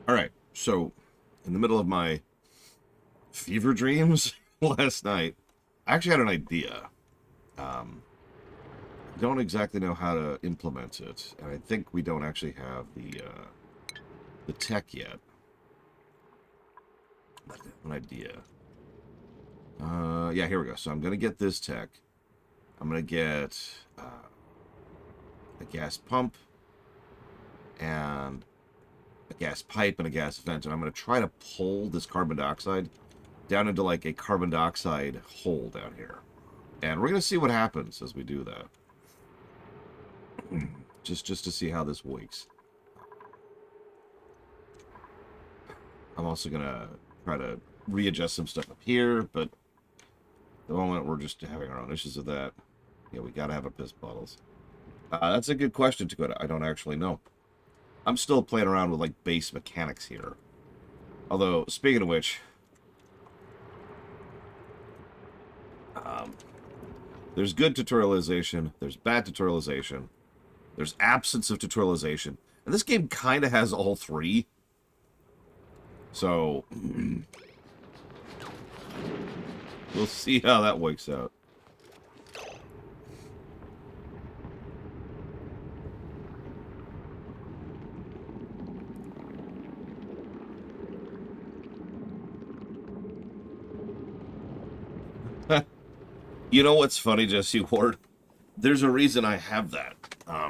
All right, so in the middle of my fever dreams last night, I actually had an idea. Um, don't exactly know how to implement it, and I think we don't actually have the tech yet. But I have an idea. Yeah, here we go. So I'm gonna get this tech. I'm gonna get a gas pump and a gas pipe and a gas vent, and I'm gonna try to pull this carbon dioxide down into like a carbon dioxide hole down here. And we're gonna see what happens as we do that. Just to see how this works. I'm also gonna try to readjust some stuff up here, but at the moment we're just having our own issues with that. Yeah, we gotta have our piss bottles. That's a good question, Dakota. I don't actually know. I'm still playing around with like base mechanics here. Although, speaking of which, um, there's good tutorialization, there's bad tutorialization, there's absence of tutorialization, and this game kind of has all three. So, we'll see how that works out. You know what's funny, Jesse Ward? There's a reason I have that. I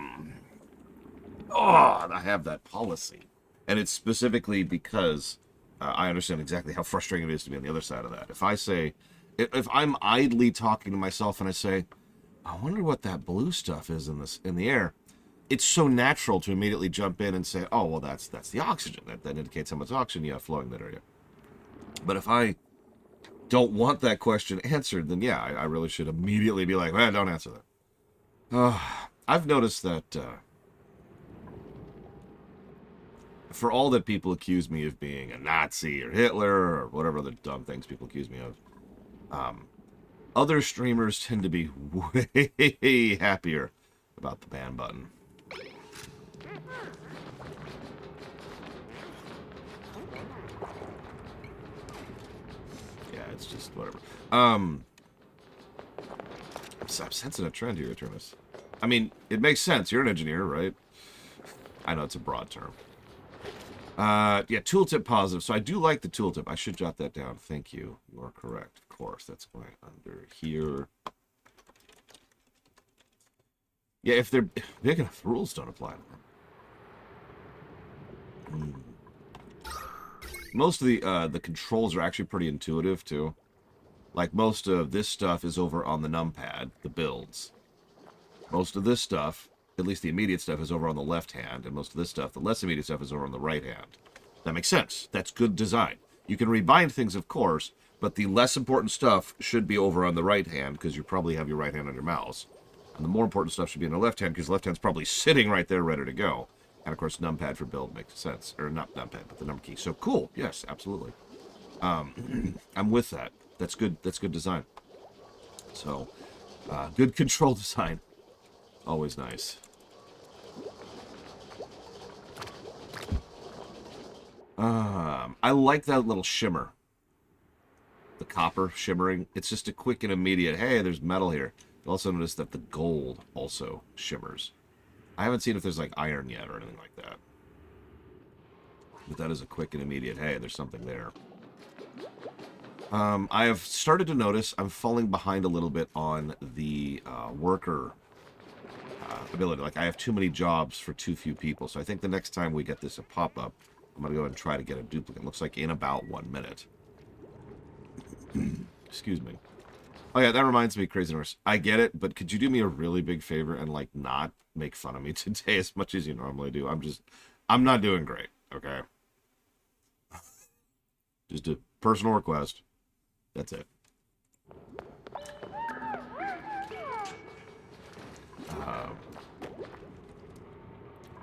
have that policy. And it's specifically because I understand exactly how frustrating it is to be on the other side of that. If I say, if I'm idly talking to myself and I say, I wonder what that blue stuff is in the air, it's so natural to immediately jump in and say, oh, well, that's the oxygen. That indicates how much oxygen you have flowing in that area. But if I don't want that question answered, then yeah, I really should immediately be like, well, don't answer that. I've noticed that for all that people accuse me of being a Nazi or Hitler or whatever other dumb things people accuse me of, other streamers tend to be way happier about the ban button. Yeah, it's just whatever. I'm sensing a trend here, Eternus. I mean, it makes sense. You're an engineer, right? I know it's a broad term. Yeah, tooltip positive. So I do like the tooltip. I should jot that down. Thank you. You are correct. Of course, that's going under here. Yeah, if they're big enough, the rules don't apply to them. Most of the controls are actually pretty intuitive too. Like most of this stuff is over on the numpad, the builds. Most of this stuff, at least the immediate stuff, is over on the left hand, and most of this stuff, the less immediate stuff, is over on the right hand. That makes sense. That's good design. You can rebind things, of course, but the less important stuff should be over on the right hand, because you probably have your right hand on your mouse. And the more important stuff should be on the left hand, because the left hand's probably sitting right there ready to go. And, of course, numpad for build makes sense. Or not numpad, but the number key. So, cool. Yes, absolutely. I'm with that. That's good. That's good design. So, good control design. Always nice. I like that little shimmer. The copper shimmering. It's just a quick and immediate, hey, there's metal here. You'll also notice that the gold also shimmers. I haven't seen if there's like iron yet or anything like that. But that is a quick and immediate, hey, there's something there. I have started to notice I'm falling behind a little bit on the worker ability. Like, I have too many jobs for too few people. So I think the next time we get this a pop-up, I'm going to go ahead and try to get a duplicate. Looks like in about 1 minute. Excuse me. Oh, yeah, that reminds me, Crazy Norse. I get it, but could you do me a really big favor and, like, not make fun of me today as much as you normally do? I'm not doing great, okay? Just a personal request. That's it.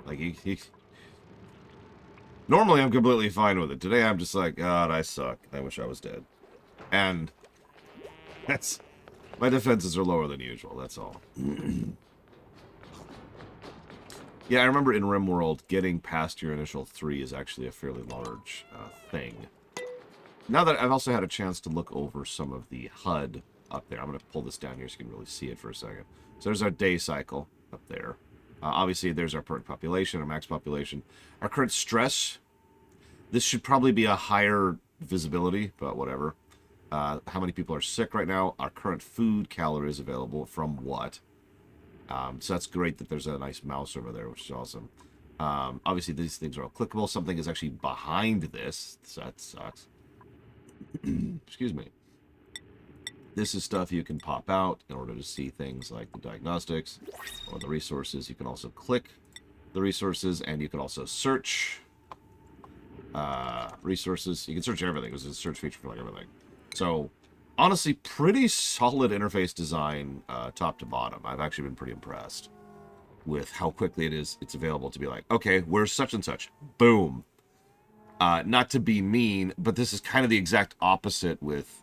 Like, normally I'm completely fine with it. Today I'm just like, God, I suck. I wish I was dead. And that's... my defenses are lower than usual, that's all. Yeah, I remember in RimWorld, getting past your initial 3 is actually a fairly large thing. Now that I've also had a chance to look over some of the HUD up there, I'm going to pull this down here so you can really see it for a second. So there's our day cycle up there. Obviously, there's our current population, our max population. Our current stress, this should probably be a higher visibility, but whatever. How many people are sick right now, our current food calories available from what. So that's great that there's a nice mouse over there, which is awesome. Obviously, these things are all clickable. Something is actually behind this, so that sucks. Excuse me. This is stuff you can pop out in order to see things like the diagnostics or the resources. You can also click the resources, and you can also search resources. You can search everything. There's a search feature for like everything. So, honestly, pretty solid interface design top to bottom. I've actually been pretty impressed with how quickly it's available to be like, okay, where's such and such? Boom. Not to be mean, but this is kind of the exact opposite with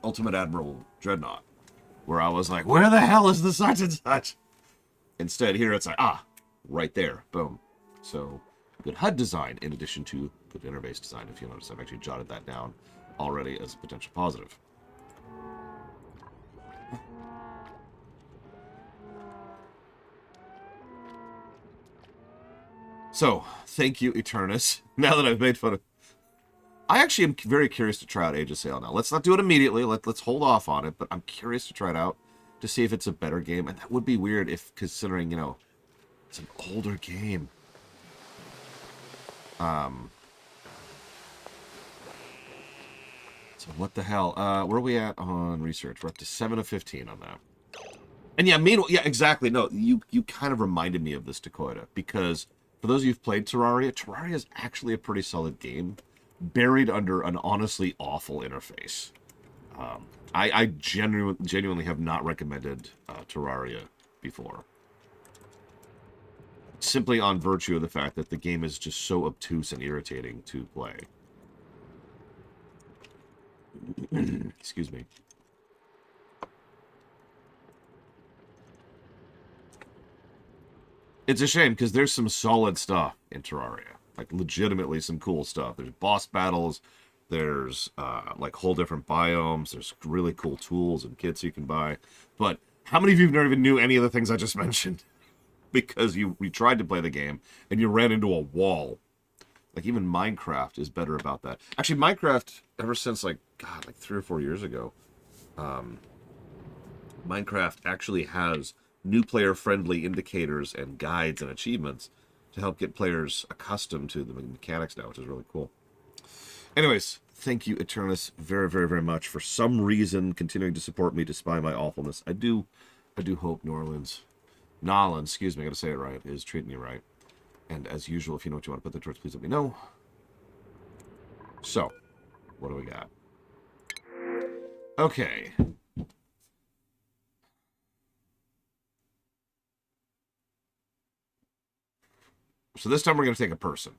Ultimate Admiral Dreadnought, where I was like, where the hell is the such and such? Instead, here it's like, right there. Boom. So, good HUD design in addition to good interface design. If you notice, I've actually jotted that down already as a potential positive. So, thank you, Eternus. Now that I've made fun of... I actually am very curious to try out Age of Sail now. Let's not do it immediately. Let's hold off on it, but I'm curious to try it out to see if it's a better game. And that would be weird if, considering, it's an older game. So what the hell? Where are we at on research? We're up to 7 of 15 on that. And yeah, meanwhile, yeah, exactly. No, you kind of reminded me of this, Dakota, because for those of you who've played Terraria, Terraria is actually a pretty solid game, buried under an honestly awful interface. I genuinely have not recommended Terraria before. Simply on virtue of the fact that the game is just so obtuse and irritating to play. Excuse me. It's a shame, because there's some solid stuff in Terraria. Like, legitimately some cool stuff. There's boss battles. There's, like, whole different biomes. There's really cool tools and kits you can buy. But how many of you never even knew any of the things I just mentioned? Because you tried to play the game, and you ran into a wall. Like, even Minecraft is better about that. Actually, Minecraft, ever since, like 3 or 4 years ago, Minecraft actually has new player-friendly indicators and guides and achievements to help get players accustomed to the mechanics now, which is really cool. Anyways, thank you, Eternus, very, very, very much for some reason continuing to support me despite my awfulness. I do hope Nolan, excuse me, I gotta say it right, is treating you right. And as usual, if you know what you want to put there towards, please let me know. So, what do we got? Okay. So this time we're going to take a person.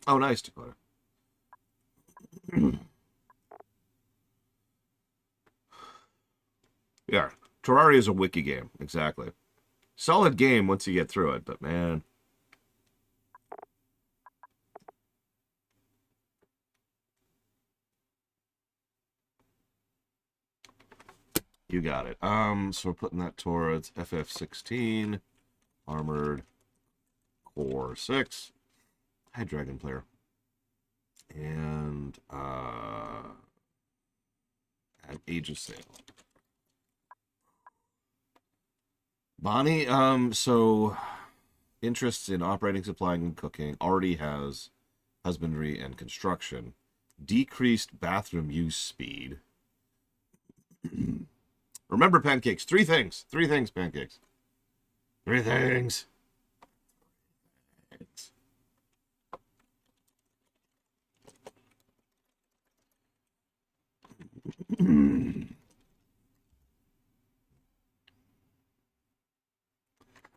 Oh, nice, Dakota. Yeah, Terraria is a wiki game, exactly. Solid game once you get through it, but man... You got it. So we're putting that towards FF16, Armored Core 6, High Dragon Player, and at Age of Sail. Bonnie, so interests in operating, supplying, and cooking, already has husbandry and construction, decreased bathroom use speed. Remember, pancakes. 3 things. 3 things, pancakes. 3 things.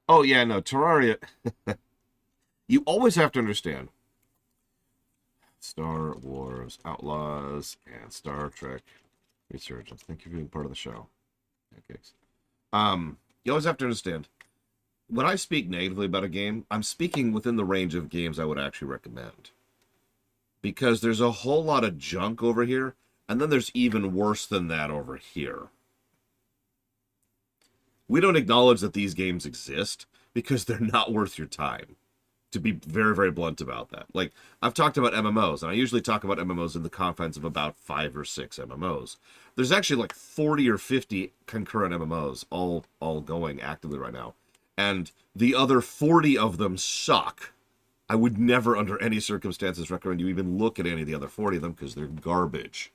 Oh, yeah, no, Terraria... You always have to understand Star Wars Outlaws and Star Trek Resurgence. Thank you for being part of the show. Pancakes. You always have to understand, when I speak negatively about a game, I'm speaking within the range of games I would actually recommend. Because there's a whole lot of junk over here, and then there's even worse than that over here. We don't acknowledge that these games exist because they're not worth your time. To be very, very blunt about that. Like, I've talked about MMOs, and I usually talk about MMOs in the confines of about 5 or 6 MMOs. There's actually like 40 or 50 concurrent MMOs all going actively right now. And the other 40 of them suck. I would never, under any circumstances, recommend you even look at any of the other 40 of them because they're garbage.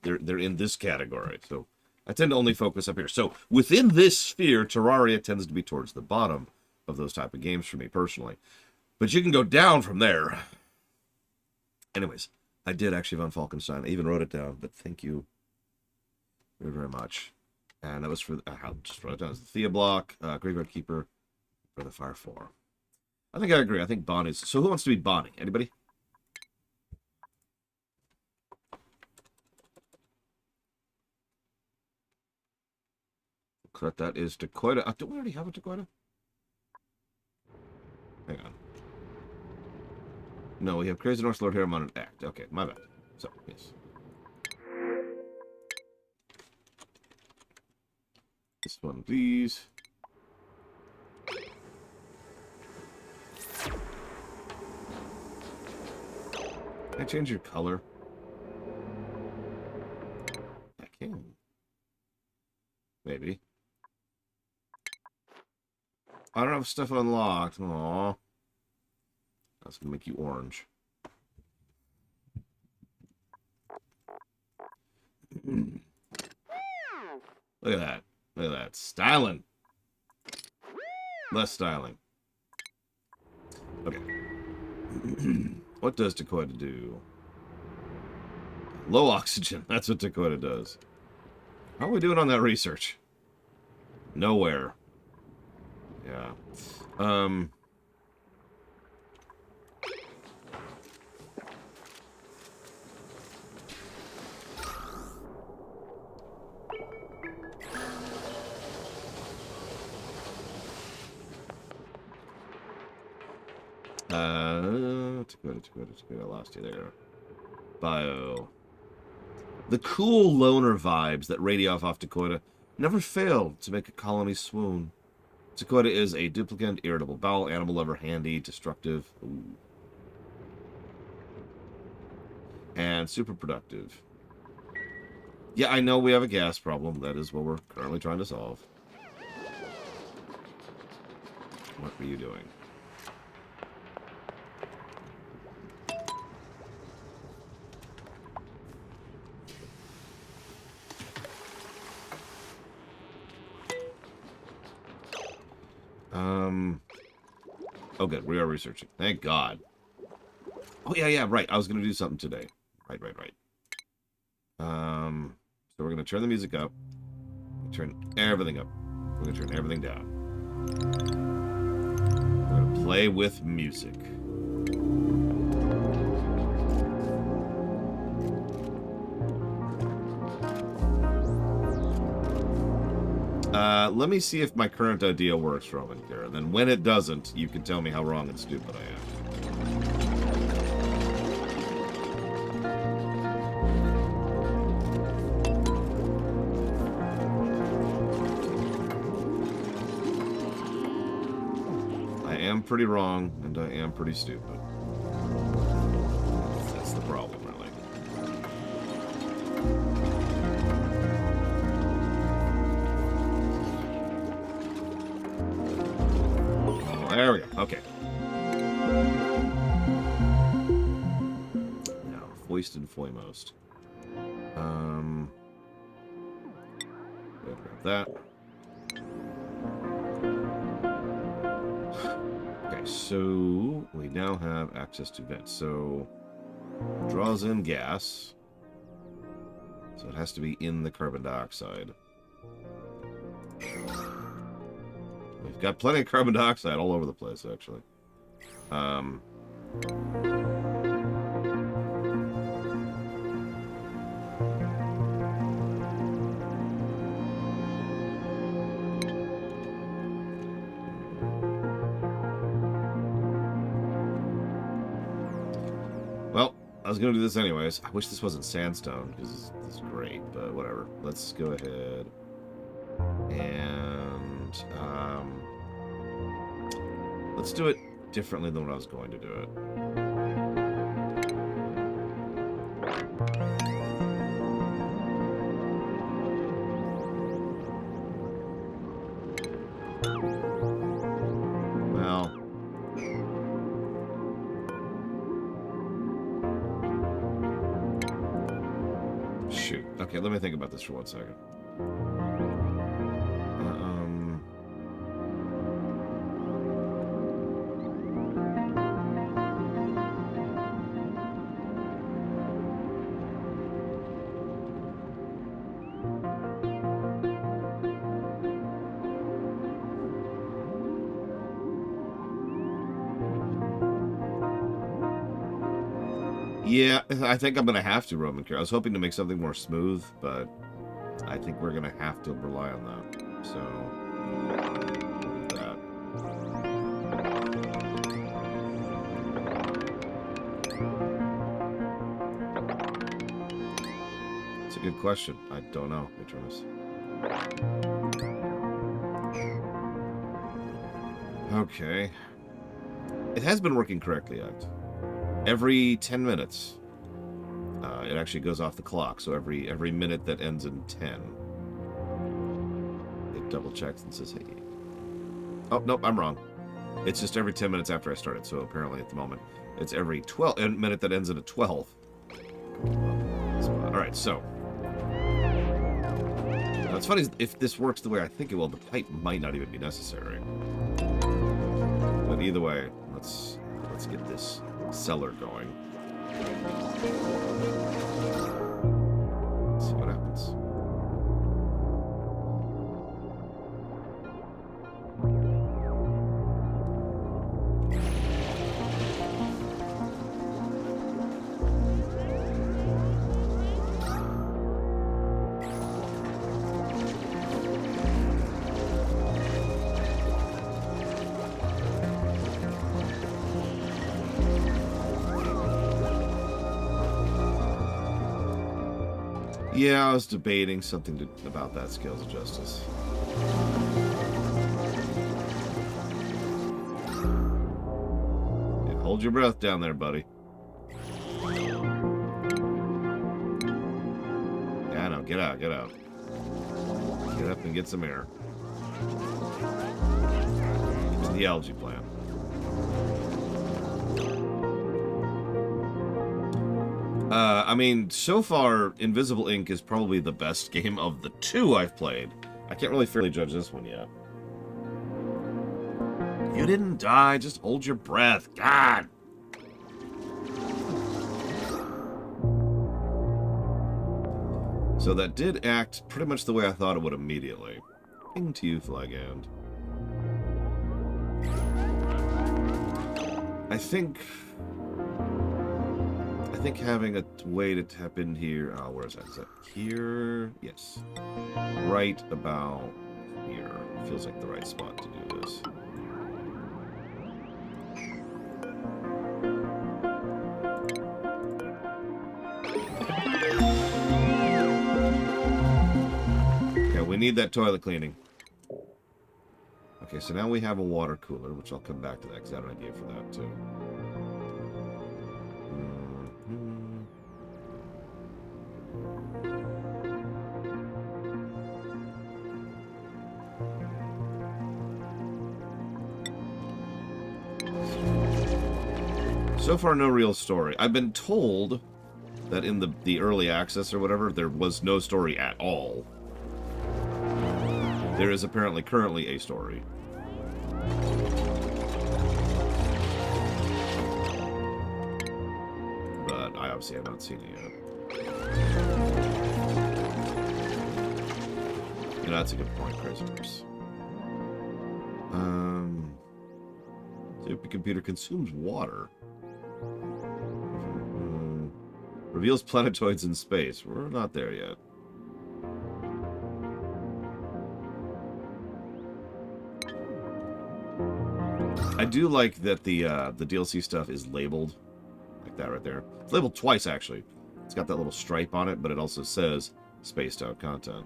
they're in this category. So I tend to only focus up here. So within this sphere, Terraria tends to be towards the bottom of those type of games for me personally. But you can go down from there. Anyways, I did actually Von Falkenstein. I even wrote it down, but thank you very, very much. And that was for, I just wrote it down as the Thea block, Graveyard Keeper, for the Fire 4. I think I agree. I think Bonnie's... So who wants to be Bonnie? Anybody? Correct, that is Dakota. Don't we already have a Dakota? Hang on. No, we have Crazy North Lord Harem on an act. Okay, my bad. So, yes. This one of these. Can I change your color? I can. Maybe. I don't have stuff unlocked. Aww. That's gonna make you orange. Look at that. Look at that. Styling. Less styling. Okay. What does Dakota do? Low oxygen. That's what Dakota does. How are we doing on that research? Nowhere. Yeah. Dakota, I lost you there. Bio. The cool loner vibes that radiate off Dakota never failed to make a colony swoon. Dakota is a duplicate, irritable bowel, animal lover, handy, destructive, and super productive. Yeah, I know we have a gas problem. That is what we're currently trying to solve. What were you doing? Oh, good. We are researching. Thank God. Oh, yeah, right. I was going to do something today. Right. So we're going to turn the music up. Turn everything up. We're going to turn everything down. We're going to play with music. Let me see if my current idea works, Roman here. And then when it doesn't, you can tell me how wrong and stupid I am. I am pretty wrong, and I am pretty stupid. That's the problem, really. There we go. Okay. Now, foist and foremost. Grab that. Okay, so we now have access to vents. So draws in gas. So it has to be in the carbon dioxide. We've got plenty of carbon dioxide all over the place, actually. Um, well, I was going to do this anyways. I wish this wasn't sandstone, because this is great, but whatever. Let's go ahead and let's do it differently than what I was going to do it. Well, shoot. Okay, let me think about this for 1 second. Yeah, I think I'm going to have to Roman Care. I was hoping to make something more smooth, but I think we're going to have to rely on that. So, that. It's a good question. I don't know, Eternus. Okay. It has been working correctly, yet. Every 10 minutes, it actually goes off the clock. So every minute that ends in 10, it double checks and says, "Hey." Oh nope, I'm wrong. It's just every 10 minutes after I started. So apparently at the moment, it's every 12 minute that ends in a 12. All right, so now, it's funny if this works the way I think it will. The pipe might not even be necessary. But either way, let's get this cellar going. Let's see what happens. Yeah, I was debating something about that, Scales of Justice. Yeah, hold your breath down there, buddy. Yeah, I know. Get out, get out. Get up and get some air. Get to the algae plant. I mean, so far, Invisible Ink is probably the best game of the two I've played. I can't really fairly judge this one yet. You didn't die, just hold your breath. God! So that did act pretty much the way I thought it would immediately. Ping to you, Flagand. I think having a way to tap in here... Oh, where is that? Is that here? Yes. Right about here. Feels like the right spot to do this. Okay, we need that toilet cleaning. Okay, so now we have a water cooler, which I'll come back to that because I have an idea for that, too. So far, no real story. I've been told that in the early access or whatever, there was no story at all. There is apparently currently a story. But I obviously have not seen it yet. Yeah, that's a good point, Crazy Horse. Supercomputer consumes water. Reveals planetoids in space. We're not there yet. I do like that the DLC stuff is labeled like that right there. It's labeled twice, actually. It's got that little stripe on it, but it also says spaced out content.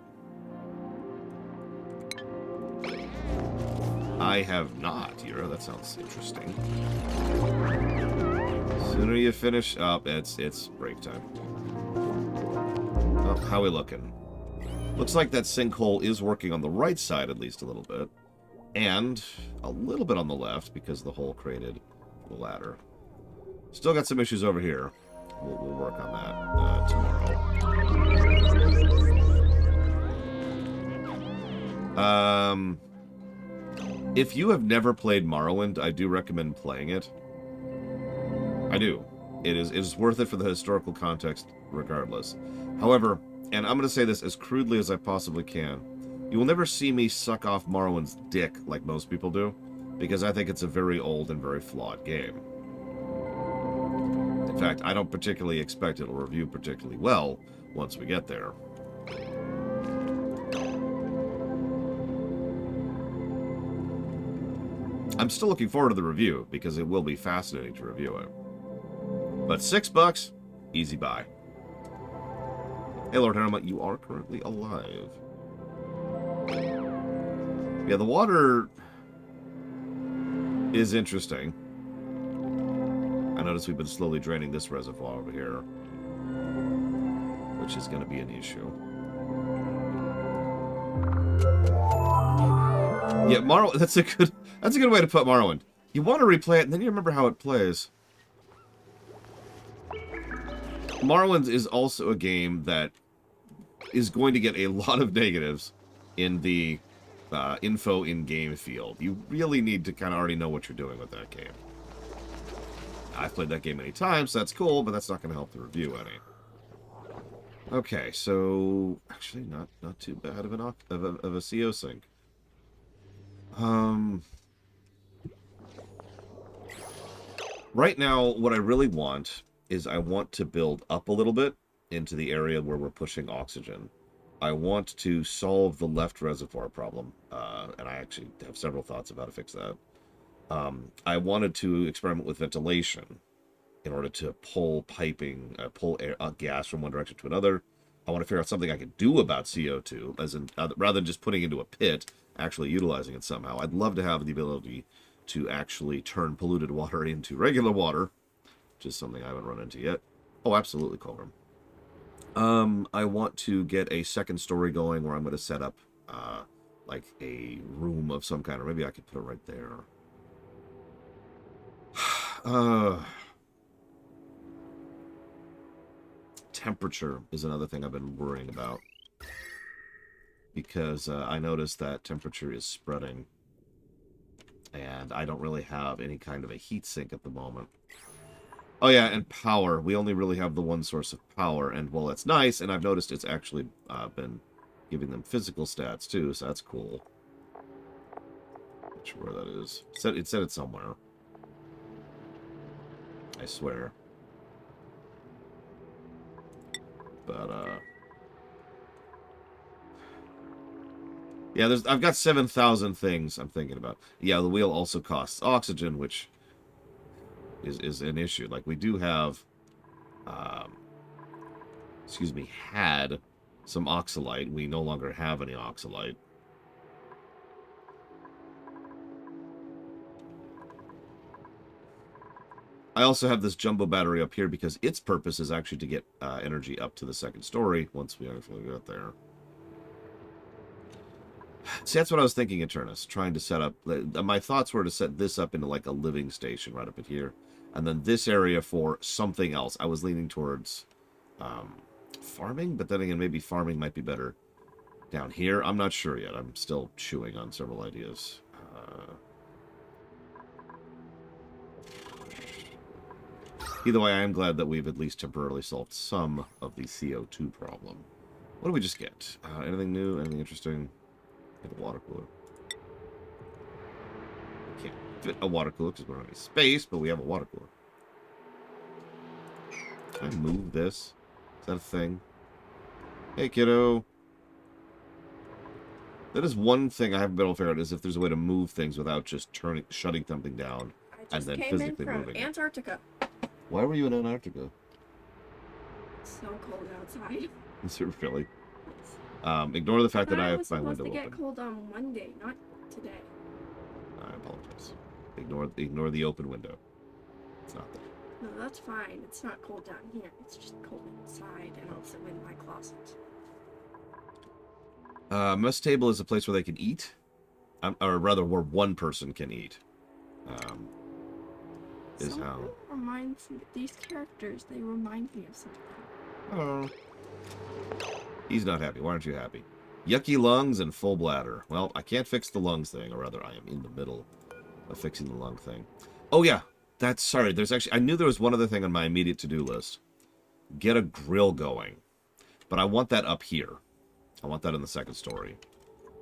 I have not, Hero. That sounds interesting. Sooner you finish up, it's break time. Oh, how we looking? Looks like that sinkhole is working on the right side at least a little bit. And a little bit on the left because the hole created the ladder. Still got some issues over here. We'll work on that tomorrow. If you have never played Morrowind, I do recommend playing it. I do. It is worth it for the historical context regardless. However, and I'm going to say this as crudely as I possibly can, you will never see me suck off Morrowind's dick like most people do, because I think it's a very old and very flawed game. In fact, I don't particularly expect it'll review particularly well once we get there. I'm still looking forward to the review, because it will be fascinating to review it. But $6, easy buy. Hey, Lord Helmet, you are currently alive. Yeah, the water is interesting. I notice we've been slowly draining this reservoir over here, which is going to be an issue. Yeah, Morrowind, that's a good way to put Morrowind. You want to replay it, and then you remember how it plays. Morrowind is also a game that is going to get a lot of negatives in the info in-game field. You really need to kind of already know what you're doing with that game. I've played that game many times, so that's cool, but that's not going to help the review any. Okay, so actually not too bad of a CO sync. Right now, what I really want is I want to build up a little bit into the area where we're pushing oxygen. I want to solve the left reservoir problem, and I actually have several thoughts of how to fix that. I wanted to experiment with ventilation in order to pull piping, pull air, gas from one direction to another. I want to figure out something I could do about CO2, as in, rather than just putting it into a pit, actually utilizing it somehow. I'd love to have the ability to actually turn polluted water into regular water, which is something I haven't run into yet. Oh, absolutely, Colburn. I want to get a second story going where I'm going to set up, like a room of some kind, or maybe I could put it right there. Temperature is another thing I've been worrying about, because I noticed that temperature is spreading, and I don't really have any kind of a heat sink at the moment. Oh yeah, and power. We only really have the one source of power, and well, that's nice, and I've noticed it's actually been giving them physical stats too, so that's cool. Not sure where that is. It said it somewhere. I swear. But yeah, I've got 7,000 things I'm thinking about. Yeah, the wheel also costs oxygen, which is an issue. Like, we do have, had some oxalite. We no longer have any oxalite. I also have this jumbo battery up here because its purpose is actually to get energy up to the second story once we actually get there. See, that's what I was thinking, Eternus, trying to set up. My thoughts were to set this up into like a living station right up in here, and then this area for something else. I was leaning towards farming, but then again, maybe farming might be better down here. I'm not sure yet. I'm still chewing on several ideas. Either way, I am glad that we've at least temporarily solved some of the CO2 problem. What do we just get? Anything new? Anything interesting? Get a water cooler. Can't fit a water cooler because we don't have any space, but we have a water cooler. Can I move this? Is that a thing? Hey, kiddo. That is one thing I haven't been able to figure out, is if there's a way to move things without just shutting something down and then physically moving it. Antarctica. Why were you in Antarctica? It's so cold outside. Is it really? Ignore the fact that I have my window open. It was supposed to get cold on Monday, not today. I apologize. Ignore the open window. It's not there. No, that's fine. It's not cold down here. It's just cold inside and also in my closet. Mess table is a place where they can eat. Or rather, where one person can eat. Is how... reminds me, these characters, they remind me of something. Oh. He's not happy. Why aren't you happy? Yucky lungs and full bladder. Well, I can't fix the lungs thing, or rather, I am in the middle of fixing the lung thing. Oh, yeah. Sorry, there's actually... I knew there was one other thing on my immediate to-do list. Get a grill going. But I want that up here. I want that in the second story.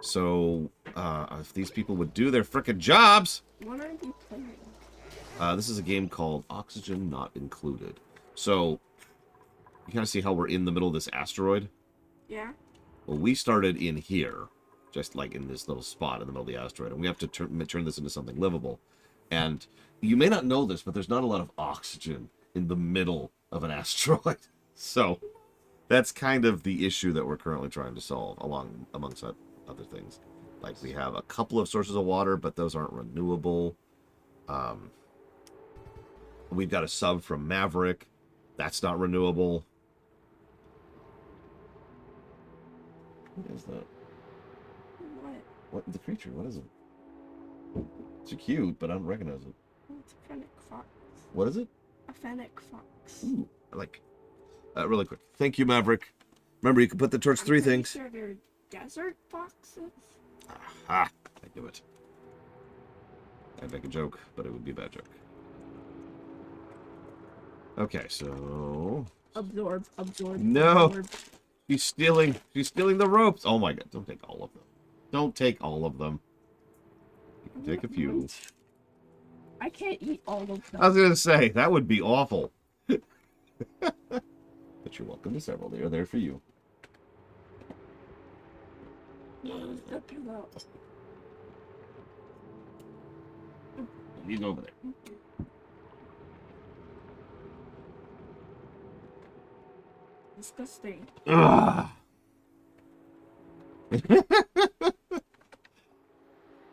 So, if these people would do their frickin' jobs... What are you playing? This is a game called Oxygen Not Included. So, you kind of see how we're in the middle of this asteroid? Yeah. Well, we started in here, just like in this little spot in the middle of the asteroid, and we have to turn this into something livable. And you may not know this, but there's not a lot of oxygen in the middle of an asteroid. So, that's kind of the issue that we're currently trying to solve, amongst other things. Like, we have a couple of sources of water, but those aren't renewable. We've got a sub from Maverick. That's not renewable. What is that? What? The creature? What is it? It's cute, but I don't recognize it. It's a fennec fox. What is it? A fennec fox. Ooh, I like. Really quick. Thank you, Maverick. Remember, you can put the torch three things. Sure they're desert foxes. Aha! I knew it. I'd make a joke, but it would be a bad joke. Okay, so... Absorb. No! Absorb. She's stealing the ropes! Oh my god, don't take all of them. Don't take all of them. You can take a few. I can't eat all of them. I was gonna say, that would be awful. But you're welcome to several. They are there for you. You go over there. Disgusting. Ugh.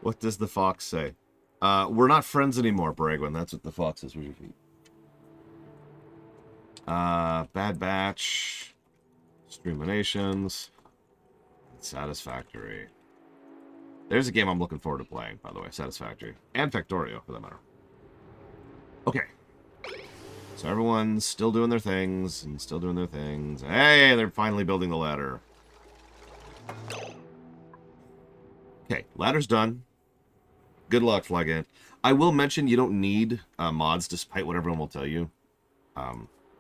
What does the fox say? We're not friends anymore, Bragwin. That's what the fox says. Where's your feet? Bad Batch. Streaminations. Satisfactory. There's a game I'm looking forward to playing, by the way. Satisfactory. And Factorio, for that matter. Okay. So everyone's still doing their things, and still doing their things. Hey, they're finally building the ladder. Okay, ladder's done. Good luck, Flygant. I will mention you don't need mods, despite what everyone will tell you.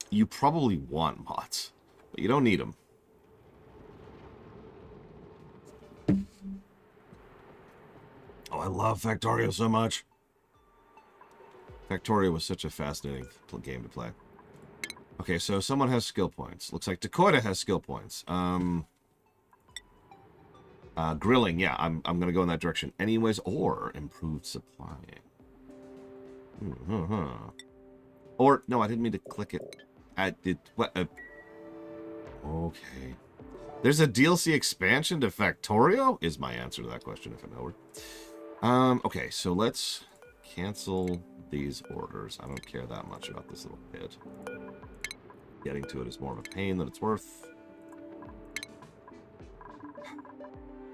You probably want mods, but you don't need them. Oh, I love Factorio so much. Factorio was such a fascinating game to play. Okay, so someone has skill points. Looks like Dakota has skill points. Grilling, yeah, I'm gonna go in that direction anyways, or improved supplying. Or, no, I didn't mean to click it. I did, what, okay. There's a DLC expansion to Factorio? Is my answer to that question, if I know her. Okay, so let's cancel these orders. I don't care that much about this little pit. Getting to it is more of a pain than it's worth.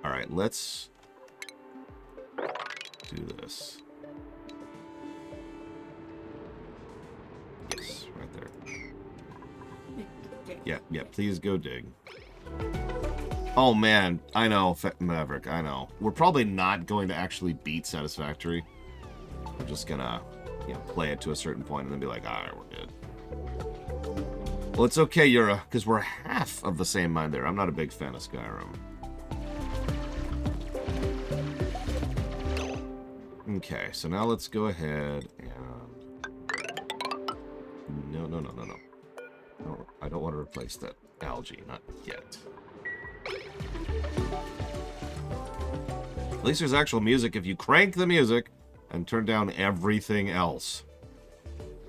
Alright, let's do this. Yes, right there. Yeah, please go dig. Oh man, I know, Maverick, I know. We're probably not going to actually beat Satisfactory. We're just gonna, play it to a certain point and then be like, alright, we're good. Well, it's okay, Yura, because we're half of the same mind there. I'm not a big fan of Skyrim. Okay, so now let's go ahead and... No. No, I don't want to replace that algae, not yet. At least there's actual music if you crank the music and turn down everything else.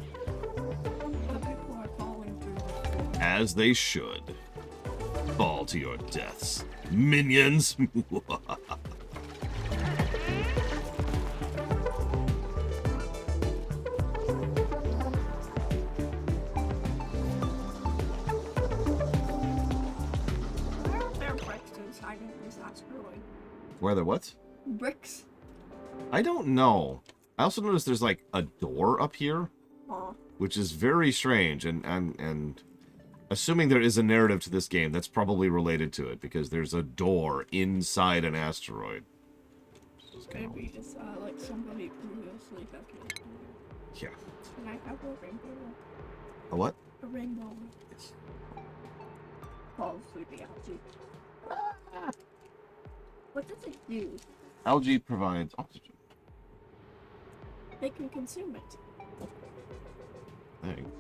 The people are falling through the floor. As they should. Fall to your deaths. Minions! Why are there bricks inside of this asteroid? Where the what? Bricks? I don't know. I also noticed there's like a door up here, Aw. which is very strange, and assuming there is a narrative to this game, that's probably related to it, because there's a door inside an asteroid. Maybe it's like somebody previously got killed. Yeah. Can I have a rainbow? A what? A rainbow. Yes. Falls through the algae. Ah! What does it do? Algae provides oxygen. They can consume it. Dang.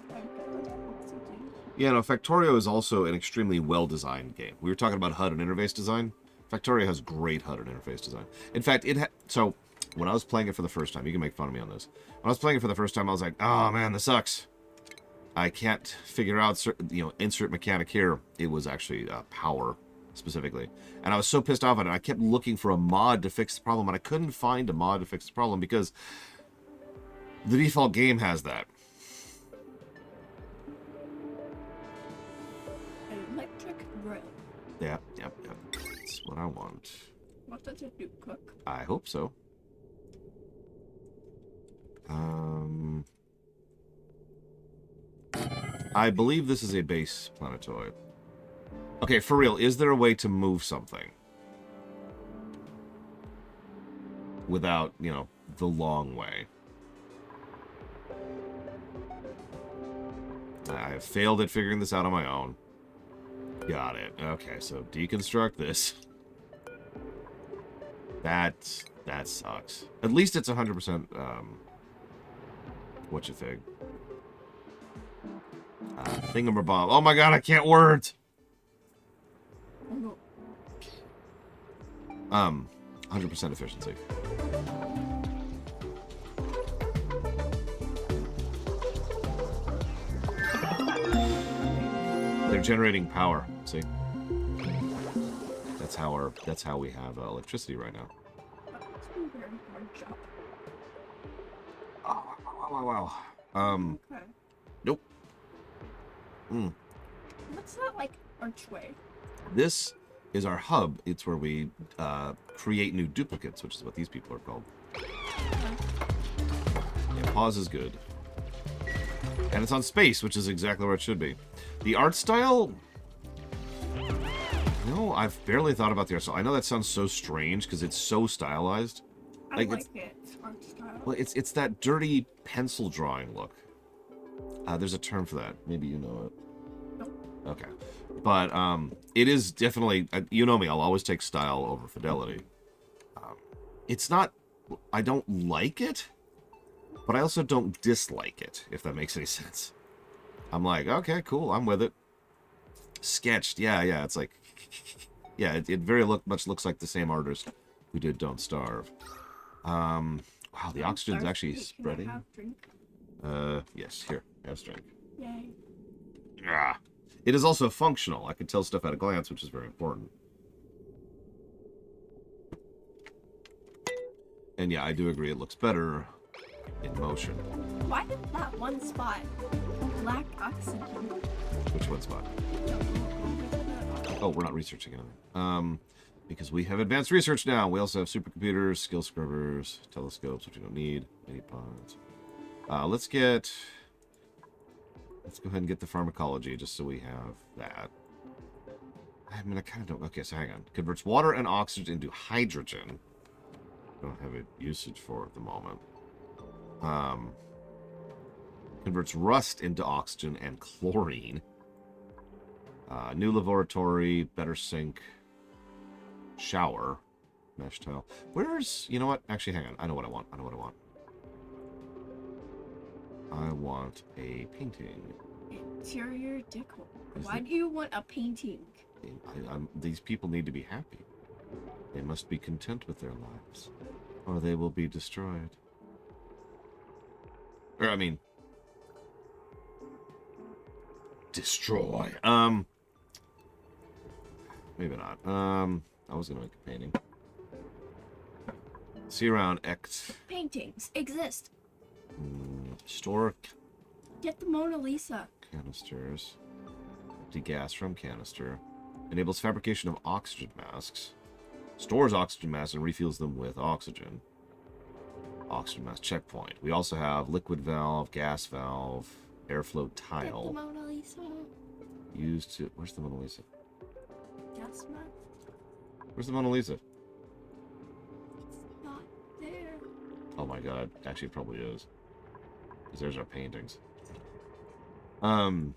What's it do? Yeah, no, Factorio is also an extremely well-designed game. We were talking about HUD and interface design. Factorio has great HUD and interface design. In fact, so when I was playing it for the first time, you can make fun of me on this. When I was playing it for the first time, I was like, oh man, this sucks. I can't figure out, insert mechanic here. It was actually power, specifically. And I was so pissed off at it, I kept looking for a mod to fix the problem, and I couldn't find a mod to fix the problem because the default game has that. Electric grill. Yep. That's what I want. What does it do? Cook? I hope so. I believe this is a base planetoid. Okay, for real, is there a way to move something without, the long way? I have failed at figuring this out on my own. Got it. Okay, so deconstruct this. That sucks. At least it's 100%, what you think? Thingamabob. Oh my god, I can't words! Oh no. 100% efficiency. They're generating power, see? That's how we have electricity right now. That's a very hard job. Oh, wow. Okay. Nope. What's that like archway? This is our hub. It's where we create new duplicates, which is what these people are called. Yeah, pause is good. And it's on space, which is exactly where it should be. The art style... No, I've barely thought about the art style. I know that sounds so strange, because it's so stylized. I like it. Art style. Well, it's that dirty pencil drawing look. There's a term for that. Maybe you know it. Nope. Okay. But it is definitely... you know me, I'll always take style over fidelity. It's not... I don't like it, but I also don't dislike it, if that makes any sense. I'm like, okay, cool, I'm with it. Sketched, yeah, it's like... Yeah, it very much looks like the same artist who did Don't Starve. Wow, the oxygen's actually spreading. Can I have drink? Yes, here, have drink. Yay. Ah. It is also functional. I can tell stuff at a glance, which is very important. And yeah, I do agree it looks better in motion. Why did that one spot lack oxygen? Which one spot? Oh, we're not researching anything. Because we have advanced research now. We also have supercomputers, skill scrubbers, telescopes, which we don't need, mini pods. Let's go ahead and get the pharmacology, just so we have that. I mean, I kind of don't... Okay, so hang on. Converts water and oxygen into hydrogen. Don't have a usage for it at the moment. Converts rust into oxygen and chlorine. New laboratory, better sink, shower, Mesh tile. Where's... You know what? Actually, hang on. I know what I want. I know what I want. I want a painting. Interior decor. Is Why it- do you want a painting? These people need to be happy. They must be content with their lives, or they will be destroyed. Or, I mean... Destroy. Maybe not. I was gonna make a painting. See around X. Paintings exist. Store Get the Mona Lisa. canisters. Empty gas from canister. Enables fabrication of oxygen masks. Stores oxygen masks and refuels them with oxygen. Oxygen mask checkpoint. We also have liquid valve, gas valve, airflow Get the tile. Mona Lisa. Used to... Where's the Mona Lisa? Gas mask. Where's the Mona Lisa? It's not there. Oh my god. Actually, it probably is. Because there's our paintings. What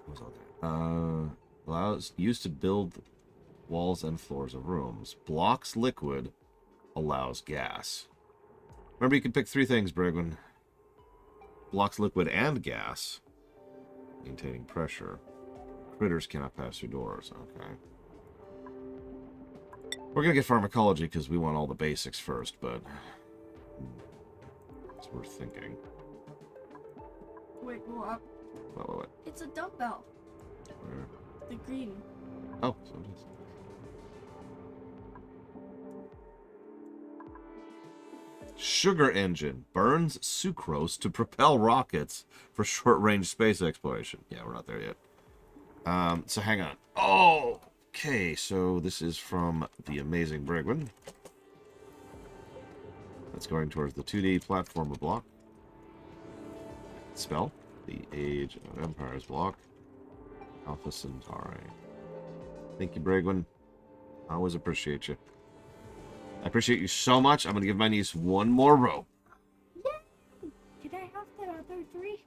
was all that? Allows... Used to build walls and floors of rooms. Blocks liquid. Allows gas. Remember, you can pick 3 things, Brigwin. Blocks liquid and gas. Maintaining pressure. Critters cannot pass through doors. Okay. We're going to get pharmacology because we want all the basics first, but... It's worth thinking. Wait, go up. What? It's a dumbbell. Where? The green. Oh, so it is. Sugar engine burns sucrose to propel rockets for short-range space exploration. Yeah, we're not there yet. So hang on. Oh, okay. So this is from the amazing Brigwin. That's going towards the 2D platformer block. Spell the Age of Empires block. Alpha Centauri. Thank you, Brigwin. I always appreciate you. I appreciate you so much. I'm going to give my niece one more rope. Yay! Can I have the other 3?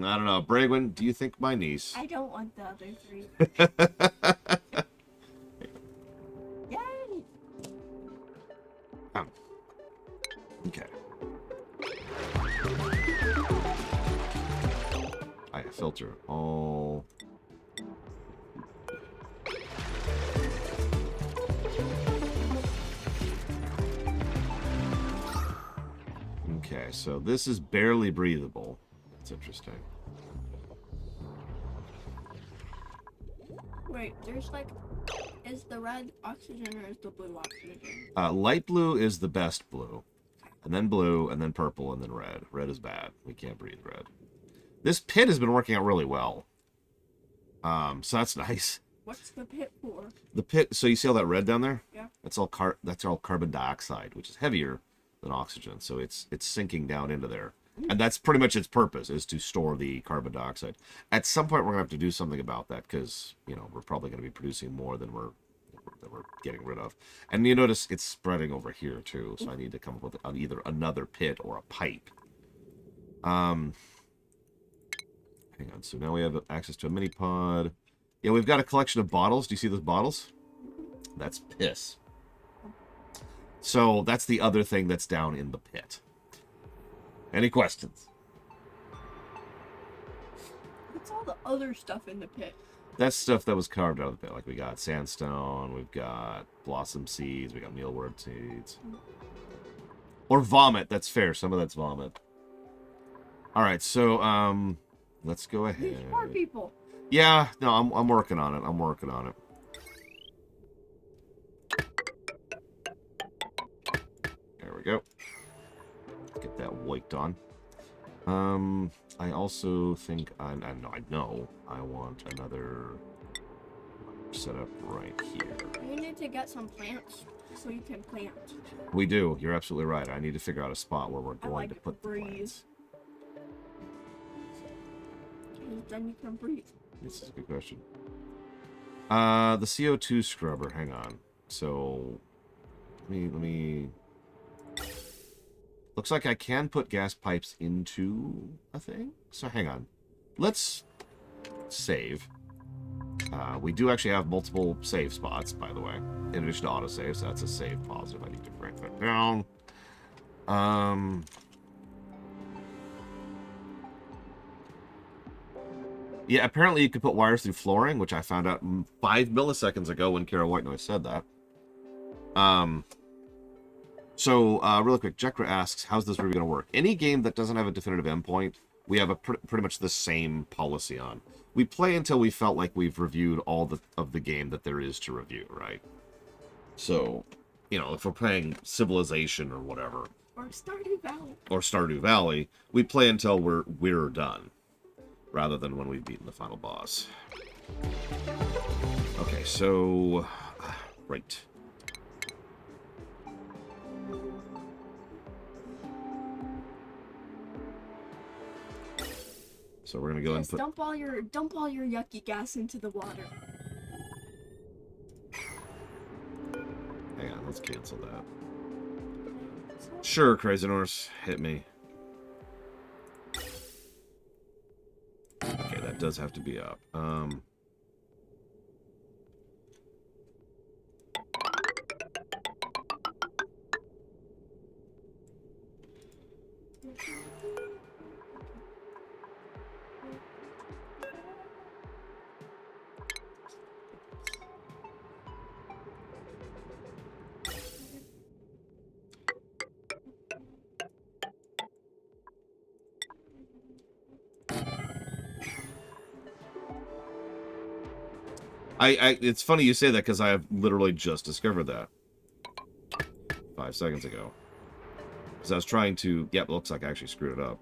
I don't know. Bragwin, do you think my niece... I don't want the other 3. Yay! Okay. I filter all... Okay, so this is barely breathable. That's interesting. Wait, there's like, is the red oxygen or is the blue oxygen? Light blue is the best blue. And then blue, and then purple, and then red. Red is bad. We can't breathe red. This pit has been working out really well. So that's nice. What's the pit for? The pit, so you see all that red down there? Yeah. That's all carbon dioxide, which is heavier than oxygen. So it's sinking down into there. And that's pretty much its purpose, is to store the carbon dioxide. At some point, we're going to have to do something about that because, you know, we're probably going to be producing more than we're getting rid of. And you notice it's spreading over here, too. So I need to come up with either another pit or a pipe. Hang on. So now we have access to a mini pod. Yeah, we've got a collection of bottles. Do you see those bottles? That's piss. So that's the other thing that's down in the pit. Any questions? What's all the other stuff in the pit? That's stuff that was carved out of the pit. Like we got sandstone, we've got blossom seeds, we got mealworm seeds. Or vomit, that's fair. Some of that's vomit. Alright, so let's go These ahead. poor people. Yeah, no, I'm working on it. I'm working on it. There we go. Get that wiped on. I also think I know I want another setup right here. You need to get some plants so you can plant. We do. You're absolutely right. I need to figure out a spot where we're I going like to to put the breathe. plants. And then you can breathe. This is a good question. The CO2 scrubber. Hang on. So, let me. Looks like I can put gas pipes into a thing. So hang on. Let's save. We do actually have multiple save spots, by the way, in addition to autosave, so that's a save positive. I need to break that down. Yeah, apparently you could put wires through flooring, which I found out 5 milliseconds ago when Kara White Noise said that. Really quick, Jekra asks, how's this review going to work? Any game that doesn't have a definitive endpoint, we have a pretty much the same policy on. We play until we felt like we've reviewed all of the game that there is to review, right? So, you know, if we're playing Civilization or whatever, or Stardew Valley, we play until we're done, rather than when we've beaten the final boss. Okay, so right. So we're gonna go and put. Dump all your yucky gas into the water. Hang on, let's cancel that. Sure, Crazy Norse, hit me. Okay, that does have to be up. It's funny you say that because I have literally just discovered that 5 seconds ago. Because I was trying to... Yep, looks like I actually screwed it up.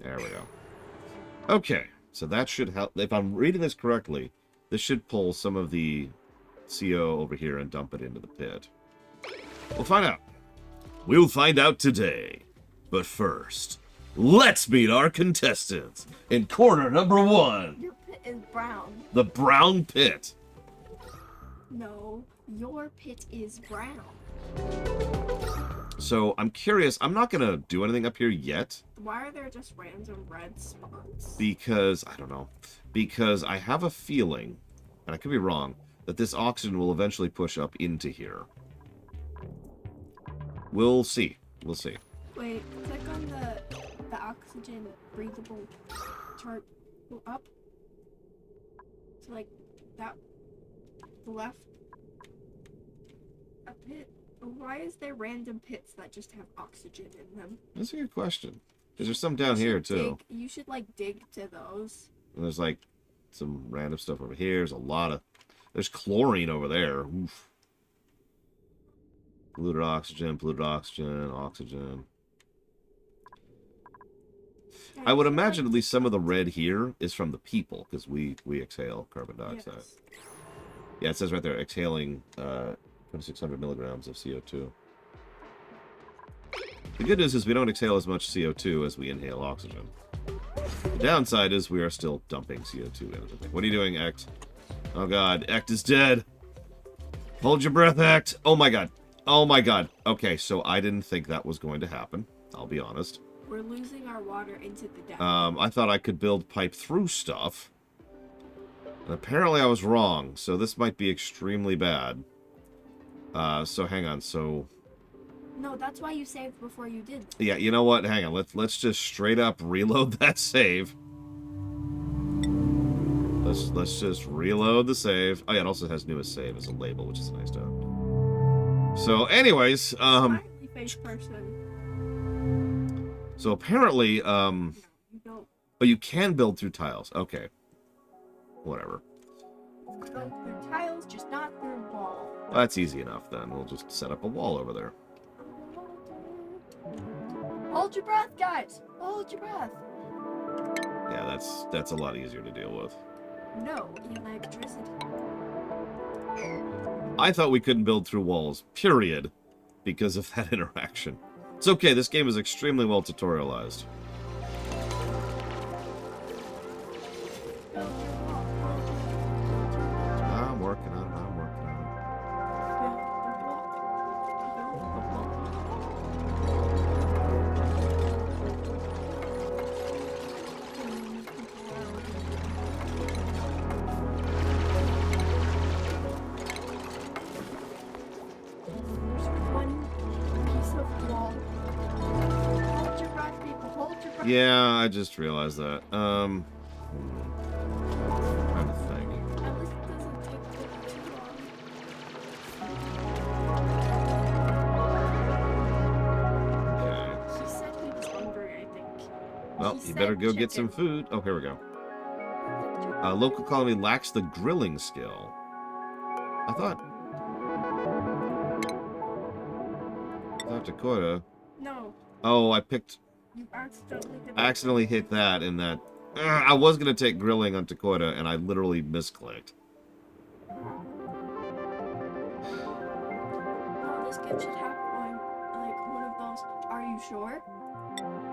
There we go. Okay, so that should help. If I'm reading this correctly, this should pull some of the CO over here and dump it into the pit. We'll find out. We'll find out today. But first, let's meet our contestants in corner number 1. Your pit is brown. The brown pit. No, your pit is brown. So I'm curious. I'm not going to do anything up here yet. Why are there just random red spots? Because, I don't know. Because I have a feeling, and I could be wrong, that this oxygen will eventually push up into here. We'll see. We'll see. Wait, click on the oxygen breathable chart. Go up. So like that left a pit. Why is there random pits that just have oxygen in them? That's a good question. Because there's some down here too. You should like dig to those. And there's like some random stuff over here. There's a lot of... There's chlorine over there. Oof. Polluted oxygen, oxygen. I would imagine at least some of the red here is from the people, because we exhale carbon dioxide. Yes. Yeah, it says right there, exhaling 2,600 milligrams of CO2. The good news is we don't exhale as much CO2 as we inhale oxygen. The downside is we are still dumping CO2 into the thing. What are you doing, Ect? Oh god, Ect is dead! Hold your breath, Ect! Oh my god. Oh my god. Okay, so I didn't think that was going to happen. I'll be honest. We're losing our water into the dam. I thought I could build pipe through stuff. And apparently I was wrong, so this might be extremely bad. So hang on, so... No, that's why you saved before you did. Yeah, you know what? Hang on, let's just straight up reload that save. Let's just reload the save. Oh yeah, it also has newest save as a label, which is nice to have. So, anyways, Smiley face person. So apparently, No, you don't. oh, you can build through tiles. Okay. Whatever. Build through tiles, just not through wall. Well, that's easy enough then. We'll just set up a wall over there. Hold your breath, guys. Hold your breath. Yeah, that's a lot easier to deal with. No, electricity. I thought we couldn't build through walls, period, because of that interaction. It's okay, this game is extremely well tutorialized. I'm working on it, I'm working on it. Yeah, I just realized that. Trying to think. At least it doesn't take too long. Okay. He said he was hungry, I think. Well, He you better said go get some chicken. food. Oh, here we go. Local colony lacks the grilling skill. I thought Dakota. No, Oh, I accidentally hit that in that. I was gonna take grilling on Dakota, and I literally misclicked. Oh, this kid should have one of those. Are you sure?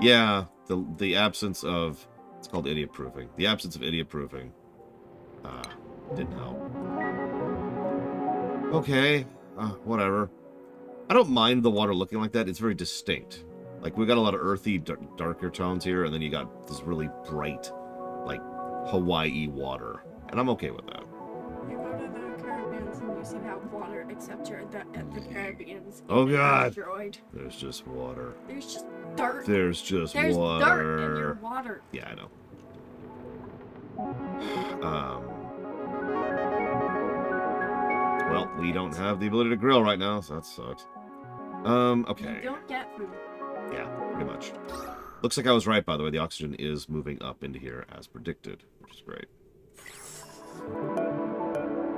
Yeah, the absence of it's called idiot proofing. The absence of idiot proofing didn't help. Okay, whatever. I don't mind the water looking like that. It's very distinct. Like, we got a lot of earthy, darker tones here, and then you got this really bright, like, Hawaii water. And I'm okay with that. You go to the Caribbean and you see that water, except you're at the Caribbean. Oh, God. Asteroid. There's just water. There's just dirt. There's just There's water. dirt in your water. Yeah, I know. Well, we don't have the ability to grill right now, so that sucks. Okay. You don't get food. Yeah, pretty much. Looks like I was right, by the way. The oxygen is moving up into here as predicted, which is great.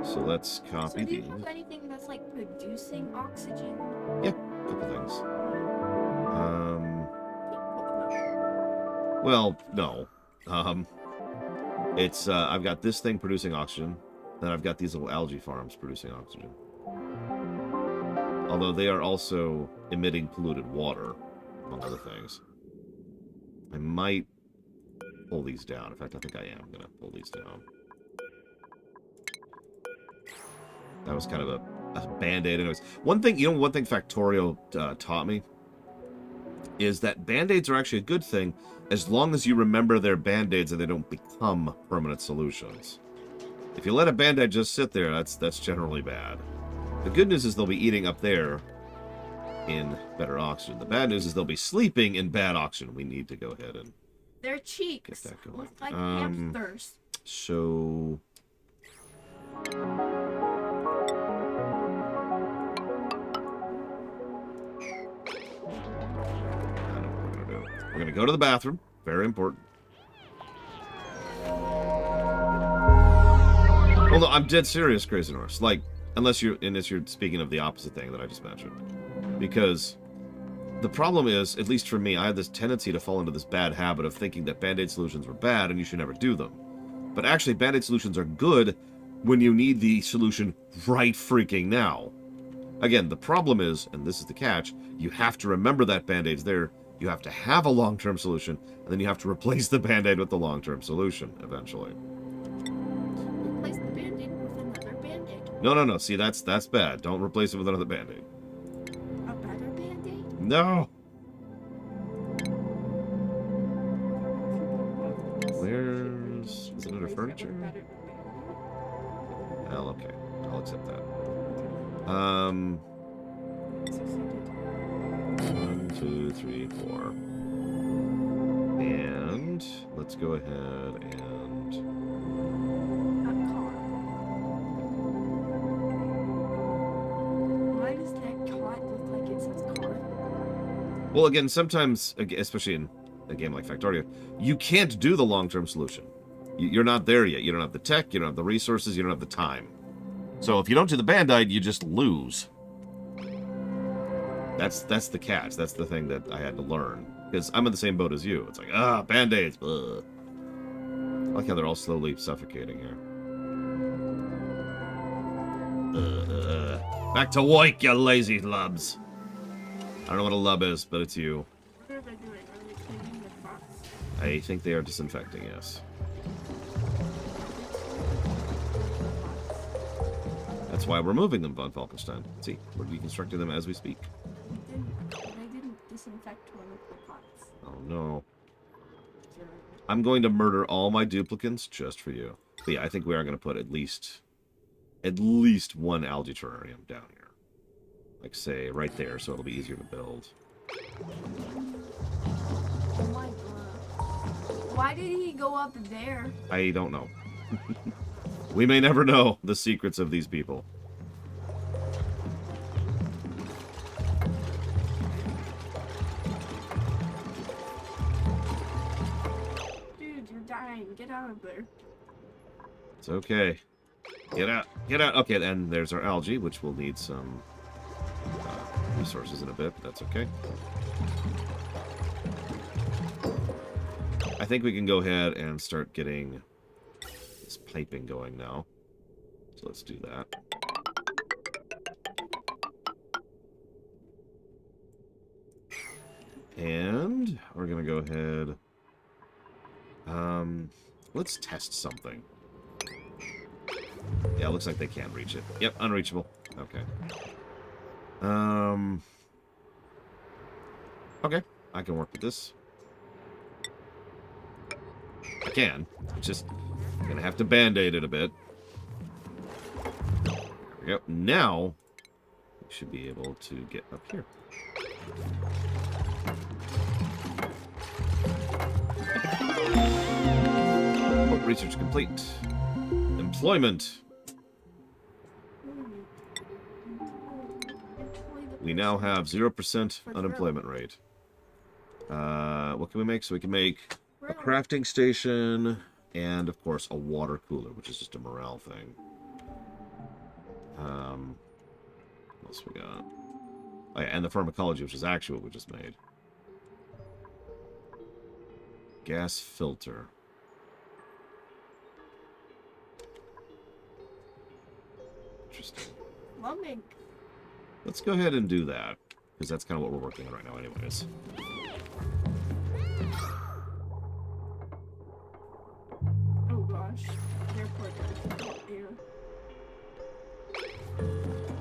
So let's copy So do you these. have anything that's like producing oxygen? Yeah, a couple things. Well, Well, no. It's I've got this thing producing oxygen, then I've got these little algae farms producing oxygen. Although they are also emitting polluted water, among other things. I might pull these down. In fact, I think I am going to pull these down. That was kind of a band-aid. Anyways, one thing Factorio taught me is that band-aids are actually a good thing as long as you remember they're band-aids and they don't become permanent solutions. If you let a band-aid just sit there, that's generally bad. The good news is they'll be eating up there in better oxygen. The bad news is they'll be sleeping in bad oxygen. We need to go ahead and their cheeks get that going. look like hamsters. So we're going to go to the bathroom. Very important. Well, no, I'm dead serious, Crazy Norse. Like, unless you're speaking of the opposite thing that I just mentioned. Because the problem is, at least for me, I had this tendency to fall into this bad habit of thinking that Band-Aid solutions were bad and you should never do them. But actually, Band-Aid solutions are good when you need the solution right freaking now. Again, the problem is, and this is the catch, you have to remember that Band-Aid's there. You have to have a long-term solution, and then you have to replace the Band-Aid with the long-term solution, eventually. Replace the Band-Aid with another Band-Aid. No. See, that's bad. Don't replace it with another Band-Aid. A better Band-Aid? No! Where's... Is it under furniture? Well, okay. I'll accept that. 1, 2, 3, 4. And let's go ahead and... A car. Why does that cot look like it says car? Well, again, sometimes, especially in a game like Factorio, you can't do the long-term solution. You're not there yet. You don't have the tech, you don't have the resources, you don't have the time. So if you don't do the Band-Aid, you just lose. That's the catch. That's the thing that I had to learn. Because I'm in the same boat as you. It's like, Band-Aids. Ugh. I like how they're all slowly suffocating here. Back to work, you lazy lubs. I don't know what a lub is, but it's you. What are they doing? Are they cleaning the pots? I think they are disinfecting, yes. That's why we're moving them, Von Falkenstein. See, we're deconstructing them as we speak. They didn't disinfect one of the pots. Oh no. I'm going to murder all my duplicants just for you. But yeah, I think we are going to put at least one algae terrarium down here. Like, say, right there, so it'll be easier to build. Oh my god. Why did he go up there? I don't know. We may never know the secrets of these people. Dude, you're dying. Get out of there. It's okay. Get out. Get out. Okay, and there's our algae, which will need some resources in a bit, but that's okay. I think we can go ahead and start getting this piping going now. So let's do that. And we're going to go ahead. Let's test something. Yeah, it looks like they can't reach it. Yep, unreachable. Okay. Okay, I can work with this. I can. Just gonna have to band-aid it a bit. There we go. Now, we should be able to get up here. Research complete. Employment. We now have 0% unemployment rate. What can we make? So we can make a crafting station and, of course, a water cooler, which is just a morale thing. What else we got? Oh, yeah, and the pharmacology, which is actually what we just made. Gas filter. Interesting. Plumbing. Let's go ahead and do that, because that's kind of what we're working on right now anyways. Oh gosh. Airport air.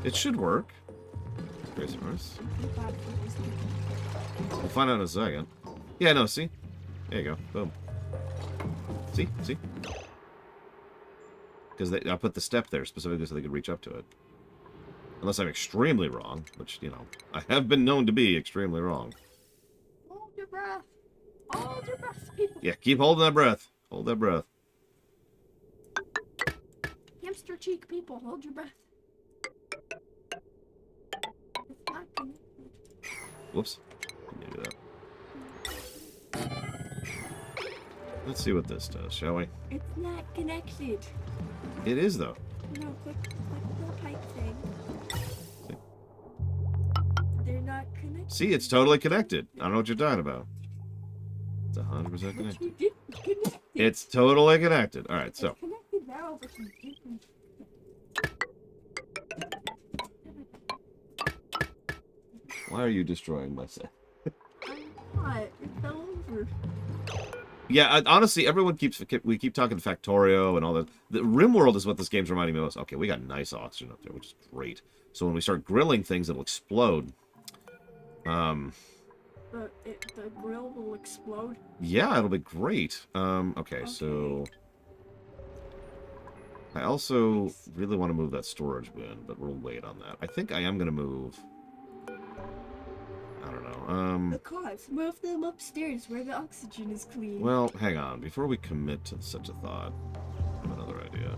It should work. Crazy Mars. We'll find out in a second. Yeah, no, see? There you go. Boom. See? See? Because I put the step there specifically so they could reach up to it. Unless I'm extremely wrong, which, you know, I have been known to be extremely wrong. Hold your breath. Hold your breath, people. Yeah, keep holding that breath. Hold that breath. Hamster cheek people, hold your breath. It's not connected. Whoops. Didn't do that. Let's see what this does, shall we? It's not connected. It is, though. No, click the pipe thing. They're not connected. See, it's totally connected. I don't know what you're talking about. It's 100% But connected. you didn't connect it. It's totally connected. All right, so. It's connected now, but you didn't. Why are you destroying my set? I'm not. It fell over. Yeah, honestly, we keep talking Factorio and all that. The RimWorld is what this game's reminding me most. Okay, we got nice oxygen up there, which is great. So when we start grilling things, it'll explode. The grill will explode. Yeah, it'll be great. Okay, so I also really want to move that storage bin, but we'll wait on that. I think I am going to move. I don't know. The cars, move them upstairs where the oxygen is clean. Well, hang on. Before we commit to such a thought, I have another idea.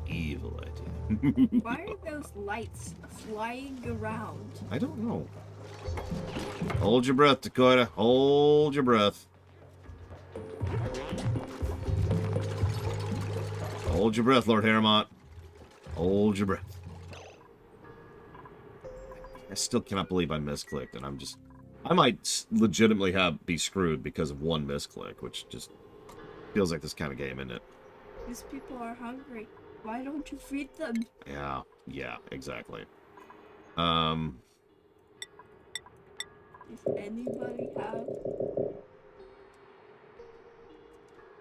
Evil idea. Why are those lights flying around? I don't know. Hold your breath, Dakota. Hold your breath. Hold your breath, Lord Harremont. Hold your breath. I still cannot believe I misclicked, and I might legitimately be screwed because of one misclick, which just feels like this kind of game, isn't it? These people are hungry. Why don't you feed them? Yeah, exactly. Does anybody have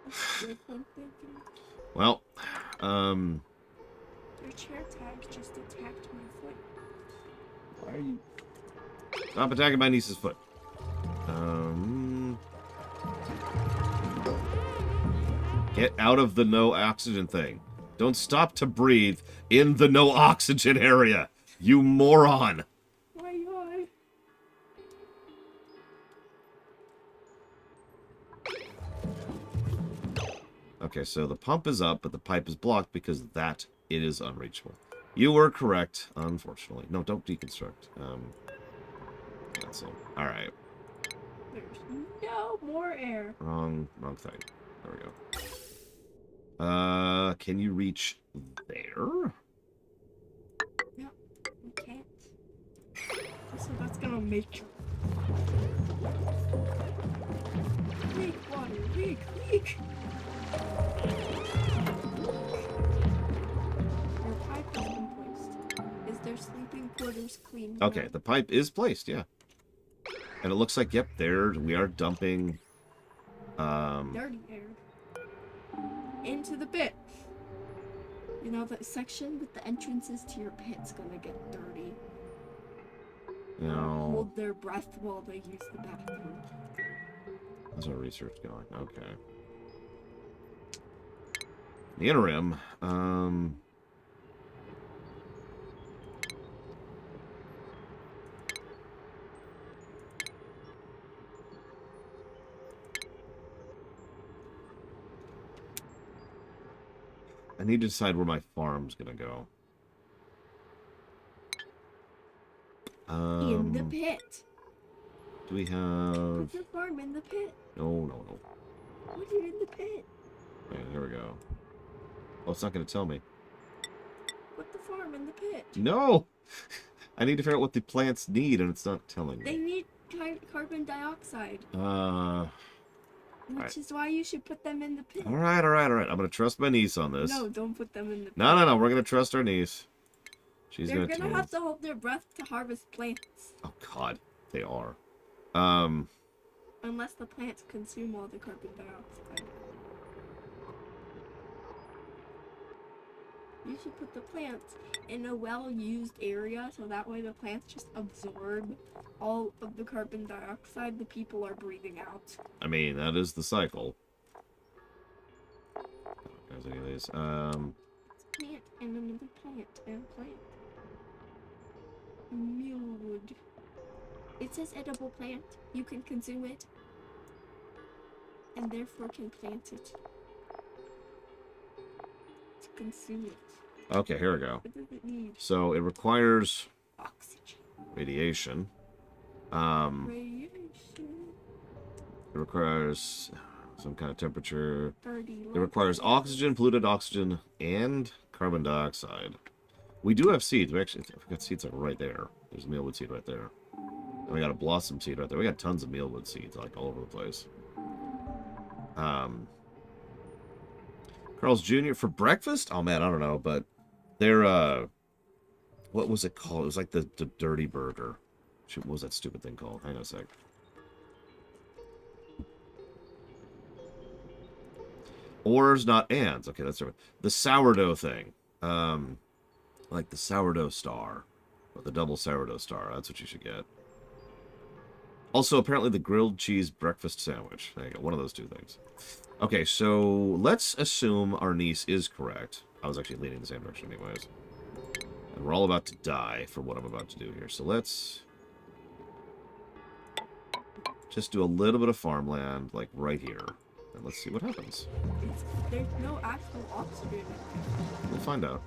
a different thinking? Well, Your chair tag just attacked my foot. why are you... Stop attacking my niece's foot. Get out of the no oxygen thing. Don't stop to breathe in the no oxygen area, you moron. Why are? Okay, so the pump is up, but the pipe is blocked because it is unreachable. You were correct, unfortunately. No, don't deconstruct. Cancel. All right. There's no more air. Wrong thing. There we go. Can you reach there? No, you can't. So that's gonna make you leak water, leak. Your pipe has been placed. Is their sleeping quarters clean? Okay, the pipe is placed, yeah. And it looks like, yep, there we are dumping Dirty air into the pit. You know, the section with the entrances to your pit's gonna get dirty. you know, Hold their breath while they use the bathroom. how's our research going? Okay. In the interim, I need to decide where my farm's gonna go. In the pit. Do we have... Put your farm in the pit. No. Put it in the pit. Okay, here we go. Oh, it's not gonna tell me. Put the farm in the pit. No! I need to figure out what the plants need, and it's not telling They me. need carbon dioxide, Alright. which is why you should put them in the pit. Alright. I'm gonna trust my niece on this. No, don't put them in the pit. No. We're gonna trust our niece. She's They're gonna gonna tell have us. to hold their breath to harvest plants. Oh, God. They are. Unless the plants consume all the carbon dioxide. You should put the plants in a well-used area so that way the plants just absorb all of the carbon dioxide the people are breathing out. I mean, that is the cycle. Guys, any of these? Plant and another plant and plant. Mealwood. It says edible plant. You can consume it. And therefore can plant it. To consume it. Okay, here we go. What does it need? So it requires Oxygen. radiation. Radiation. It requires some kind of temperature. 30. It requires oxygen, polluted oxygen, and carbon dioxide. We do have seeds. We got seeds like right there. There's a mealwood seed right there. And we got a blossom seed right there. We got tons of mealwood seeds like all over the place. Carl's Jr. for breakfast? Oh man, I don't know, but they're what was it called? It was like the dirty burger. Shoot, what was that stupid thing called? Hang on a sec. Ors, not ands. Okay, that's right. The sourdough thing. Like the sourdough star. Or the double sourdough star. That's what you should get. Also, apparently the grilled cheese breakfast sandwich. There you go. One of those two things. Okay, so let's assume our niece is correct. I was actually leaning in the same direction anyways. And we're all about to die for what I'm about to do here. So let's just do a little bit of farmland, like right here. And let's see what happens. There's no actual oxygen. We'll find out.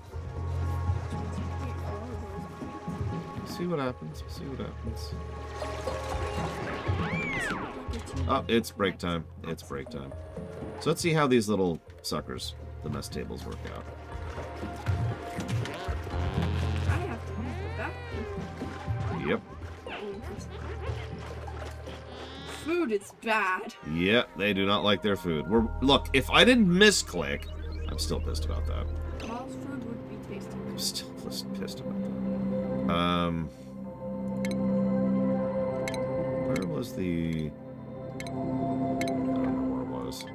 See what happens. See what happens. Oh, it's break time. It's break time. So let's see how these little suckers, the mess tables, work out. I have to use the bathroom. Yep. Food is bad. Yep, they do not like their food. Look, if I didn't misclick, I'm still pissed about that. Paul's food would be tasty. I'm still pissed about that. Where was the... I don't remember where it was.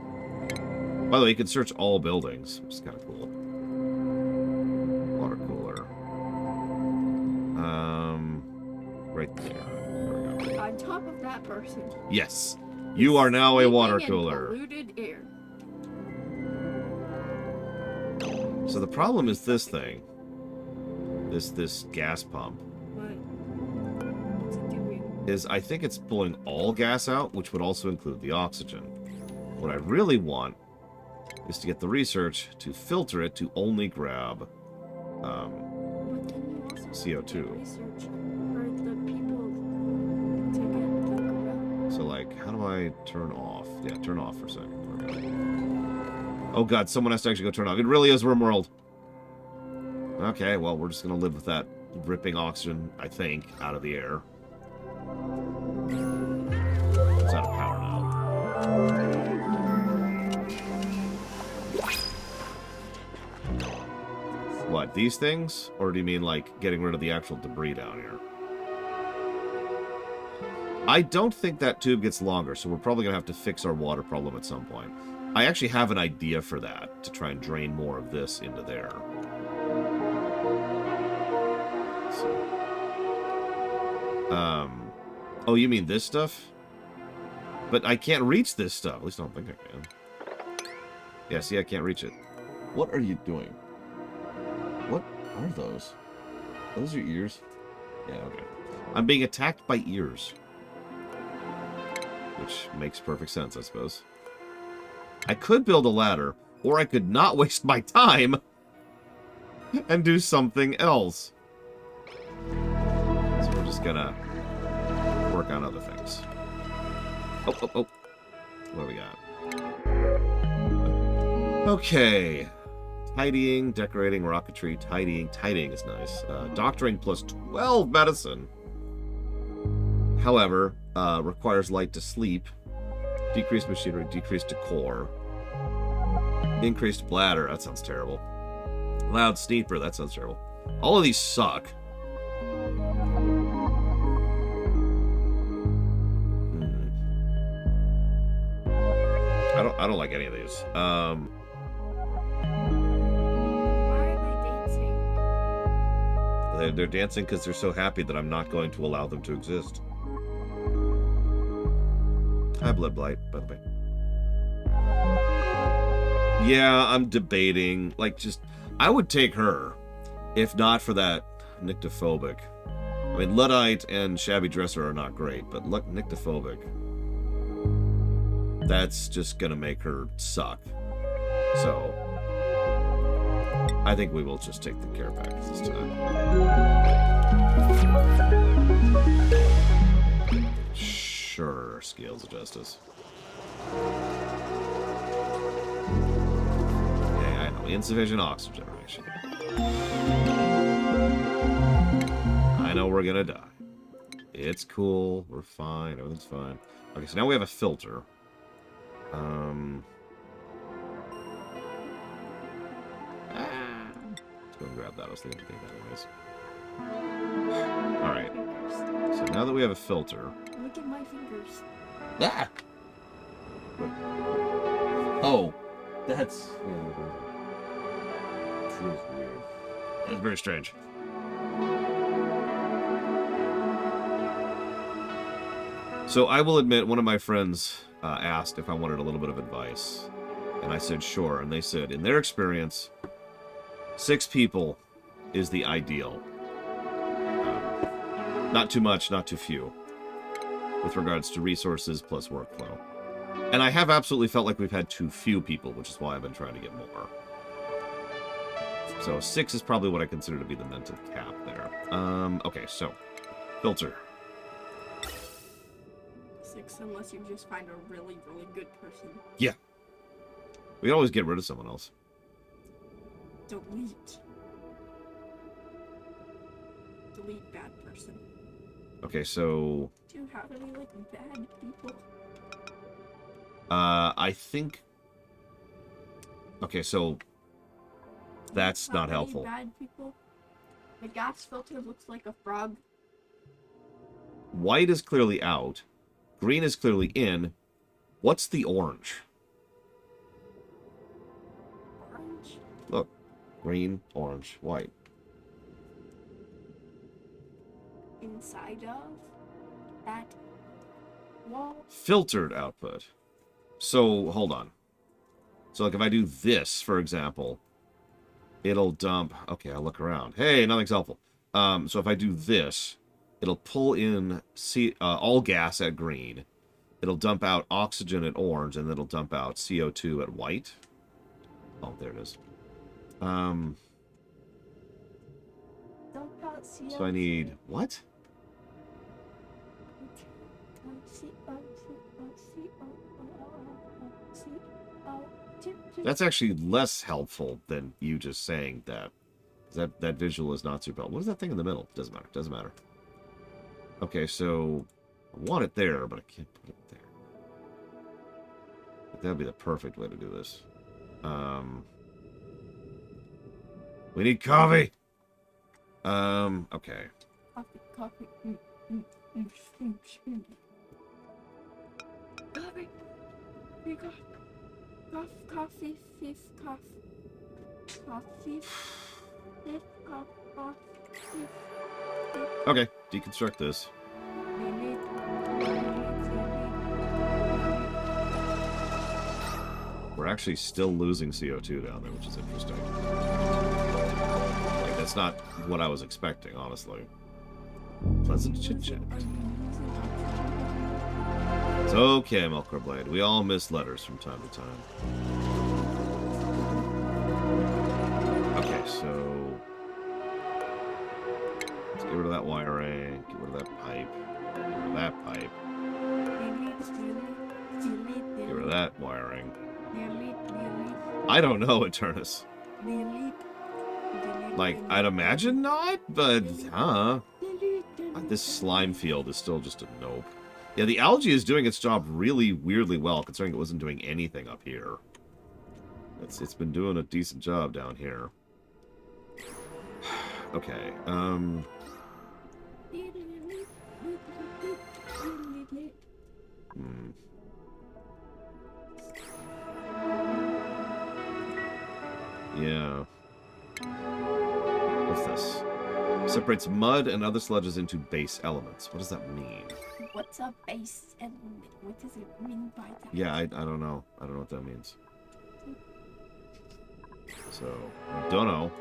By the way, you can search all buildings, which is kind of cool. Water cooler. Right there. There we go. On top of that person. Yes. You are now a water sleeping in cooler. Polluted air. So the problem is this thing. This gas pump. What? What's it doing? Is I think it's pulling all gas out, which would also include the oxygen. What I really want is to get the research to filter it to only grab But then you also CO2. get research for the people to get the gorilla. So, like, how do I turn off? Yeah, turn off for a second. Oh god, someone has to actually go turn off. It really is RimWorld. Okay, well, we're just gonna live with that ripping oxygen, I think, out of the air. It's out of power now. What, these things? Or do you mean, like, getting rid of the actual debris down here? I don't think that tube gets longer, so we're probably going to have to fix our water problem at some point. I actually have an idea for that, to try and drain more of this into there. So, oh, you mean this stuff? But I can't reach this stuff. At least I don't think I can. Yeah, see, I can't reach it. What are you doing? What are those? Those are ears? Yeah, okay. I'm being attacked by ears. Which makes perfect sense, I suppose. I could build a ladder, or I could not waste my time and do something else. So we're just gonna work on other things. Oh, oh, oh. What do we got? Okay. Tidying, decorating, rocketry, tidying. Tidying is nice. Doctoring plus 12 medicine. However, requires light to sleep. Decreased machinery, decreased decor. Increased bladder, that sounds terrible. Loud steeper, that sounds terrible. All of these suck. I don't like any of these. Why are they dancing? They're dancing because they're so happy that I'm not going to allow them to exist. Hi, Blood Blight, by the way. Yeah, I'm debating. Like, just... I would take her, if not for that Nyctophobic. I mean, Luddite and Shabby Dresser are not great, but look, Nyctophobic. That's just gonna make her suck. So... I think we will just take the care package this time. Sure, Scales of Justice. Yeah, I know. Insufficient oxygen generation. I know we're gonna die. It's cool. We're fine. Everything's fine. Okay, so now we have a filter. Let's go and grab that. I was thinking to take that anyways. Alright. So now that we have a filter... Look at my fingers. Ah! Oh, that's... weird. That's very strange. So I will admit, one of my friends asked if I wanted a little bit of advice. And I said, sure. And they said, in their experience, 6 people is the ideal. Not too much, not too few. With regards to resources plus workflow. And I have absolutely felt like we've had too few people, which is why I've been trying to get more. So 6 is probably what I consider to be the mental cap there. Okay, so filter. 6, unless you just find a really, really good person. Yeah. We can always get rid of someone else. Delete. Delete bad person. Okay, so... Do you have any, like, bad people? I think... Okay, so... That's not Any helpful. Bad people? The gas filter looks like a frog. White is clearly out. Green is clearly in. What's the orange? Orange? Look. Green, orange, white. Inside of that wall? Filtered output. So, hold on. So, like, if I do this, for example, it'll dump... Okay, I'll look around. Hey, nothing's helpful. So if I do this, it'll pull in all gas at green. It'll dump out oxygen at orange, and it'll dump out CO2 at white. Oh, there it is. So I need what? That's actually less helpful than you just saying that. That visual is not super helpful. What is that thing in the middle? Doesn't matter. Doesn't matter. Okay, so I want it there, but I can't put it there. But that'd be the perfect way to do this. We need coffee. Okay. Coffee. Coffee. Coffee. Okay, deconstruct this. We're actually still losing CO2 down there, which is interesting. Like, that's not what I was expecting, honestly. Pleasant chit-chat. It's okay, Milkerblade. We all miss letters from time to time. Okay, so... let's get rid of that wiring. Get rid of that pipe. Get rid of that pipe. Get rid of that wiring. I don't know, Eternus. Like, I'd imagine not, but, this slime field is still just a nope. Yeah, the algae is doing its job really weirdly well, considering it wasn't doing anything up here. It's been doing a decent job down here. Okay, Yeah. What's this? Separates mud and other sludges into base elements. What does that mean? What's a base element? What does it mean by that? Yeah, I don't know. I don't know what that means. So, don't know.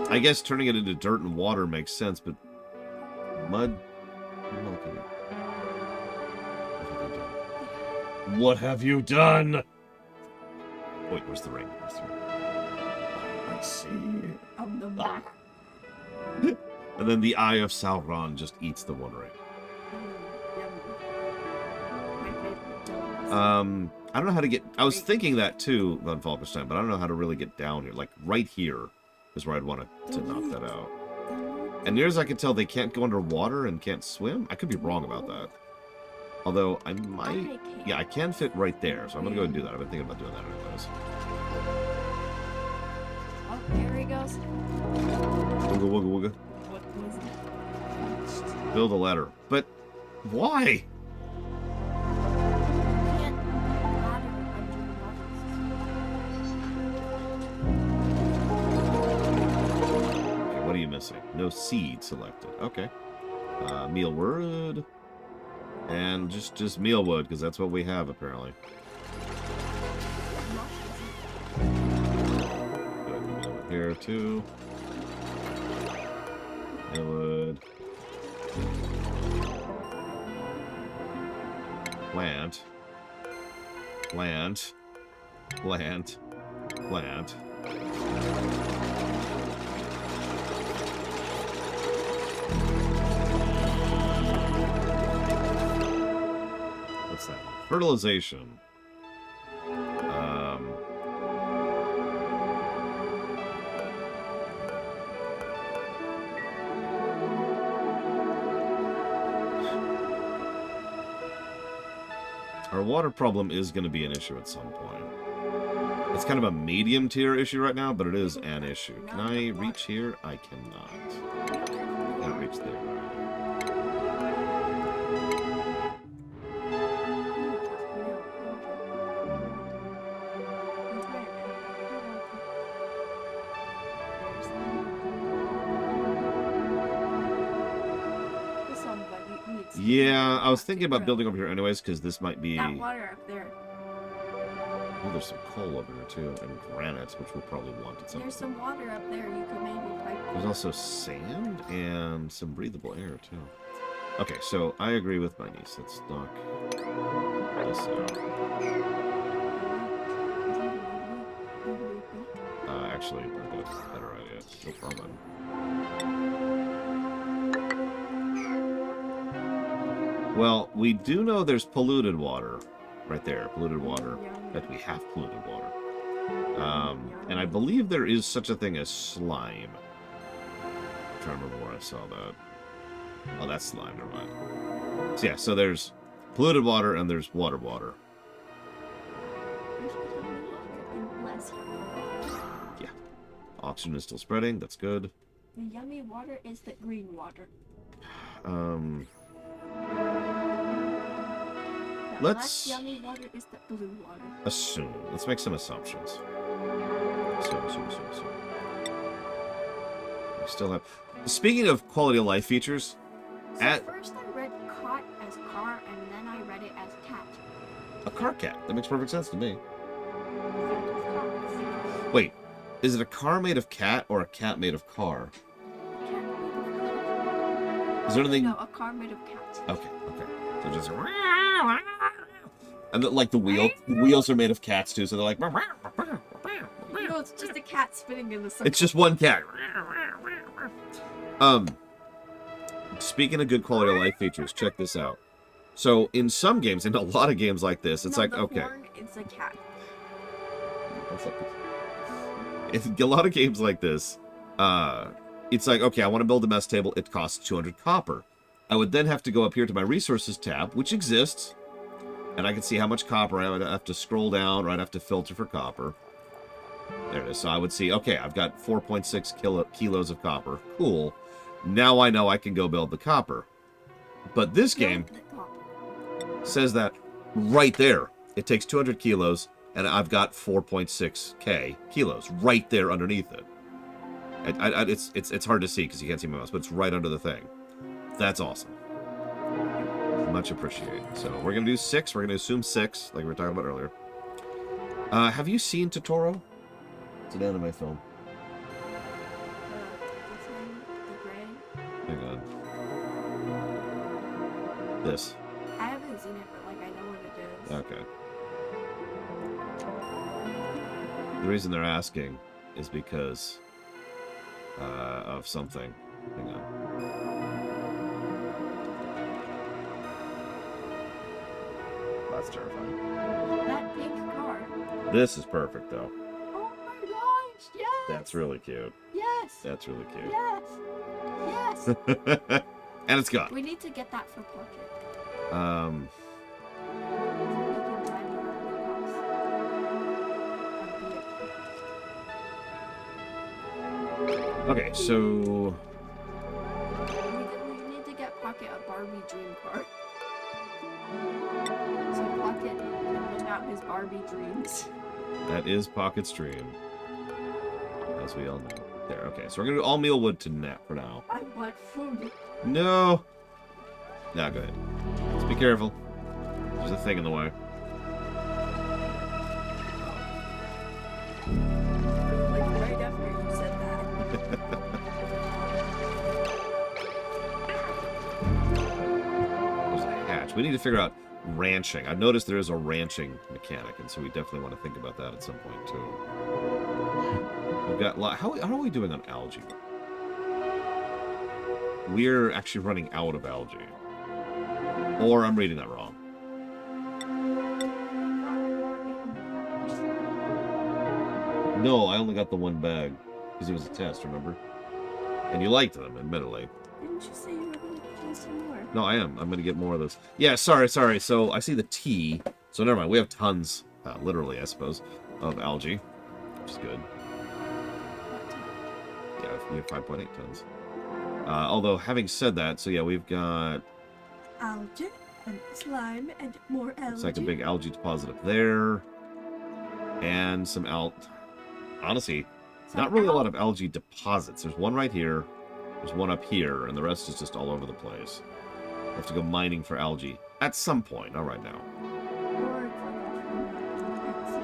I guess turning it into dirt and water makes sense, but mud? What have you done? Wait, where's the ring? Where's the ring? Oh, I see. On the back. And then the Eye of Sauron just eats the One Ring. I don't know how to get... I was thinking that too, Von Falkenstein, but I don't know how to really get down here. Like, right here is where I'd want to knock that out. And near as I can tell, they can't go underwater and can't swim. I could be wrong about that. Although, I might... Yeah, I can fit right there, so I'm going to go ahead and do that. I've been thinking about doing that anyways. Oh, there he goes. Wooga, wooga, wooga. What was it? Build a ladder. But, why? What are you missing? No seed selected. Okay. Mealwood. And just mealwood, because that's what we have, apparently. Good. Here, too. Mealwood. Plant. Plant. Plant. Plant. What's that? Fertilization. Our water problem is going to be an issue at some point. It's kind of a medium tier issue right now, but it is an issue. Can I reach here? I cannot. I can't reach there. Yeah, I was thinking about building over here anyways, because this might be... That water up there. Oh, there's some coal over here, too, and granite, which we'll probably want at some point. There's some water up there you could maybe pipe. There's also sand and some breathable air, too. Okay, so I agree with my niece. Let's knock this out. Actually, I've got a better idea. No problem. Well, we do know there's polluted water. Right there, polluted water. That we have polluted water. And I believe there is such a thing as slime. I'm trying to remember where I saw that. Oh, that's slime, never mind. So yeah, so there's polluted water and there's water. Yeah. Oxygen is still spreading, that's good. The yummy water is the green water. The Let's less yummy water is the blue water. assume. Let's make some assumptions. Assume. We still have... Speaking of quality of life features, So first I read cot as car, and then I read it as cat. a car cat. That makes perfect sense to me. Cat Wait, is it a car made of cat or a cat made of car? made of cat. Is there anything... No, a car made of cat. Okay. So just... And like the wheels are made of cats too, so they're like... No, it's just a cat spinning in the circle. It's just one cat. Speaking of good quality of life features, check this out. So in some games, in a lot of games like this, it's No, like, the okay. horn is a cat. In a lot of games like this, it's like, okay, I want to build a mess table. It costs 200 copper. I would then have to go up here to my resources tab, which exists, and I can see how much copper I would have to scroll down, or I'd have to filter for copper. There it is. So I would see, okay, I've got 4.6 kilos of copper. Cool. Now I know I can go build the copper. But this game says that right there. It takes 200 kilos, and I've got 4.6k kilos right there underneath it. It's hard to see because you can't see my mouse, but it's right under the thing. That's awesome. Much appreciated. So we're going to do 6. We're going to assume 6, like we were talking about earlier. Have you seen Totoro? It's an anime film. Hang on. This. I haven't seen it, but like I know what it is. Okay. The reason they're asking is because of something. Hang on. That's terrifying. That pink car. This is perfect, though. Oh my gosh! Yes. That's really cute. Yes. That's really cute. Yes. Yes. And it's gone. We need to get that for Pocket. Okay, so We need to get Pocket a Barbie dream car. So Pocket can live out his Barbie dreams. that is Pocket's dream, as we all know. There. Okay, so we're gonna do all mealwood to nap for now. I want food. No. Now go ahead. Just be careful. There's a thing in the way. Like right after you said that. There's a hatch. We need to figure out ranching. I've noticed there is a ranching mechanic, and so we definitely want to think about that at some point too. We've got how are we doing on algae? We're actually running out of algae. Or I'm reading that wrong. No, I only got the one bag. Because it was a test, remember? And you liked them, admittedly. Didn't you say you were going to get some more? No, I am. I'm going to get more of those. Yeah, sorry. So I see the T. So never mind. We have tons, literally, I suppose, of algae. Which is good. Yeah, we have 5.8 tons. Although, having said that, so yeah, we've got... Algae and slime and more algae. It's like a big algae deposit up there. And some honestly, not really a lot of algae deposits. There's one right here. There's one up here. And the rest is just all over the place. We'll have to go mining for algae at some point. Not right now. Or it's like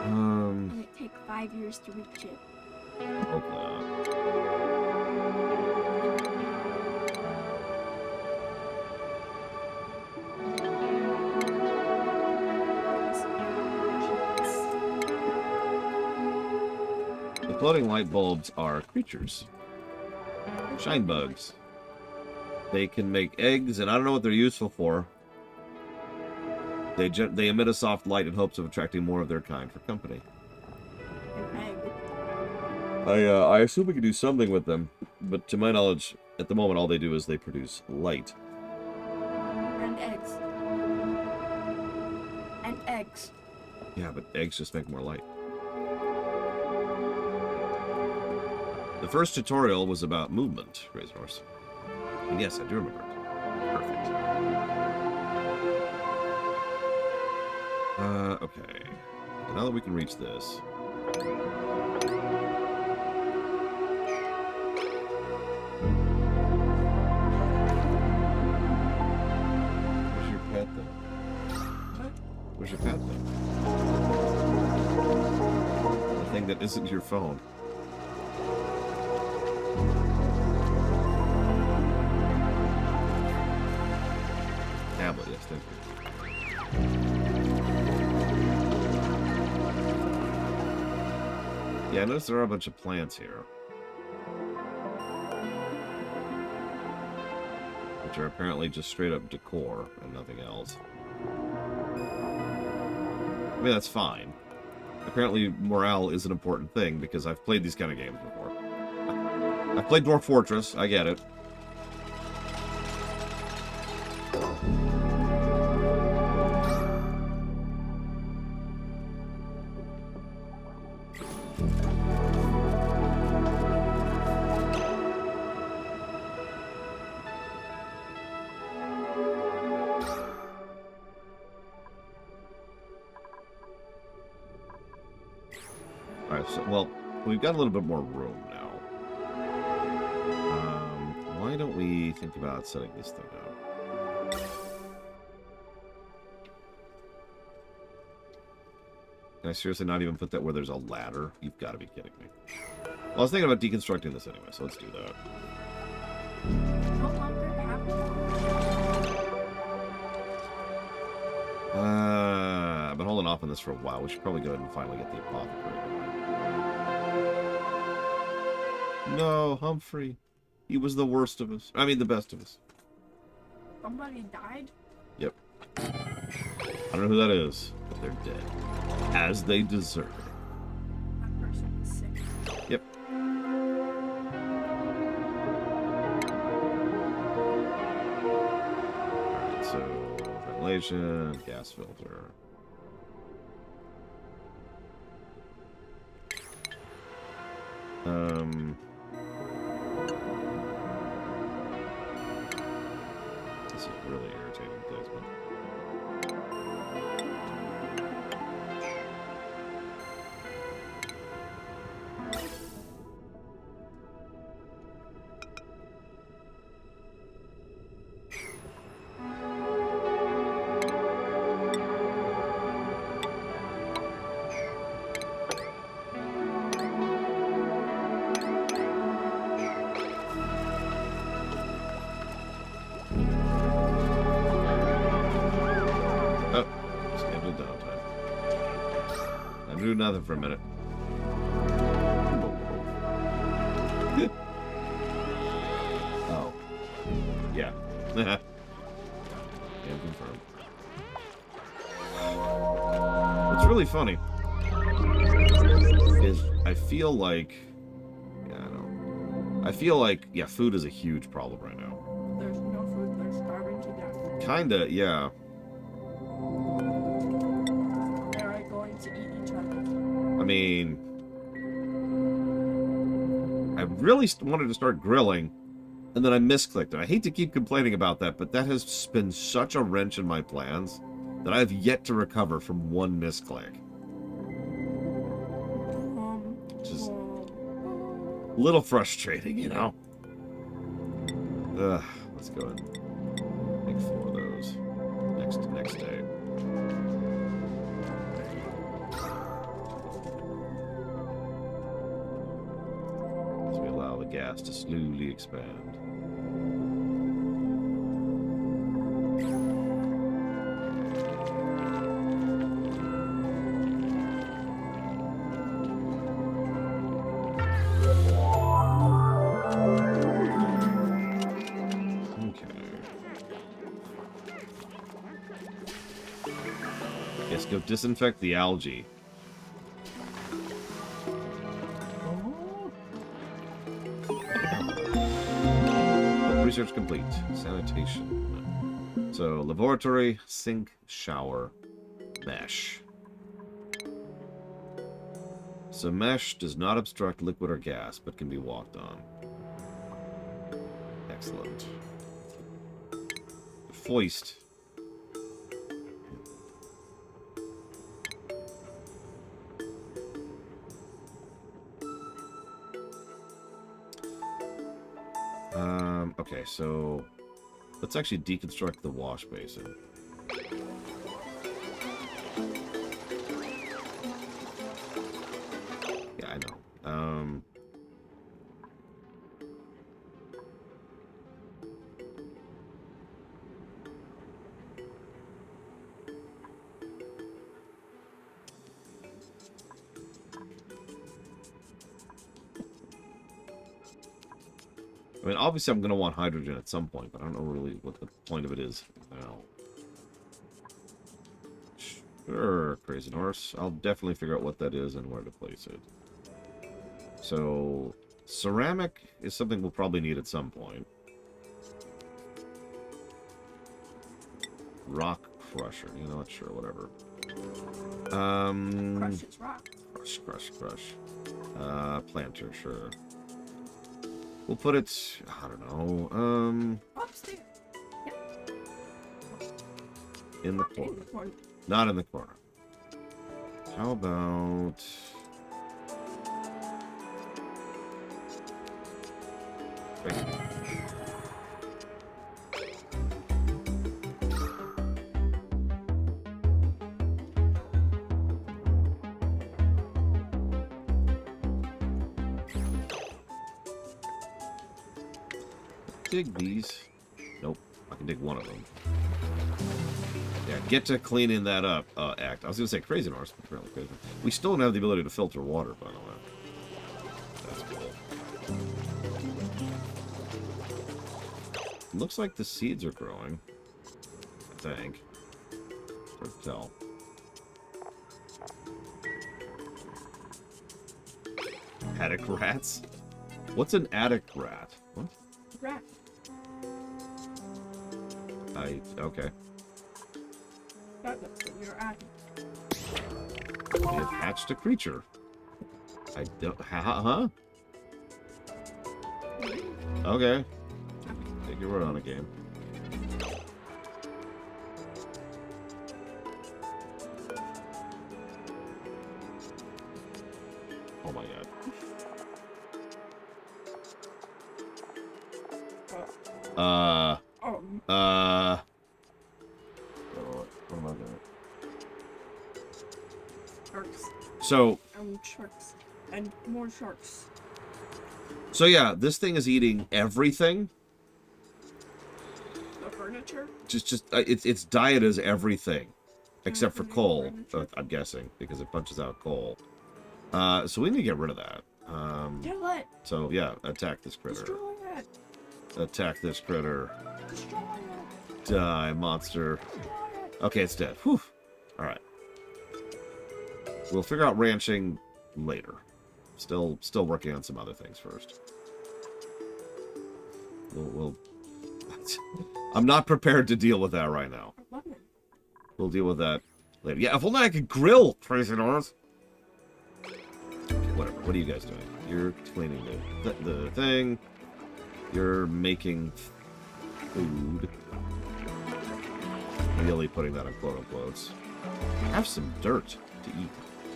a and it take 5 years to reach it. Hopefully not. Exploding light bulbs are creatures. Shine bugs. They can make eggs, and I don't know what they're useful for. They emit a soft light in hopes of attracting more of their kind for company. An egg. I assume we can do something with them, but to my knowledge, at the moment, all they do is they produce light. And eggs. And eggs. Yeah, but eggs just make more light. The first tutorial was about movement, Razor Horse. And yes, I do remember it. Perfect. Okay. Now that we can reach this. Where's your pet then? Where's your pet then? The thing that isn't your phone. Tablet, yes, thank you. Yeah, I noticed there are a bunch of plants here. Which are apparently just straight up decor and nothing else. I mean, that's fine. Apparently, morale is an important thing because I've played these kind of games before. I've played Dwarf Fortress, I get it. Alright, so, well, we've got a little bit more room now. Why don't we think about setting this thing up? Can I seriously not even put that where there's a ladder? You've got to be kidding me. Well, I was thinking about deconstructing this anyway, so let's do that. No longer have I've been holding off on this for a while. We should probably go ahead and finally get the apothecary. No, Humphrey. He was the worst of us. I mean, the best of us. Somebody died? Yep. I don't know who that is, but they're dead. As they deserve. That person is sick. Yep. Alright, so ventilation, gas filter. This is really irritating placement. Do nothing for a minute. Oh. Yeah. Can confirm. What's really funny is I feel like... Yeah, I know. I feel like, yeah, food is a huge problem right now. There's no food, they're starving to death. Kinda, yeah. They're going to eat each other. I mean, I really wanted to start grilling, and then I misclicked it. I hate to keep complaining about that, but that has been such a wrench in my plans that I have yet to recover from one misclick. Just a little frustrating, you know? Let's go ahead and make 4 of those next day. Gas to slowly expand. Let's go disinfect the algae. Research complete. Sanitation. So, laboratory, sink, shower, mesh. So mesh does not obstruct liquid or gas, but can be walked on. Excellent. Foist. Okay, so let's actually deconstruct the wash basin. Yeah, I know. I mean, obviously I'm going to want hydrogen at some point, but I don't know really what the point of it is now. Sure, Crazy Norse. I'll definitely figure out what that is and where to place it. So, ceramic is something we'll probably need at some point. Rock crusher. You know what? Sure, whatever. Crush its rock. Crush. Planter, sure. We'll put it, I don't know, Upstairs. Yep. in the corner. Not in the corner. How about... Dig these. Nope. I can dig one of them. Yeah, get to cleaning that up, Act. I was going to say Crazy Norse, but apparently Crazy. We still don't have the ability to filter water, by the way. That's cool. It looks like the seeds are growing. I think. Hard to tell. Attic rats? What's an attic rat? What? Rat. Okay. That looks like you're at. We have hatched a creature. I don't... Huh? Okay. Take your word on a game. Oh my god. What am I doing? Sharks. So... Sharks. And more sharks. So yeah, this thing is eating everything. The furniture? Its diet is everything. Except for coal, furniture? I'm guessing, because it punches out coal. So we need to get rid of that. Kill it! So yeah, attack this critter. Destroy it! Attack this critter. Destroy it! Die, monster. Destroy it! Okay, it's dead. Whew. Alright. We'll figure out ranching later. Still working on some other things first. We'll I'm not prepared to deal with that right now. We'll deal with that later. Yeah, if only I could grill, Crazy North. Whatever. What are you guys doing? You're cleaning the thing. You're making food. Really putting that in quote unquotes. Have some dirt to eat.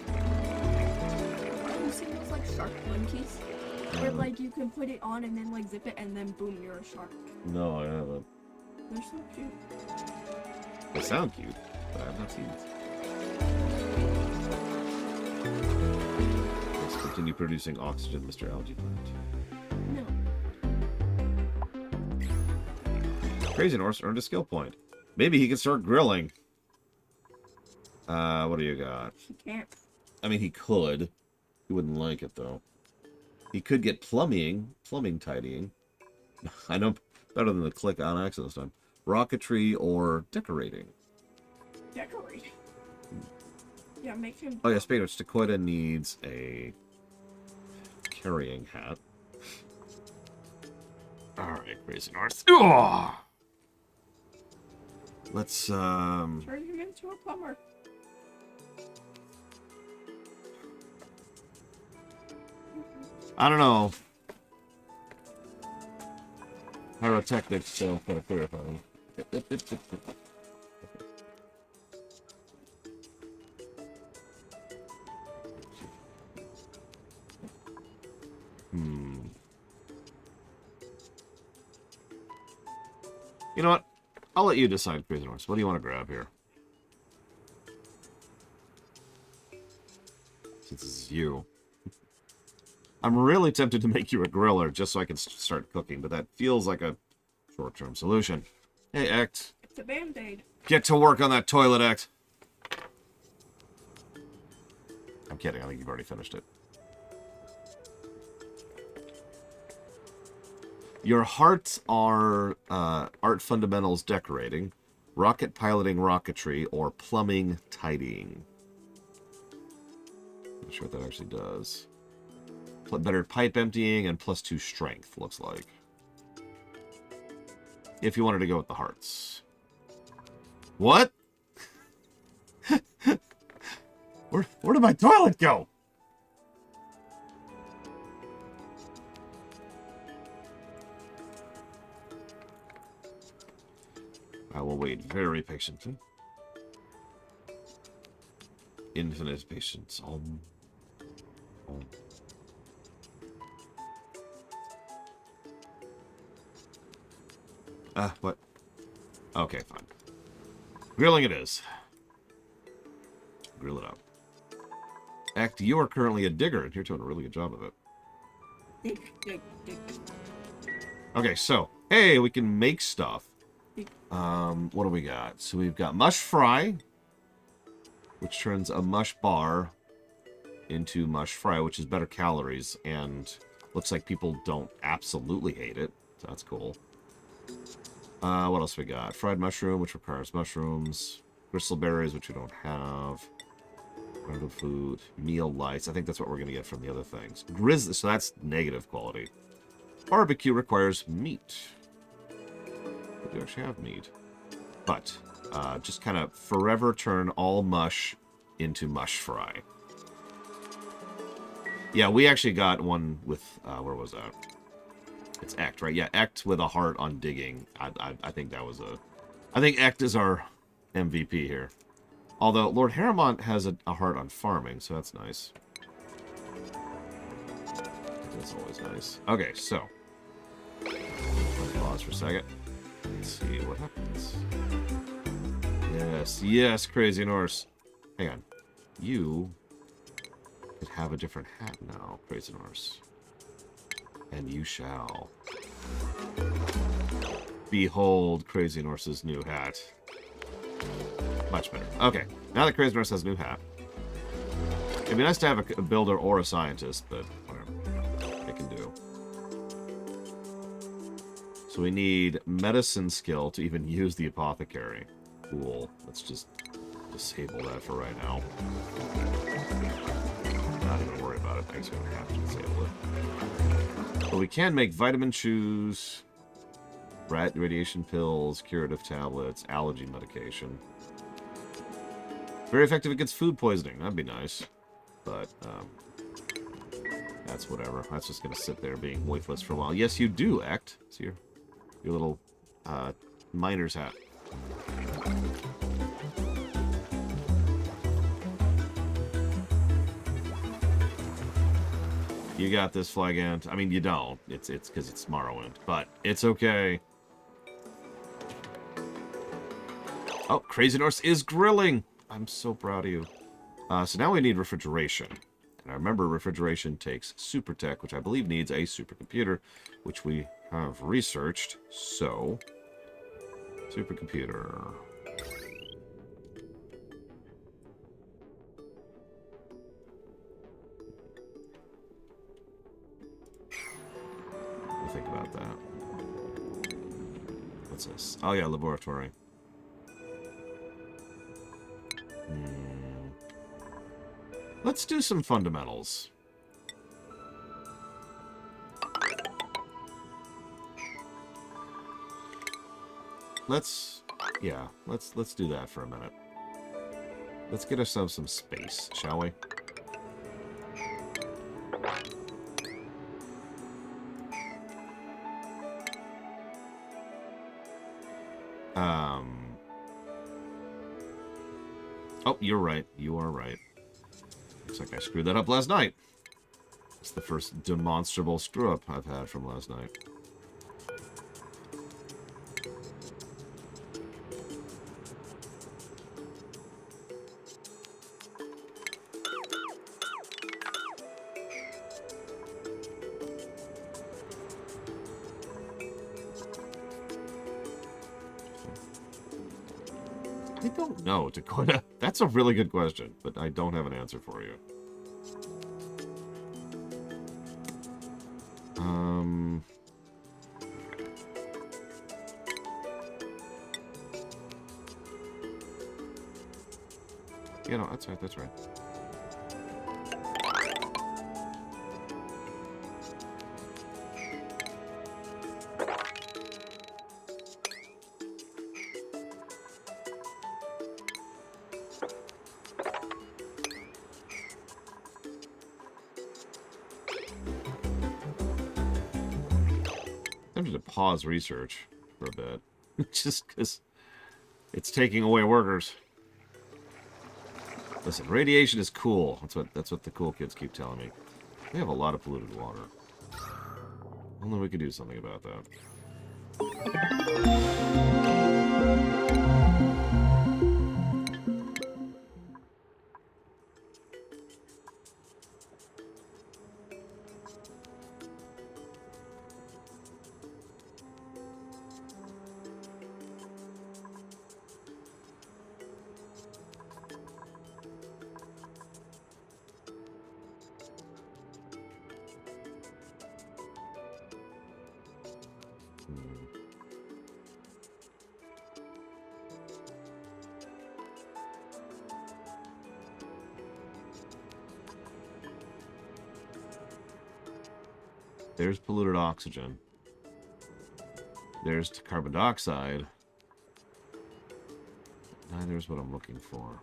Have you seen those like shark blinkies? Where like you can put it on and then like zip it and then boom, you're a shark. No, I haven't. They're so cute. They sound cute, but I've not seen it. Let's continue producing oxygen, Mr. Algae Plant. No. Crazy Norse earned a skill point. Maybe he can start grilling. What do you got? He can't. I mean, he could. He wouldn't like it, though. He could get plumbing tidying. I know better than the click on accident this time. Rocketry or decorating. Decorating. Yeah, make him. Oh yeah, speaking of which, Dakota needs a carrying hat. Alright, Crazy North. Ugh! Let's, Turn him into a plumber. I don't know. Pyrotechnics still kind of clarifying. You know what? I'll let you decide, Crazy North. What do you want to grab here? Since this is you. I'm really tempted to make you a griller just so I can start cooking, but that feels like a short-term solution. Hey, Act. It's a band-aid. Get to work on that toilet, Act. I'm kidding. I think you've already finished it. Your hearts are art fundamentals decorating, rocket piloting rocketry, or plumbing tidying. Not sure what that actually does. Better pipe emptying and +2 strength, looks like. If you wanted to go with the hearts. What? Where did my toilet go? I will wait very patiently. Infinite patience. What? Okay, fine. Grilling it is. Grill it up. Act, you are currently a digger, and you're doing a really good job of it. Okay, so, hey, we can make stuff. What do we got? So we've got mush fry, which turns a mush bar into mush fry, which is better calories, and looks like people don't absolutely hate it. So that's cool. What else we got? Fried mushroom, which requires mushrooms. Bristleberries, which we don't have. Random food. Meal lights. I think that's what we're going to get from the other things. Grizzly, so that's negative quality. Barbecue requires meat. We do actually have meat. But, just kind of forever turn all mush into mush fry. Yeah, we actually got one with, where was that? It's Ect, right? Yeah, Ect with a heart on digging. I think that was a... I think Ect is our MVP here. Although, Lord Harrimont has a heart on farming, so that's nice. That's always nice. Okay, so. Pause for a second. Let's see what happens. Yes, yes, Crazy Norse. Hang on. You could have a different hat now, Crazy Norse. And you shall. Behold Crazy Norse's new hat. Much better. Okay, now that Crazy Norse has a new hat. It'd be nice to have a builder or a scientist, but whatever. They can do. So we need medicine skill to even use the apothecary. Cool. Let's just disable that for right now. Not even worry about it. I'm just going to have to disable it. But we can make vitamin chews, rat radiation pills, curative tablets, allergy medication. Very effective against food poisoning. That'd be nice. But, that's whatever. That's just going to sit there being worthless for a while. Yes, you do, Act. It's your little, miner's hat. You got this, Flagant. I mean, you don't. It's because it's Morrowind. But it's okay. Oh, Crazy Norse is grilling! I'm so proud of you. So now we need refrigeration. And I remember refrigeration takes super tech, which I believe needs a supercomputer, which we have researched. So, supercomputer. What do you think about that? What's this? Oh yeah, laboratory. Let's do some fundamentals. Let's do that for a minute. Let's get ourselves some space, shall we? Oh, you're right. You are right. Looks like I screwed that up last night. It's the first demonstrable screw-up I've had from last night. I don't know, Dakota. That's a really good question, but I don't have an answer for you. You know, that's right, that's right. I'm tempted to pause research for a bit, just because it's taking away workers. Listen, radiation is cool. That's what the cool kids keep telling me. We have a lot of polluted water. Only we could do something about that. There's polluted oxygen. There's carbon dioxide. Neither's what I'm looking for.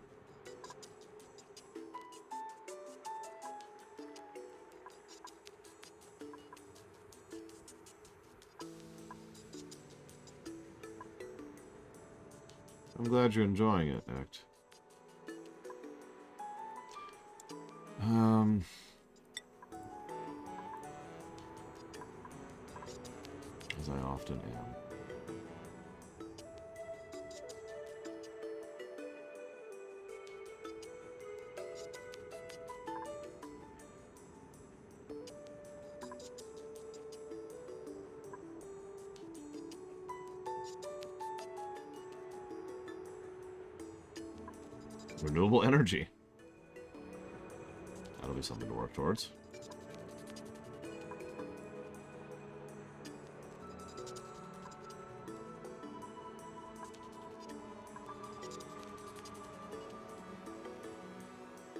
I'm glad you're enjoying it, Act. As I often am. Renewable energy. That'll be something to work towards.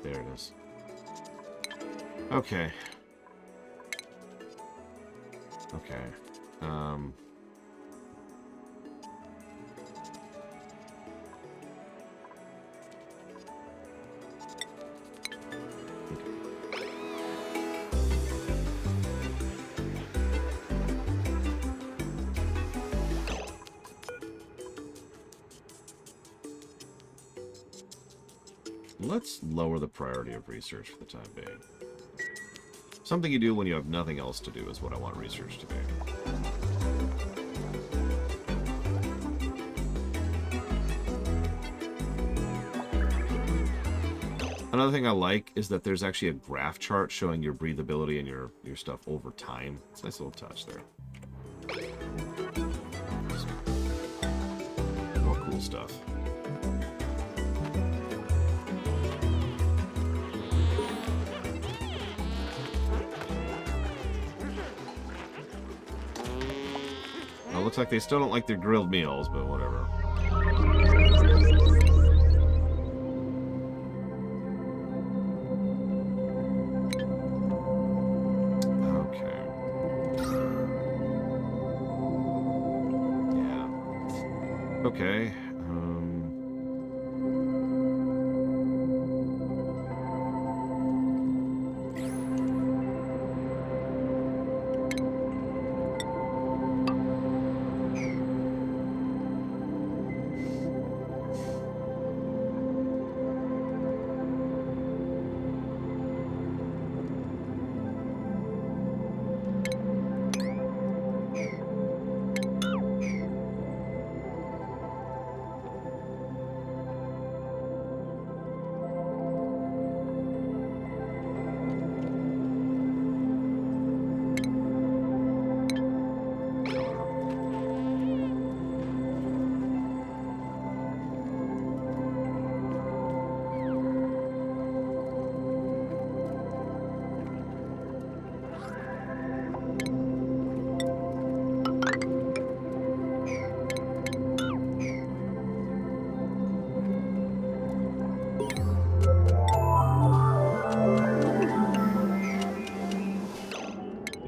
There it is. Okay. Okay. Let's lower the priority of research for the time being. Something you do when you have nothing else to do is what I want research to be. Another thing I like is that there's actually a graph chart showing your breathability and your stuff over time. It's a nice little touch there. More cool stuff. Well, looks like they still don't like their grilled meals, but whatever. Okay.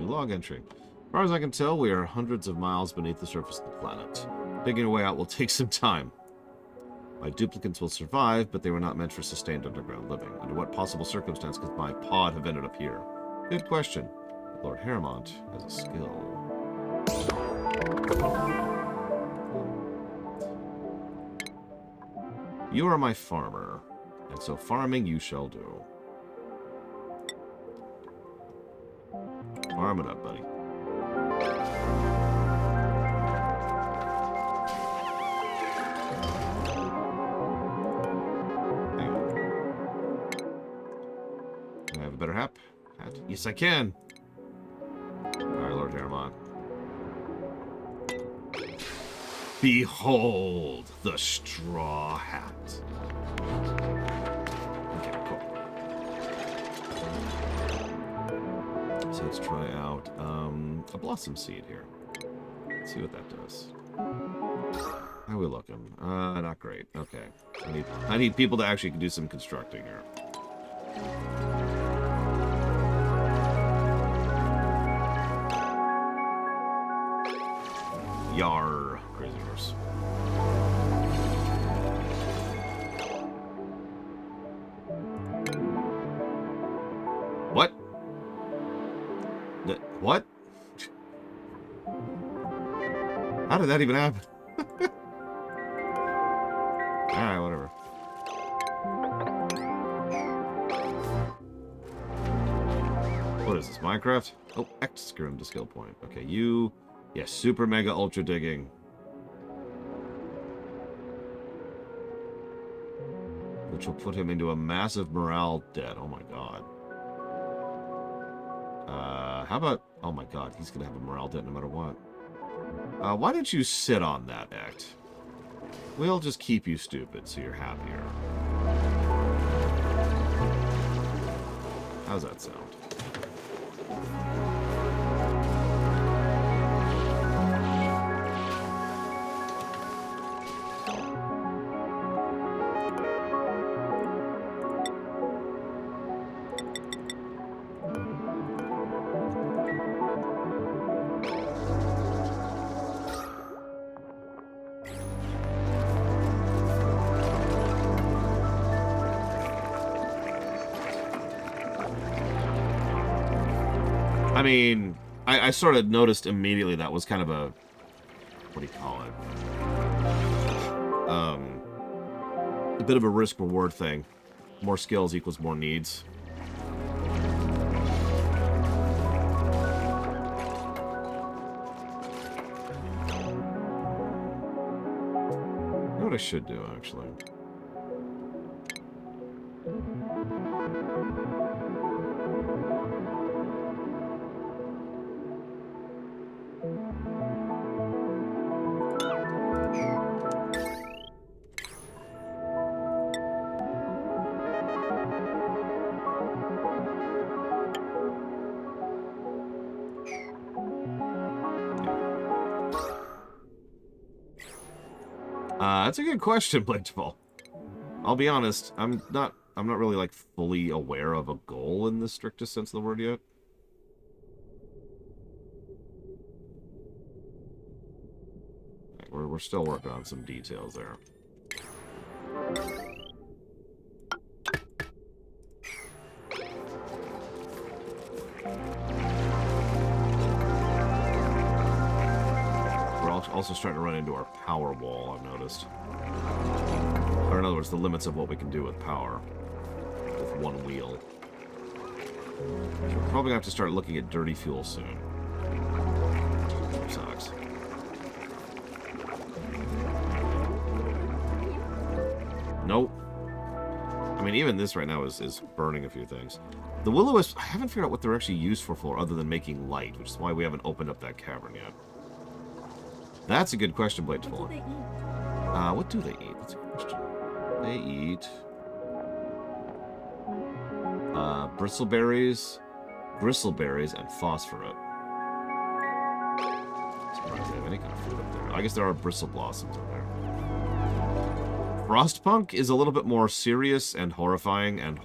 Log entry. As far as I can tell, we are hundreds of miles beneath the surface of the planet. Digging a way out will take some time. My duplicates will survive, but they were not meant for sustained underground living. Under what possible circumstance could my pod have ended up here? Good question. Lord Harrimont has a skill. You are my farmer, and so farming you shall do. Farm it up, buddy. Hang on. Can I have a better hat? Yes, I can. Alright, Lord Harrimont. Behold the straw hat. Okay, cool. So let's try out a blossom seed here. Let's see what that does. How are we looking? Not great. Okay. I need people to actually do some constructing here. Yar, crazy horse. What? What? How did that even happen? Alright, whatever. What is this, Minecraft? Oh, X-Scrim to skill point. Okay, you... Yeah, super mega ultra digging. Which will put him into a massive morale debt. Oh my god. How about... Oh my god, he's gonna have a morale debt no matter what. Why don't you sit on that act? We'll just keep you stupid so you're happier. How's that sound? I mean, I sort of noticed immediately that was kind of a... What do you call it? A bit of a risk-reward thing. More skills equals more needs. You know what I should do, actually? That's a good question, Bladeball. I'll be honest, I'm not really like fully aware of a goal in the strictest sense of the word yet. Right, we're still working on some details there. We're also starting to run into our power wall, I've noticed. Or in other words, the limits of what we can do with power. With one wheel. So we're probably going to have to start looking at dirty fuel soon. Sucks. Nope. I mean, even this right now is burning a few things. The will-o-wisps, I haven't figured out what they're actually used for other than making light, which is why we haven't opened up that cavern yet. That's a good question, Blade What do they eat? What do they eat? That's a question. They eat bristleberries, and phosphorite. Surprised they have any kind of food up there. I guess there are bristle blossoms in there. Frostpunk is a little bit more serious and horrifying than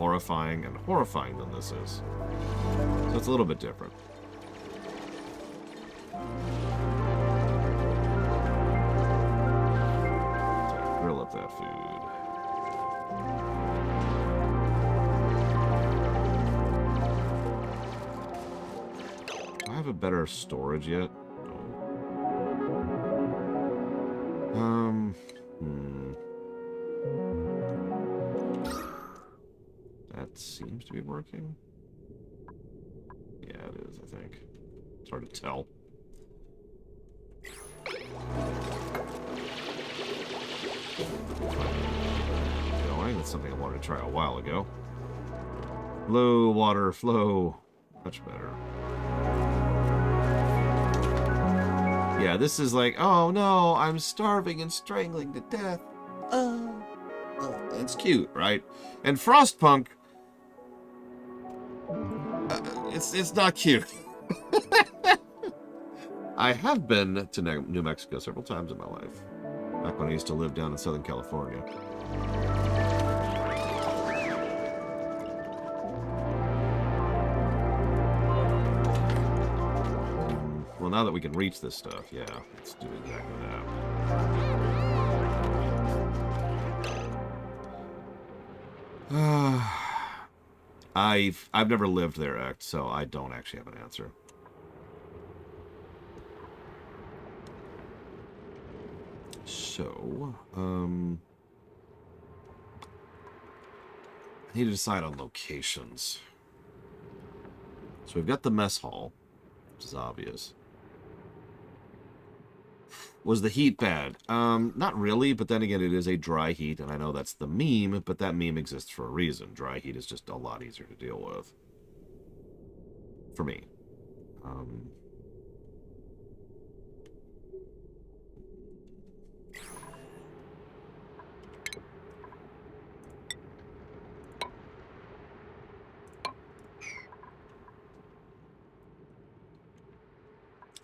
this is. So it's a little bit different. So grill up that food. Do I have a better storage yet? That seems to be working. Yeah, it is, I think. It's hard to tell. Going. That's something I wanted to try a while ago. Flow, water, flow. Much better. Yeah, this is like, oh no, I'm starving and strangling to death. It's cute, right? And Frostpunk, it's not cute. I have been to New Mexico several times in my life. Back when I used to live down in Southern California. Well, now that we can reach this stuff, yeah, let's do exactly that. I've never lived there, Act, so I don't actually have an answer. So, I need to decide on locations. So we've got the mess hall, which is obvious. Was the heat bad? Not really, but then again, it is a dry heat, and I know that's the meme, but that meme exists for a reason. Dry heat is just a lot easier to deal with. For me.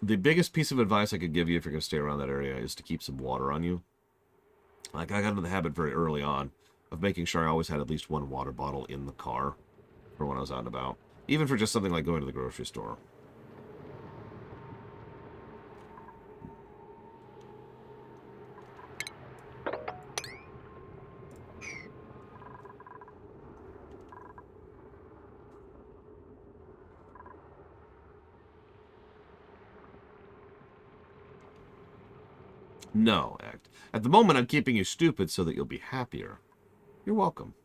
The biggest piece of advice I could give you if you're going to stay around that area is to keep some water on you. Like, I got into the habit very early on of making sure I always had at least one water bottle in the car for when I was out and about. Even for just something like going to the grocery store. No, Act. At the moment, I'm keeping you stupid so that you'll be happier. You're welcome.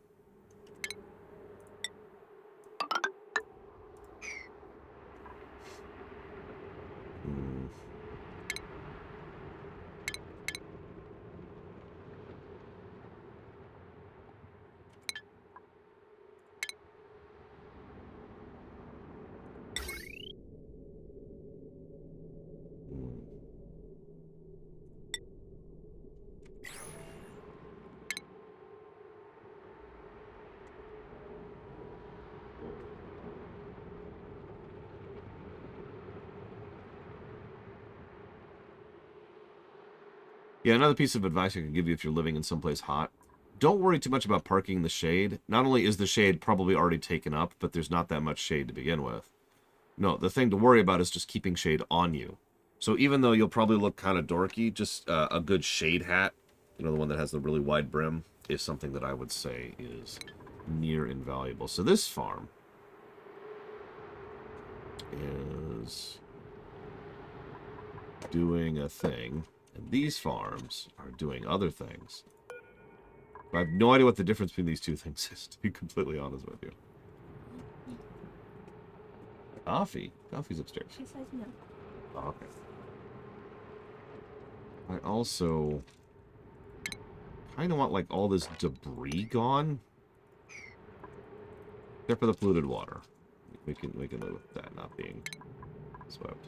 Yeah, another piece of advice I can give you if you're living in someplace hot. Don't worry too much about parking in the shade. Not only is the shade probably already taken up, but there's not that much shade to begin with. No, the thing to worry about is just keeping shade on you. So even though you'll probably look kind of dorky, just a good shade hat, you know, the one that has the really wide brim, is something that I would say is near invaluable. So this farm is doing a thing, and these farms are doing other things. I have no idea what the difference between these two things is, to be completely honest with you. Coffee? Coffee's upstairs. She says no. Oh, okay. I also kind of want, like, all this debris gone. Except for the polluted water. We can live with that not being swept.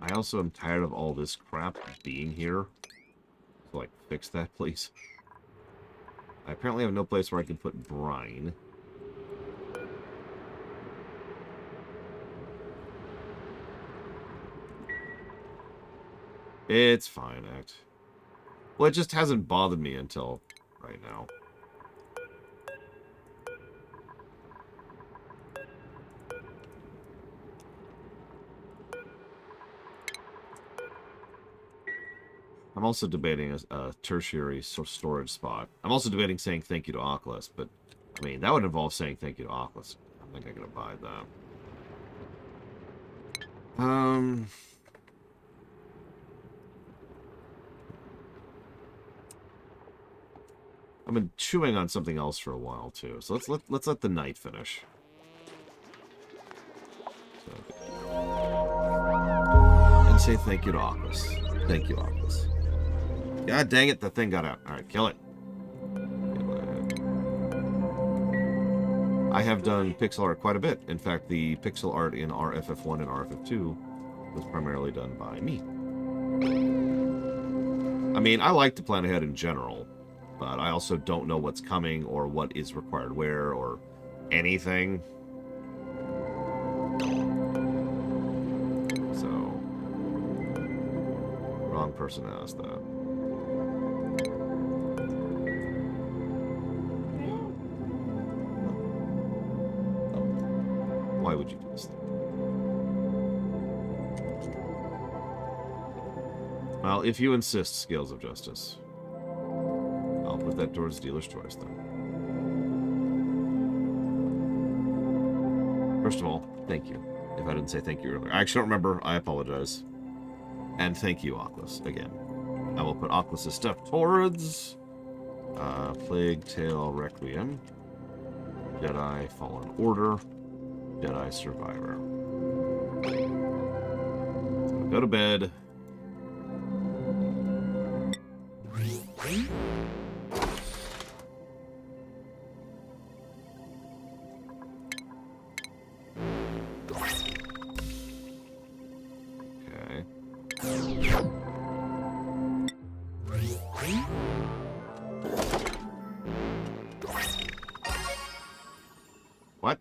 I also am tired of all this crap being here. So, like, fix that, please. I apparently have no place where I can put brine. It's fine, Act. Well, it just hasn't bothered me until right now. I'm also debating a tertiary storage spot. I'm also debating saying thank you to Oculus, but, I mean, that would involve saying thank you to Oculus. I don't think I'm going to buy that. I've been chewing on something else for a while, too. So let's let the night finish. And say thank you to Oculus. Thank you, Oculus. God dang it, the thing got out. Alright, kill it. I have done pixel art quite a bit. In fact, the pixel art in RFF1 and RFF2 was primarily done by me. I mean, I like to plan ahead in general, but I also don't know what's coming or what is required where or anything. So, wrong person to ask that. Why would you do this thing? Well, if you insist, Scales of Justice. I'll put that towards dealer's choice, then. First of all, thank you. If I didn't say thank you earlier. I actually don't remember. I apologize. And thank you, Oculus, again. I will put Oculus's stuff towards Plague Tale Requiem, Jedi Fallen Order, Jedi Survivor. So go to bed. What?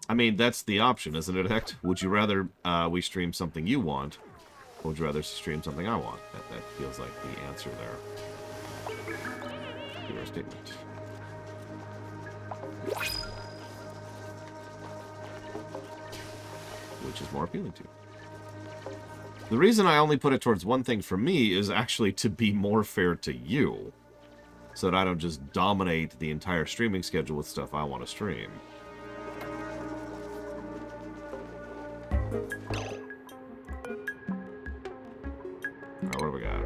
I mean, that's the option, isn't it, Hecht? Would you rather we stream something you want, or would you rather stream something I want? That feels like the answer there. Your statement. Which is more appealing to you? The reason I only put it towards one thing for me is actually to be more fair to you. So that I don't just dominate the entire streaming schedule with stuff I want to stream. Alright, what do we got?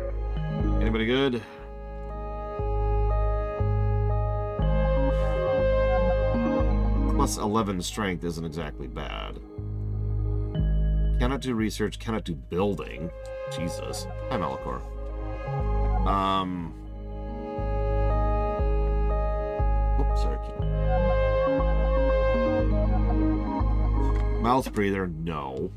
Anybody good? Plus 11 strength isn't exactly bad. Cannot do research, cannot do building. Jesus. Hi, Malachor. Oops, sorry. Mouth breather, no.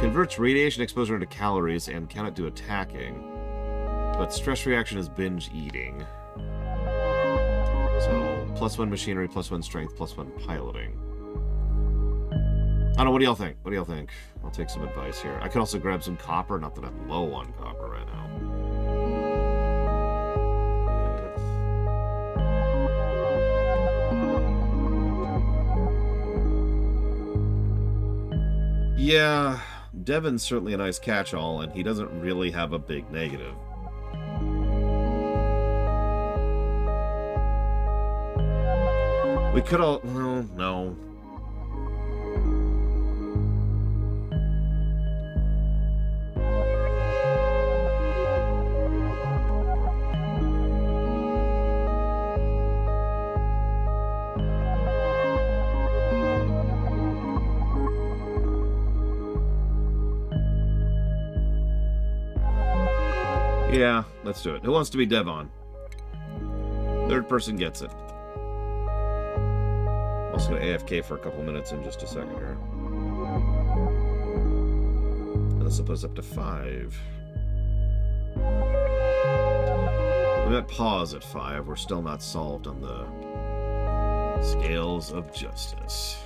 Converts radiation exposure into calories and cannot do attacking. But stress reaction is binge eating. So, +1 machinery, +1 strength, +1 piloting. don't know, what do y'all think? What do y'all think? I'll take some advice here. I could also grab some copper, not that I'm low on copper right now. Yeah, Devin's certainly a nice catch-all, and he doesn't really have a big negative. We could all... Well, no. Yeah, let's do it. Who wants to be Devon? Third person gets it. Also going to AFK for a couple minutes in just a second here. This will put us up to 5. We might pause at 5. We're still not solved on the scales of justice.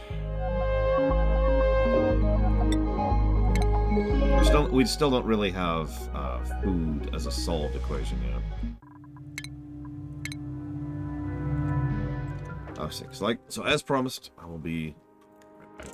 We still don't really have food as a solved equation yet. Oh, 6. So as promised, I will be right back.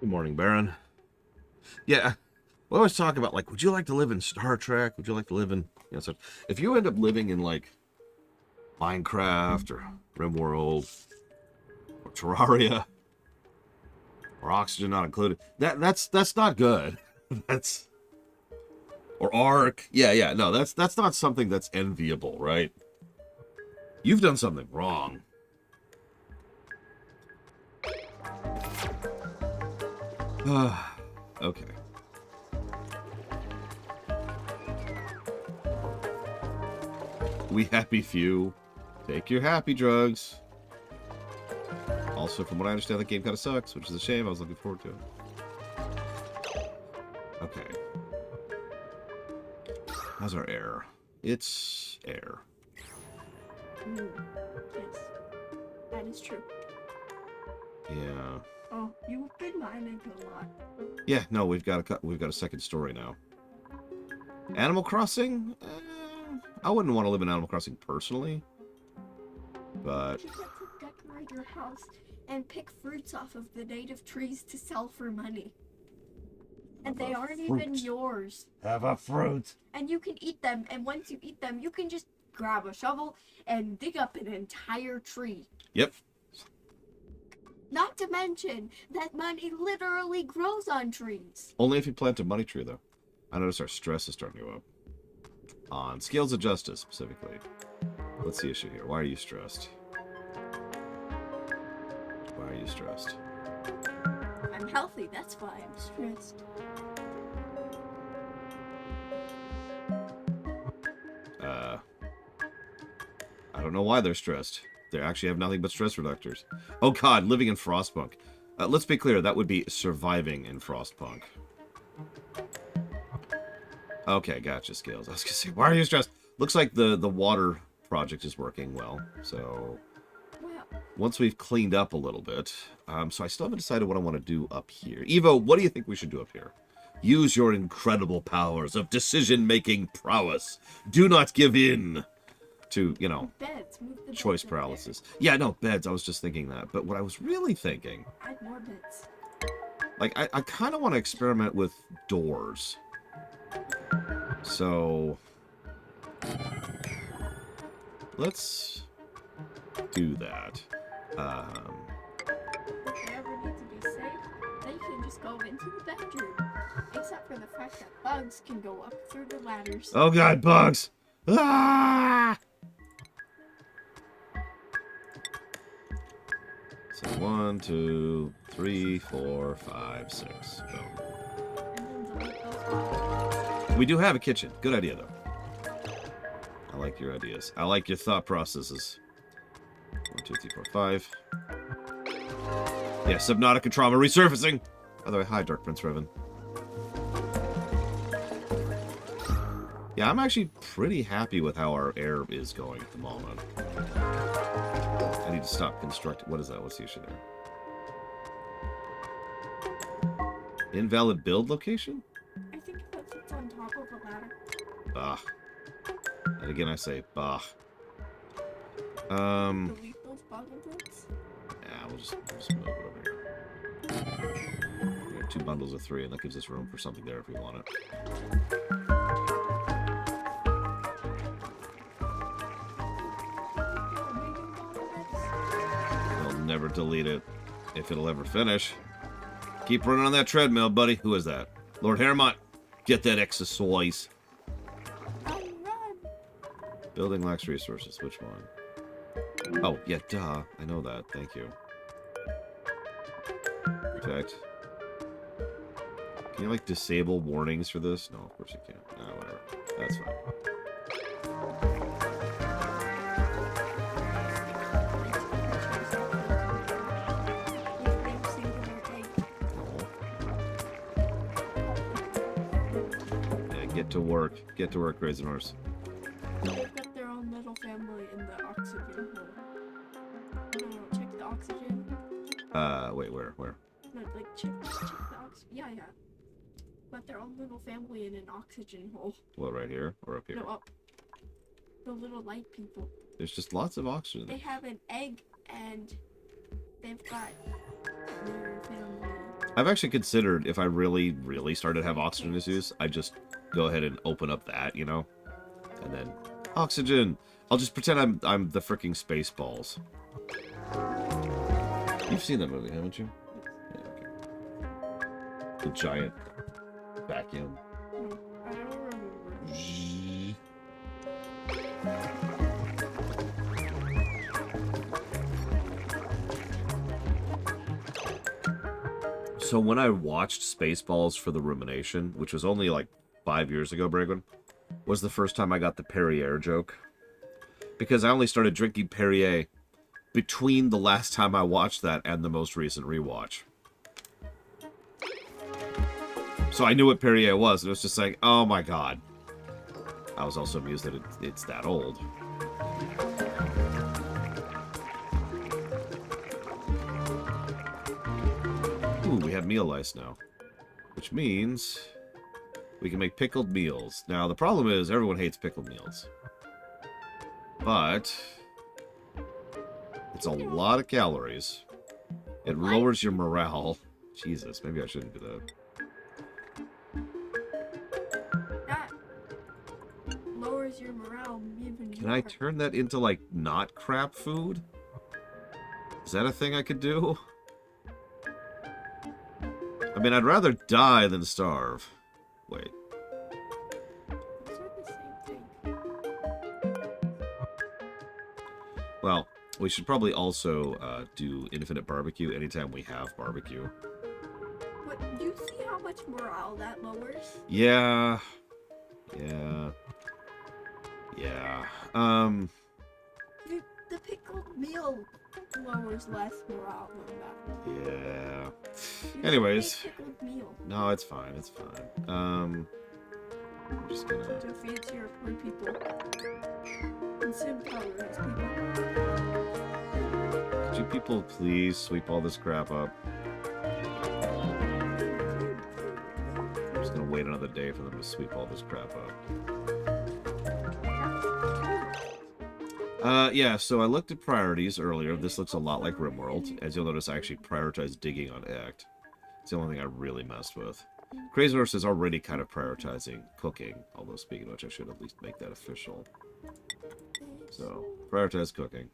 Good morning, Baron. Yeah, we always talk about, like, would you like to live in Star Trek? Would you like to live in, you know, so if you end up living in, like, Minecraft or RimWorld or Terraria or Oxygen not included, that's not good. That's or Ark. Yeah, no, that's not something that's enviable, right? You've done something wrong. Okay. We happy few. Take your happy drugs. Also, from what I understand, the game kind of sucks, which is a shame. I was looking forward to it. Okay. How's our air? It's air. Yes, that is true. Yeah. Oh, you've been mining a lot. Yeah. No, we've got a second story now. Animal Crossing. I wouldn't want to live in Animal Crossing personally, but You get to decorate your house and pick fruits off of the native trees to sell for money. And they aren't even yours. Have a fruit. And you can eat them, and once you eat them, you can just grab a shovel and dig up an entire tree. Yep. Not to mention that money literally grows on trees. Only if you plant a money tree, though. I notice our stress is starting to go up. On scales of justice, specifically. What's the issue here? Why are you stressed? Why are you stressed? I'm healthy, that's why I'm stressed. I don't know why they're stressed. They actually have nothing but stress reductors. Oh god, living in Frostpunk. Let's be clear, that would be surviving in Frostpunk. Okay, gotcha, Scales. I was gonna say, why are you stressed? Looks like the water project is working well, so... Well, Once we've cleaned up a little bit, so I still haven't decided what I want to do up here. Evo, what do you think we should do up here? Use your incredible powers of decision-making prowess. Do not give in to, you know, beds. Move the choice beds up there. paralysis. Yeah, no, beds, I was just thinking that. But what I was really thinking, Add more beds. like, I kind of want to experiment with doors. So, let's do that. If they ever need to be safe, they can just go into the bedroom. Except for the fact that bugs can go up through the ladders. Oh god, bugs! Ah! So 1, 2, 3, 4, 5, 6. Boom. And then delete those bugs. We do have a kitchen. Good idea, though. I like your ideas. I like your thought processes. 1, 2, 3, 4, 5. Yeah, Subnautica trauma resurfacing! By the way, hi, Dark Prince Revan. Yeah, I'm actually pretty happy with how our air is going at the moment. I need to stop constructing. What is that? What's the issue there? Invalid build location? I think if it's on top of a ladder. Bah. And again, I say bah. Delete those bug bits. Yeah, we'll just move it over here. We have 2 bundles of 3, and that gives us room for something there if we want it. They'll never delete it if it'll ever finish. Keep running on that treadmill, buddy. Who is that? Lord Haremont, get that exercise. Run! Building lacks resources. Which one? Oh, yeah, duh. I know that. Thank you. Protect. Can you, like, disable warnings for this? No, of course you can't. Ah, whatever. That's fine. Yeah, get to work. Get to work, Raisin Horse. They've got their own little family in the oxygen hole. No, check the oxygen. Wait, where? No, like, check the oxygen. Yeah. Got their own little family in an oxygen hole. What, right here? Or up here? No, up. The little light people. There's just lots of oxygen. They have an egg and they've got their family I've actually considered if I really, really started to have oxygen issues, I'd just go ahead and open up that, you know? And then, oxygen! I'll just pretend I'm the freaking Spaceballs. You've seen that movie, haven't you? Yeah, okay. The giant vacuum. I don't remember. So when I watched Spaceballs for the Rumination, which was only like 5 years ago, Bragwin, was the first time I got the Perrier joke. Because I only started drinking Perrier between the last time I watched that and the most recent rewatch. So I knew what Perrier was, and it was just like, oh my god. I was also amused that it's that old. Ooh, we have meal lice now. Which means we can make pickled meals. Now, the problem is everyone hates pickled meals. But it's a lot of calories. It lowers your morale. Jesus, maybe I shouldn't do that. That lowers your morale even Can more. I turn that into, like, not crap food? Is that a thing I could do? I mean, I'd rather die than starve. Wait. Those are the same thing. Well, we should probably also do infinite barbecue anytime we have barbecue. But do you see how much morale that lowers? Yeah. Yeah. Yeah. The pickled meal lowers less morale than that. Yeah. You Anyways. should make pickled meal No, it's fine. It's fine. I'm just gonna... to feed to your poor people. Consume calories, people. Could you people please sweep all this crap up? I'm just gonna wait another day for them to sweep all this crap up. Yeah, so I looked at priorities earlier. This looks a lot like RimWorld. As you'll notice, I actually prioritized digging on Act. It's the only thing I really messed with. Crazy Horse is already kind of prioritizing cooking, although speaking of which, I should at least make that official. So, prioritize cooking.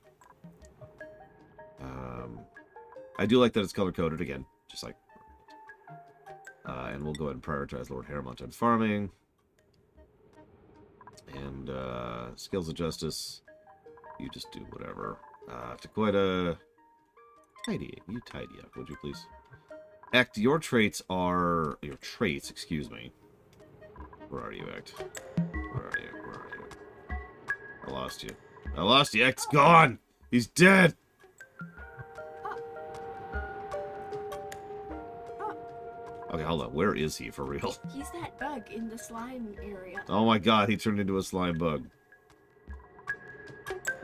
I do like that it's color-coded again, just like... and we'll go ahead and prioritize Lord Hairmont on farming. And, Skills of Justice... You just do whatever. Taqueta... Tidy. You tidy up, would you please? Act, your traits are... Your traits, excuse me. Where are you, Act? Where are you? Where are you? I lost you. I lost you. Act's gone! He's dead! Okay, hold on. Where is he, for real? He's that bug in the slime area. Oh my god, he turned into a slime bug.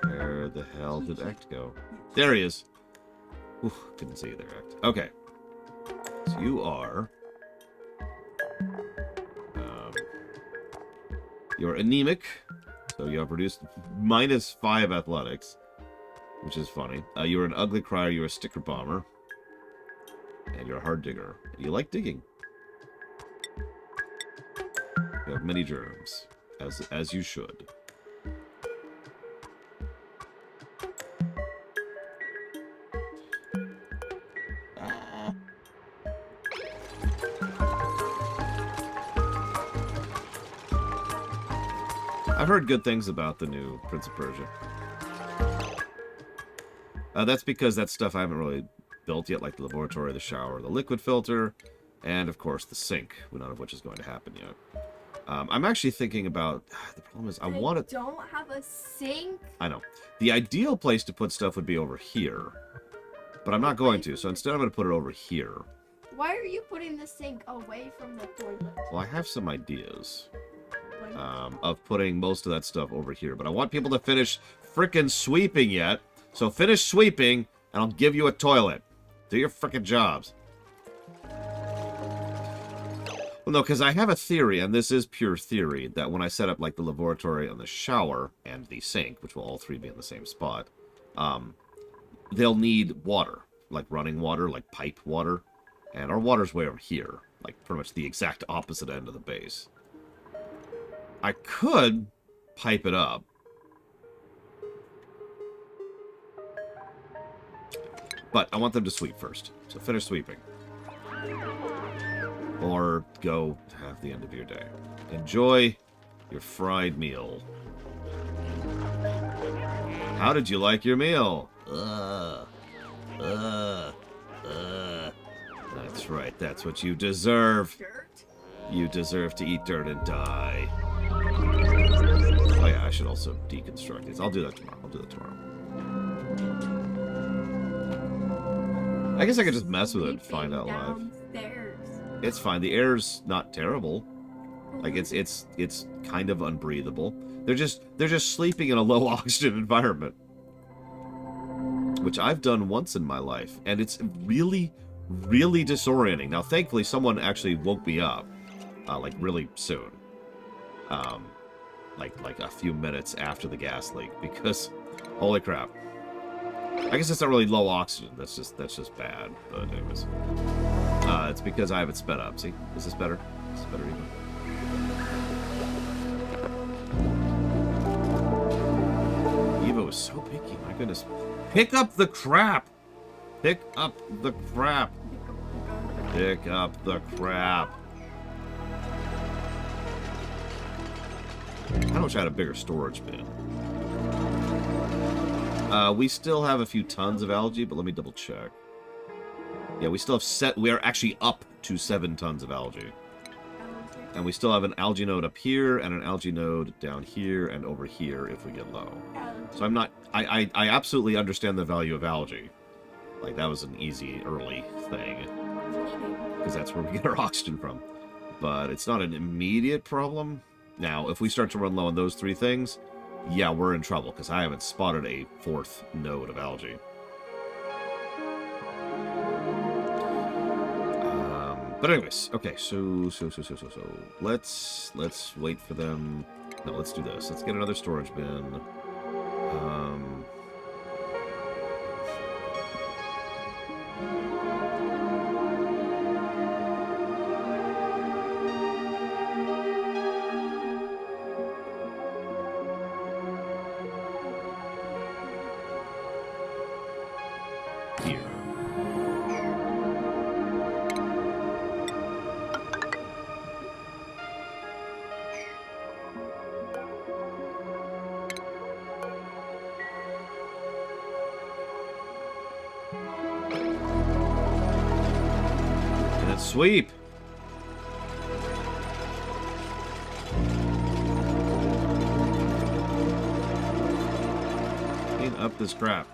Where the hell did Act go? There he is. Oof, couldn't see you there, Act. Okay. So you are... you're anemic. So you have produced -5 athletics. Which is funny. You're an ugly crier, you're a sticker bomber. And you're a hard digger. You like digging. You have many germs. As you should. I've heard good things about the new Prince of Persia. That's because that's stuff I haven't really built yet, like the laboratory, the shower, the liquid filter, and of course the sink, none of which is going to happen yet. I'm actually thinking about... The problem is I want to... don't have a sink? I know. The ideal place to put stuff would be over here, but I'm not going to, so instead I'm going to put it over here. Why are you putting the sink away from the toilet? Well, I have some ideas of putting most of that stuff over here, but I want people to finish frickin' sweeping yet, so finish sweeping, and I'll give you a toilet. Do your frickin' jobs. Well, no, because I have a theory, and this is pure theory, that when I set up, like, the laboratory and the shower and the sink, which will all three be in the same spot, they'll need water, like running water, like pipe water. And our water's way over here. Like, pretty much the exact opposite end of the base. I could pipe it up. But I want them to sweep first. So finish sweeping. Or go have the end of your day. Enjoy your fried meal. How did you like your meal? That's right, that's what you deserve. Dirt? You deserve to eat dirt and die. Oh yeah, I should also deconstruct these. I'll do that tomorrow. I guess I could just mess with it and find out live. Downstairs. It's fine. The air's not terrible. Like it's kind of unbreathable. They're just sleeping in a low oxygen environment. Which I've done once in my life, and it's really, really disorienting. Now, thankfully, someone actually woke me up, like really soon, like a few minutes after the gas leak, because holy crap! I guess it's not really low oxygen. That's just bad. But anyways, it's because I have it sped up. See, is this better? Is this better even? Evo is so picky. My goodness. Pick up the crap! Pick up the crap! Pick up the crap! I wish I had a bigger storage bin. We still have a few tons of algae, but let me double check. Yeah, we still have we are actually up to 7 tons of algae. And we still have an algae node up here, and an algae node down here, and over here if we get low. So I'm not... I absolutely understand the value of algae. Like, that was an easy, early thing. Because that's where we get our oxygen from. But it's not an immediate problem. Now, if we start to run low on those 3 things, yeah, we're in trouble, because I haven't spotted a 4th node of algae. But anyways, okay, so let's wait for them. No, let's do this. Let's get another storage bin. Here. And it's sweep. Clean up this crap.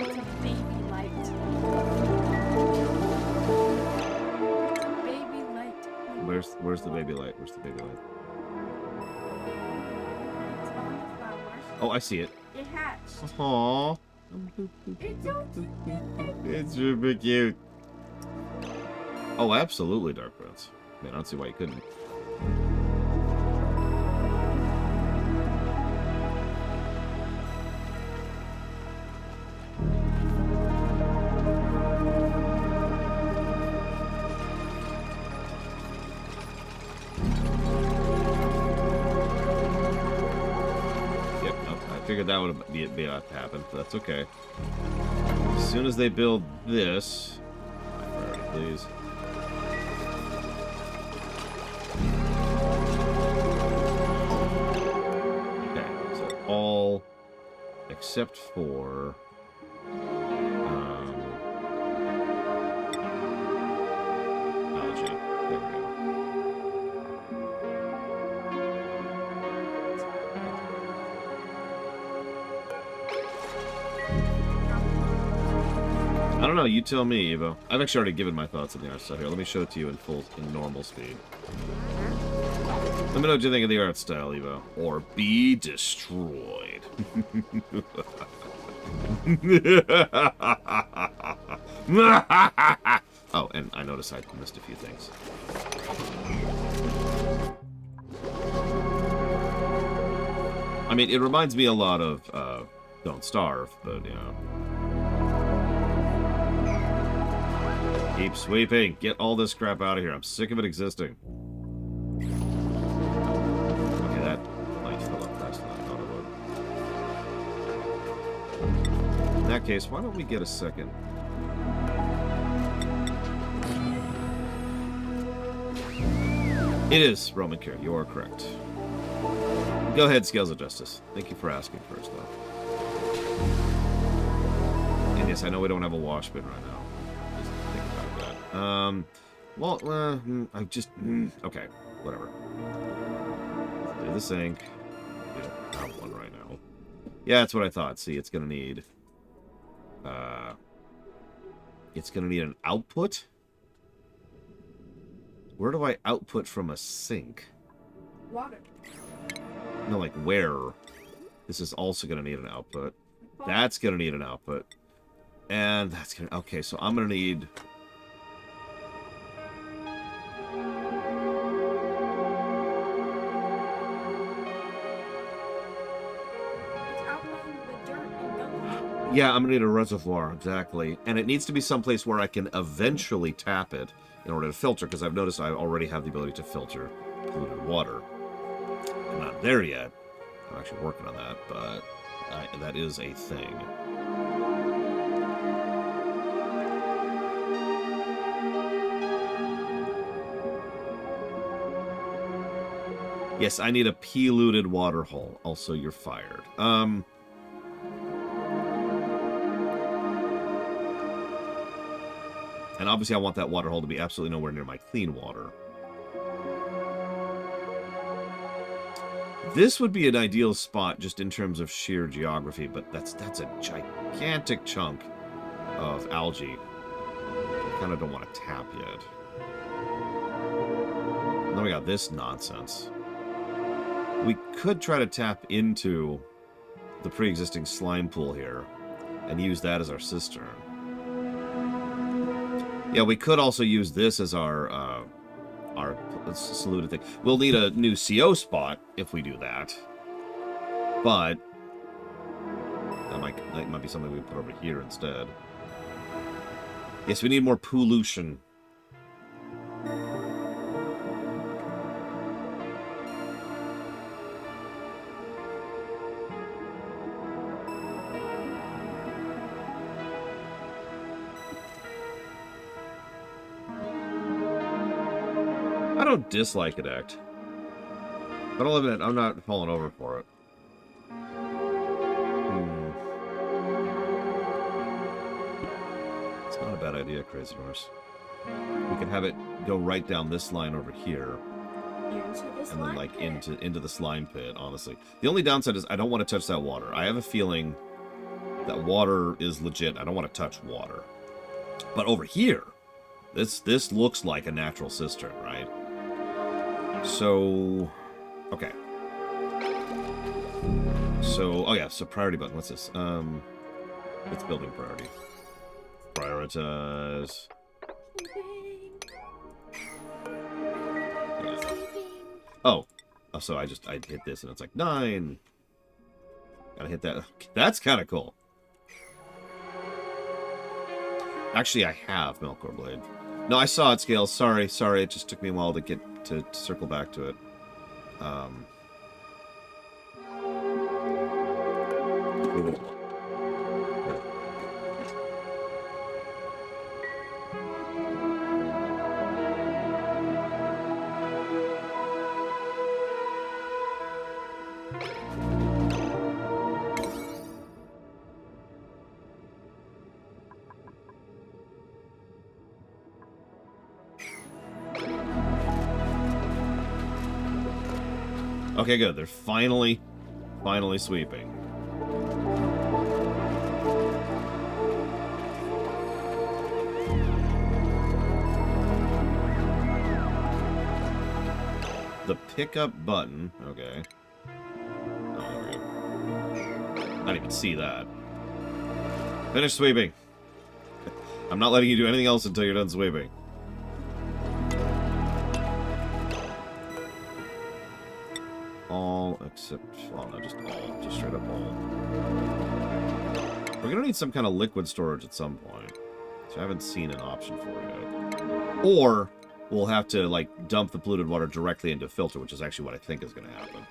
It's a baby light. Baby light. Where's the baby light? Where's the baby light? It's on the flowers. Oh, I see it. It hatched. Aww. It's so cute. It's super cute. Oh, absolutely, Dark Prince. Man, I don't see why you couldn't. Yep, nope, I figured that would be happen, but that's okay. As soon as they build this... Priority, please. All except for algae. There we go. I don't know, you tell me, Evo. I've actually already given my thoughts on the art style here. Let me show it to you in normal speed. Let me know what you think of the art style, Evo. Or be destroyed. Oh, and I noticed I missed a few things. I mean, it reminds me a lot of Don't Starve, but, you know. Keep sweeping. Get all this crap out of here. I'm sick of it existing. Okay, that might fill up faster than I thought it would. In that case, why don't we get a second? It is Roman care. You are correct. Go ahead, Scales of Justice. Thank you for asking first, though. And yes, I know we don't have a wash bin right now. Just think about that. I just... okay, whatever. Do the sink. We don't have one right now. Yeah, that's what I thought. See, it's gonna need... it's gonna need an output? Where do I output from a sink? Water. No, like where? This is also going to need an output. That's going to need an output. And that's going to... okay, so I'm going to need... It's outlining the dirt and gum. yeah, I'm going to need a reservoir, exactly. And it needs to be someplace where I can eventually tap it in order to filter, because I've noticed I already have the ability to filter polluted water. I'm not there yet. I'm actually working on that, but that is a thing. Yes, I need a polluted water hole. Also, you're fired. And obviously I want that water hole to be absolutely nowhere near my clean water. This would be an ideal spot just in terms of sheer geography, but that's a gigantic chunk of algae. I kind of don't want to tap yet. And then we got this nonsense. We could try to tap into the pre-existing slime pool here and use that as our cistern. Yeah, we could also use this as our saluted thing. We'll need a new CO spot if we do that. But that might be something we put over here instead. Yes, we need more pollution. I don't dislike it, Act. But I'll admit, I'm not falling over for it. It's not a bad idea, Crazy Horse. We can have it go right down this line over here. And then, like, into the slime pit, honestly. The only downside is I don't want to touch that water. I have a feeling that water is legit. I don't want to touch water. But over here, this looks like a natural cistern, right? So, okay. So, oh yeah, so priority button. What's this? It's building priority. Prioritize. Yeah. Oh, so I hit this and it's like 9. Gotta hit that. That's kind of cool. Actually, I have Melkor Blade. No, I saw it, Scales. Sorry. It just took me a while to get to circle back to it. Okay, good. They're finally sweeping. The pickup button. Okay. Oh, there we go. I didn't even see that. Finish sweeping. I'm not letting you do anything else until you're done sweeping. All except, well, no, just all. Just straight up all. We're gonna need some kind of liquid storage at some point. So I haven't seen an option for it yet. Or we'll have to, like, dump the polluted water directly into a filter, which is actually what I think is gonna happen.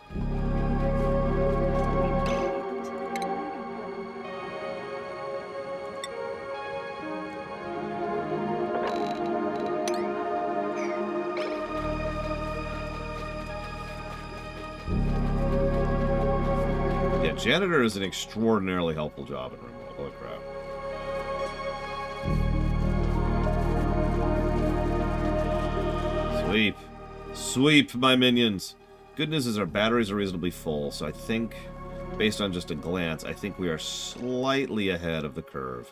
Yeah, janitor is an extraordinarily helpful job in remote. Holy crap. Sweep. Sweep, my minions. Good news is our batteries are reasonably full, so I think, based on just a glance, I think we are slightly ahead of the curve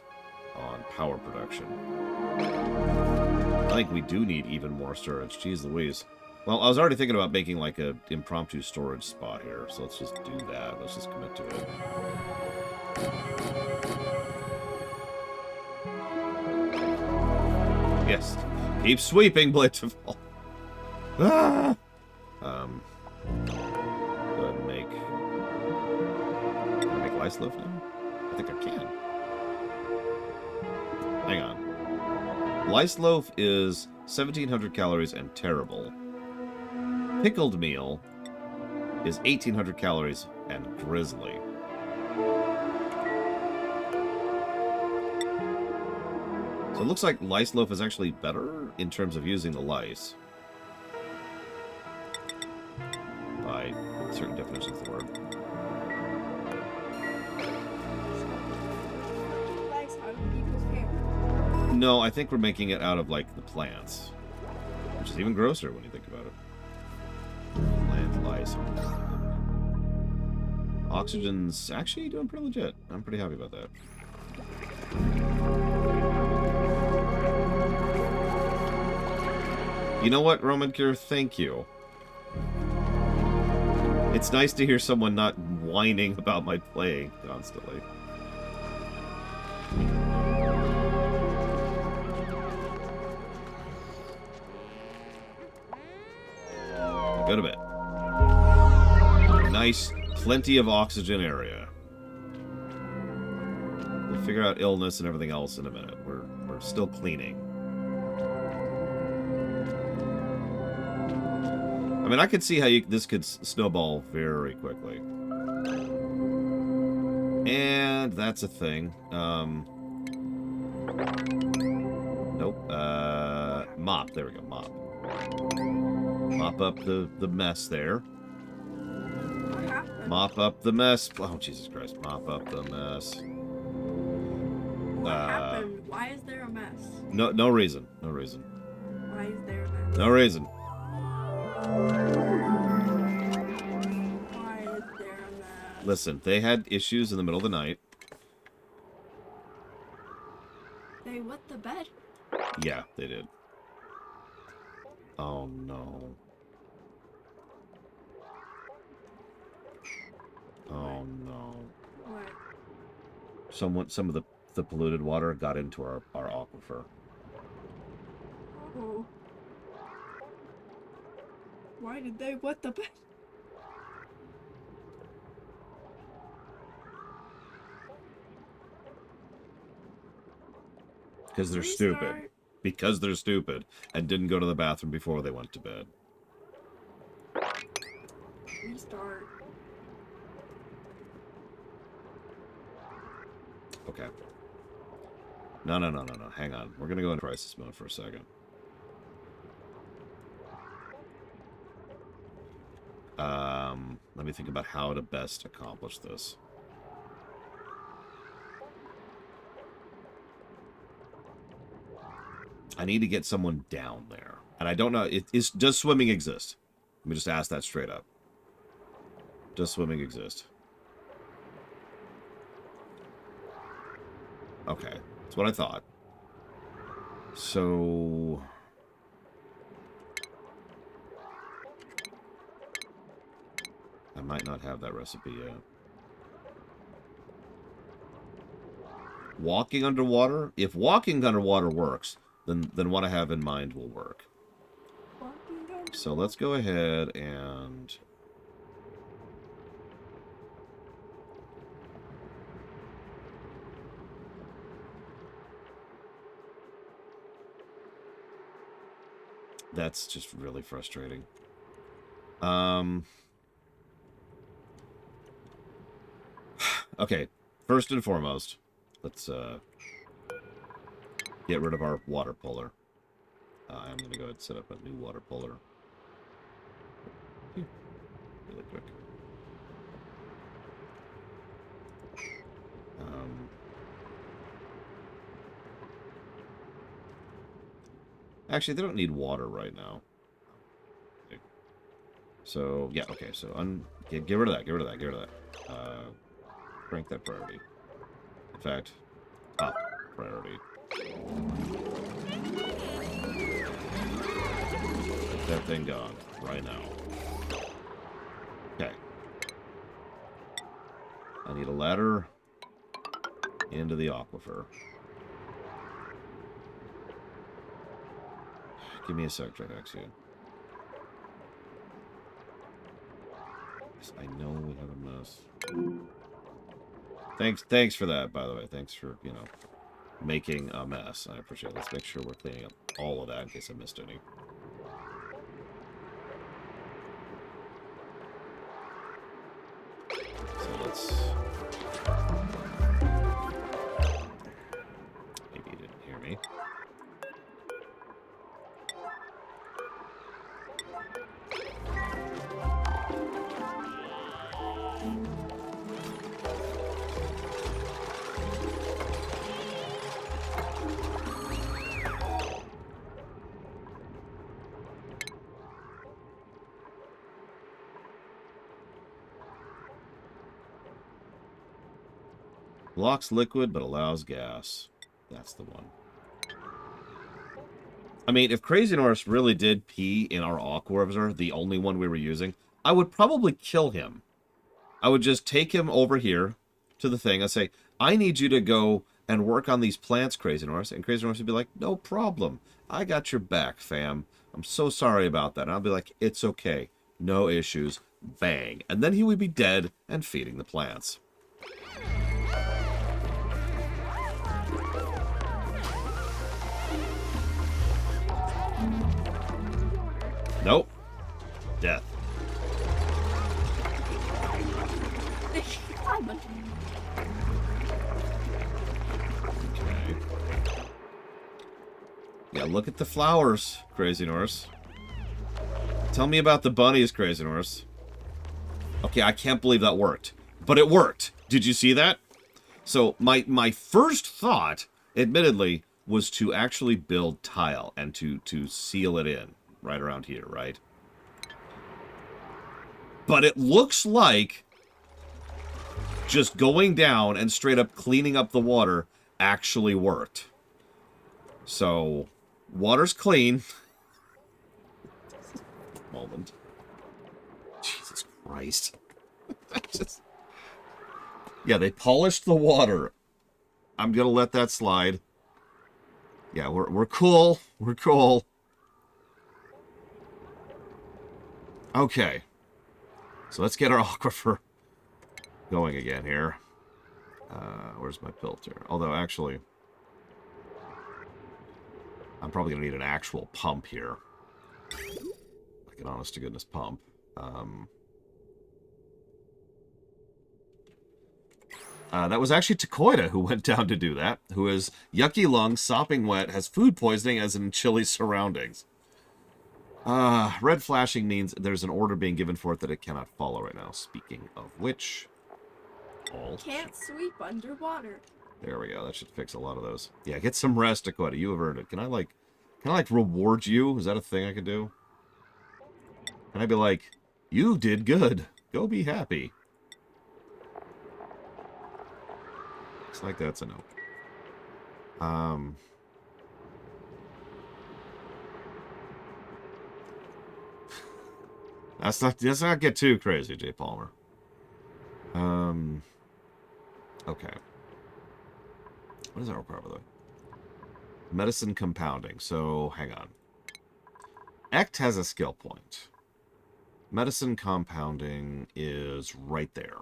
on power production. I think we do need even more storage. Jeez Louise. Well, I was already thinking about making, like, an impromptu storage spot here, so let's just do that. Let's just commit to it. Yes. Keep sweeping, Blades of Fall. Ah! Go ahead and make... Can I make Lice Loaf now? I think I can. Hang on. Lice Loaf is 1,700 calories and terrible. Pickled meal is 1,800 calories and grisly. So it looks like Lice Loaf is actually better in terms of using the lice. By certain definitions of the word. Lice out of people's hair. No, I think we're making it out of, like, the plants. Which is even grosser when you think about it. Plant lice. Oxygen's actually doing pretty legit. I'm pretty happy about that. You know what, Roman Cure? Thank you. It's nice to hear someone not whining about my playing constantly. Go to bed. Nice, plenty of oxygen area. We'll figure out illness and everything else in a minute. We're still cleaning. I mean, I could see how this could snowball very quickly. And that's a thing. Nope. Mop. There we go. Mop. Mop up the mess there. What happened? Mop up the mess. Oh, Jesus Christ. Mop up the mess. What happened? Why is there a mess? No reason. No reason. Why is there a mess? No reason. Why is there a mess? Listen, they had issues in the middle of the night. They wet the bed? Yeah, they did. Oh, no. Oh, no. What? Some of the polluted water got into our aquifer. Oh. Why did they wet the bed? Because they're stupid. Because they're stupid and didn't go to the bathroom before they went to bed. Restart. Okay. No. Hang on. We're going to go into crisis mode for a second. Let me think about how to best accomplish this. I need to get someone down there. And I don't know, does swimming exist? Let me just ask that straight up. Does swimming exist? Okay, that's what I thought. So... I might not have that recipe yet. Walking underwater? If walking underwater works, then what I have in mind will work. So let's go ahead and That's just really frustrating. Okay, first and foremost, let's get rid of our water puller. I'm going to go ahead and set up a new water puller. Really quick. Actually, they don't need water right now. So, yeah, okay, so get rid of that, get rid of that, get rid of that. Crank that priority. In fact, top priority. Get that thing gone right now. Okay. I need a ladder into the aquifer. Give me a sec, Tridaxian. I know we have a mess. Thanks for that, by the way. Thanks for, you know, making a mess. I appreciate it. Let's make sure we're cleaning up all of that in case I missed any. So let's... Maybe you didn't hear me. Blocks liquid, but allows gas. That's the one. I mean, if Crazy Norris really did pee in our Aquarizer, the only one we were using, I would probably kill him. I would just take him over here to the thing and say, I need you to go and work on these plants, Crazy Norris. And Crazy Norris would be like, no problem. I got your back, fam. I'm so sorry about that. And I'll be like, it's okay. No issues. Bang. And then he would be dead and feeding the plants. Nope. Death. Okay. Yeah, look at the flowers, Crazy Norris. Tell me about the bunnies, Crazy Norris. Okay, I can't believe that worked. But it worked. Did you see that? So my first thought, admittedly, was to actually build tile and to seal it in. Right around here, right? But it looks like just going down and straight up cleaning up the water actually worked. So, water's clean. Moment. Jesus Christ. Yeah, they polished the water. I'm gonna let that slide. Yeah, we're cool. We're cool. Okay. So let's get our aquifer going again here. Where's my filter? Although, actually, I'm probably going to need an actual pump here. Like an honest-to-goodness pump. That was actually Takoida who went down to do that. Who is yucky lung, sopping wet, has food poisoning as in chilly surroundings. Red flashing means there's an order being given for it that it cannot follow right now. Speaking of which... Can't sweep underwater. There we go. That should fix a lot of those. Yeah, get some rest, Dakota. You have earned it. Can I, like, reward you? Is that a thing I could do? Can I be like, you did good. Go be happy. Looks like that's a no. Let's not get too crazy, Jay Palmer. Okay. What does that require, by the way? Medicine compounding. So, hang on. Ect has a skill point. Medicine compounding is right there.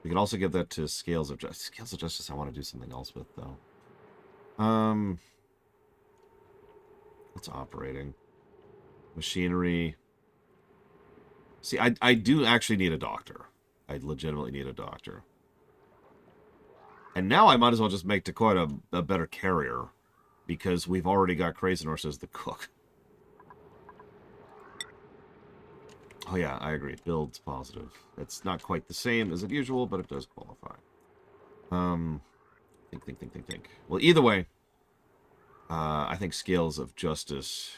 We can also give that to Scales of Justice. Scales of Justice I want to do something else with, though. What's operating? Machinery. See, I do actually need a doctor. I legitimately need a doctor. And now I might as well just make Dakota a better carrier. Because we've already got Krazenors as the cook. Oh yeah, I agree. Build's positive. It's not quite the same as usual, but it does qualify. Think. Well, either way, I think Scales of Justice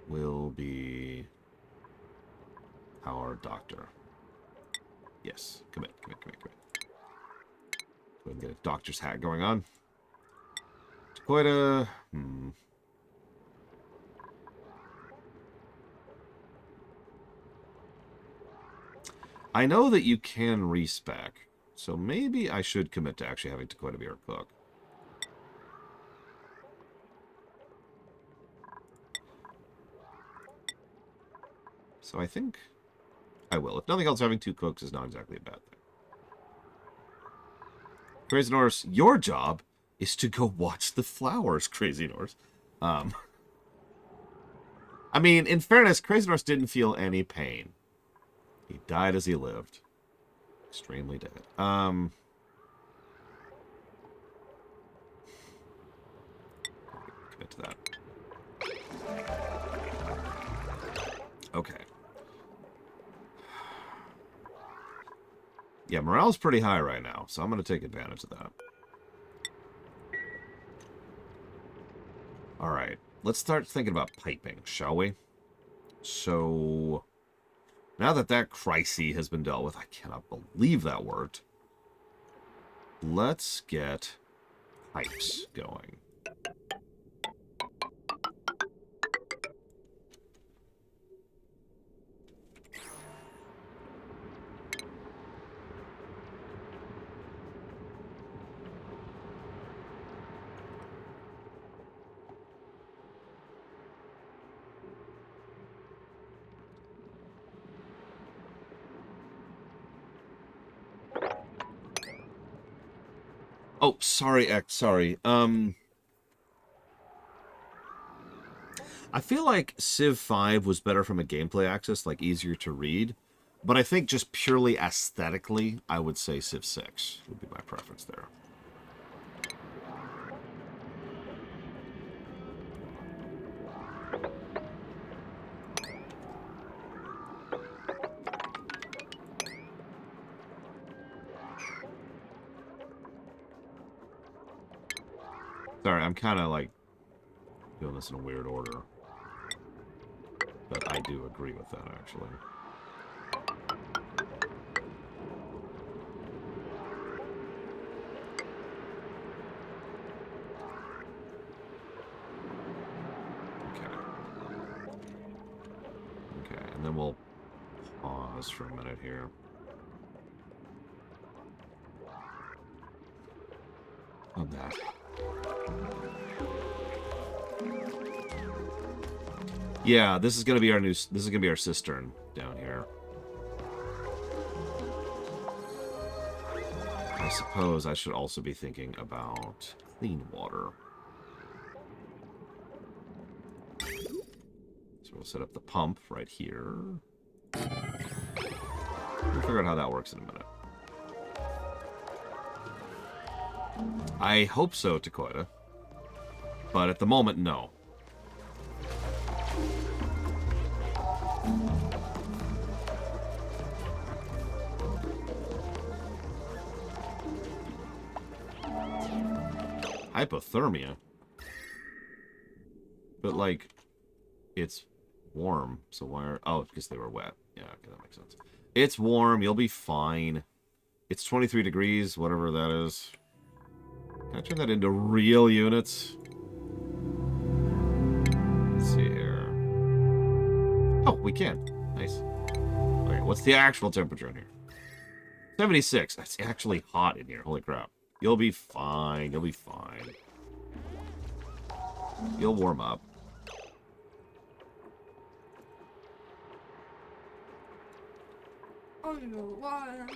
will be our doctor. Yes, commit. Go ahead and get a doctor's hat going on. Dakoita. I know that you can respec, so maybe I should commit to actually having Dakoita be our cook. So I think I will. If nothing else, having 2 cooks is not exactly a bad thing. Crazy Norse, your job is to go watch the flowers, Crazy Norse. I mean, in fairness, Crazy Norse didn't feel any pain. He died as he lived. Extremely dead. Commit to that. Okay. Yeah, morale's pretty high right now, so I'm going to take advantage of that. Alright, let's start thinking about piping, shall we? So, now that that crisis has been dealt with, I cannot believe that worked. Let's get pipes going. Oh, sorry, X, sorry. I feel like Civ 5 was better from a gameplay access, like easier to read. But I think just purely aesthetically, I would say Civ 6 would be my preference there. Sorry, I'm kind of like doing this in a weird order. But I do agree with that, actually. Okay, and then we'll pause for a minute here. On that. Yeah, this is gonna be our new. This is gonna be our cistern down here. I suppose I should also be thinking about clean water. So we'll set up the pump right here. We'll figure out how that works in a minute. I hope so, Dakoita. But at the moment, no. Hypothermia? But, like, it's warm, so why are... Oh, because they were wet. Yeah, okay, that makes sense. It's warm, you'll be fine. It's 23 degrees, whatever that is. Can I turn that into real units? Let's see here. Oh, we can. Nice. Okay, what's the actual temperature in here? 76. That's actually hot in here. Holy crap. You'll be fine. You'll be fine. You'll warm up. underwater.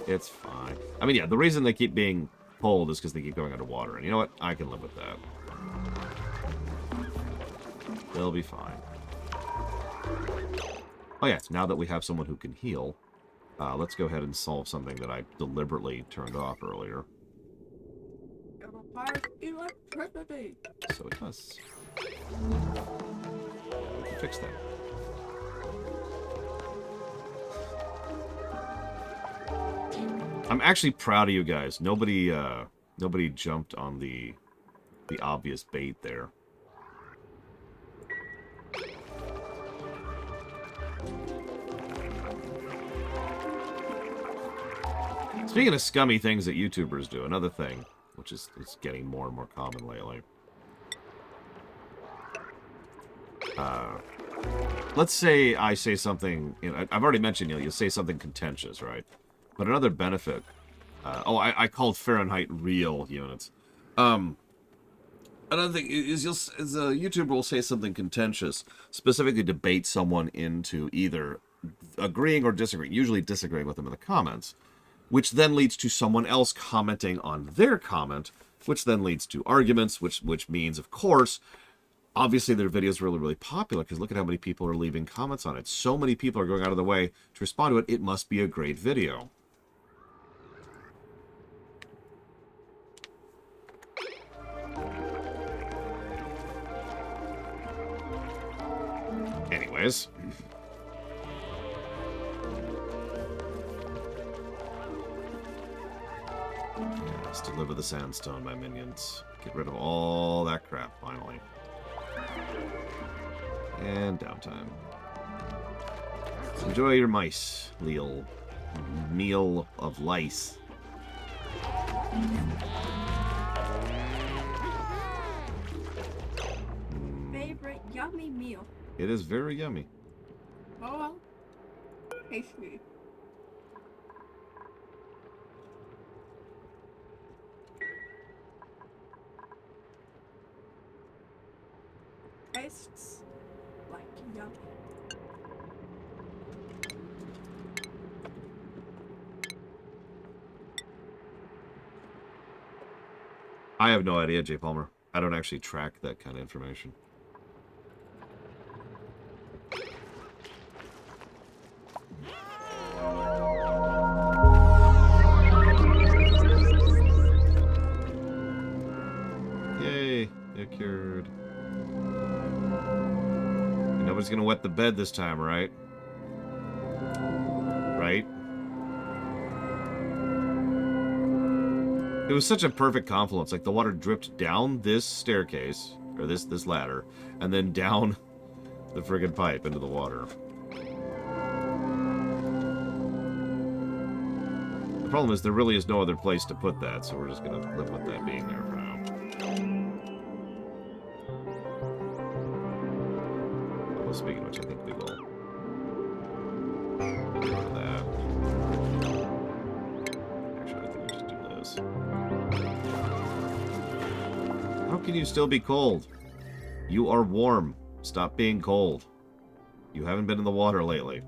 It's fine. I mean, yeah, the reason they keep being pulled is because they keep going underwater. And you know what? I can live with that. They'll be fine. Oh, yes. Now that we have someone who can heal, let's go ahead and solve something that I deliberately turned off earlier. It requires electricity. So it does. We can fix that. I'm actually proud of you guys. Nobody jumped on the obvious bait there. Speaking of scummy things that YouTubers do, another thing, which is getting more and more common lately. Let's say I say something, you know, I've already mentioned, you know, you say something contentious, right? But another benefit, I called Fahrenheit real units. Another thing is a YouTuber will say something contentious, specifically debate someone into either agreeing or disagreeing, usually disagreeing with them in the comments, which then leads to someone else commenting on their comment, which then leads to arguments, which means, of course, obviously their video is really, really popular, because look at how many people are leaving comments on it. So many people are going out of their way to respond to it. It must be a great video. Anyways. Yes, deliver the sandstone, my minions. Get rid of all that crap, finally. And downtime. Enjoy your mice, Leal. Meal of lice. Favorite yummy meal. It is very yummy. Oh well. Tasty. Tastes like yummy. I have no idea, Jay Palmer. I don't actually track that kind of information. Yay, they're cured. And nobody's gonna wet the bed this time, right? Right? It was such a perfect confluence. Like, the water dripped down this staircase, or this ladder, and then down the friggin' pipe into the water. The problem is there really is no other place to put that, so we're just gonna live with that being there for now. Well, speaking of which, I think we will. For that. Actually, I think we just do this. How can you still be cold? You are warm. Stop being cold. You haven't been in the water lately.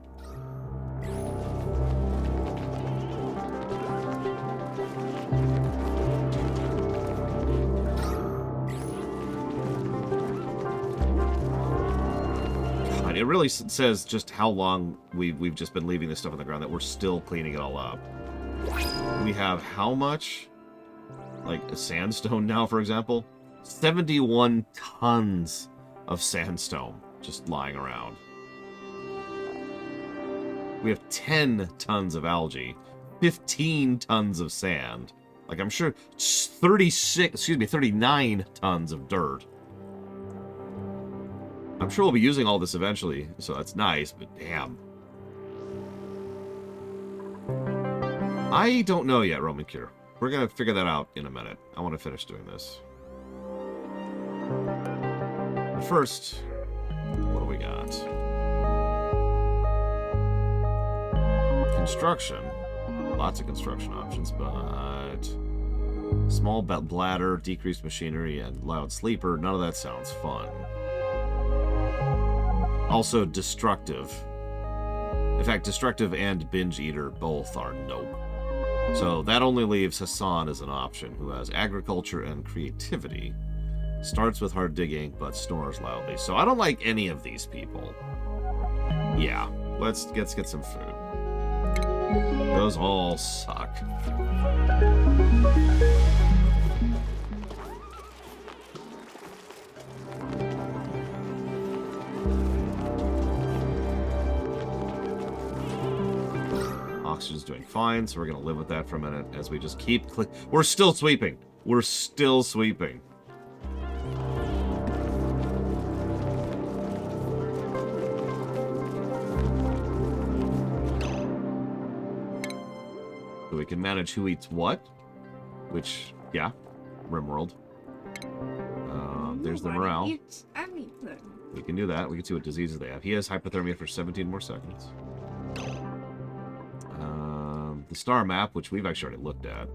God, it really says just how long we've just been leaving this stuff on the ground that we're still cleaning it all up. We have how much? Like a sandstone now, for example? 71 tons of sandstone just lying around. We have 10 tons of algae, 15 tons of sand. Like, I'm sure 39 tons of dirt. I'm sure we'll be using all this eventually, so that's nice, but damn. I don't know yet, Roman Cure. We're gonna figure that out in a minute. I want to finish doing this. But first, what do we got? Construction. Lots of construction options, but small bladder, decreased machinery, and loud sleeper. None of that sounds fun. Also destructive. In fact, Destructive and Binge Eater both are nope. So that only leaves Hassan as an option, who has Agriculture and Creativity. Starts with Hard Digging, but snores loudly. So I don't like any of these people. Yeah, let's get some food. Those all suck. Oxygen's doing fine, so we're going to live with that for a minute as we just keep We're still sweeping. We're still sweeping. So we can manage who eats what. Which, yeah, RimWorld. There's the morale. We can do that. We can see what diseases they have. He has hypothermia for 17 more seconds. The star map, which we've actually already looked at.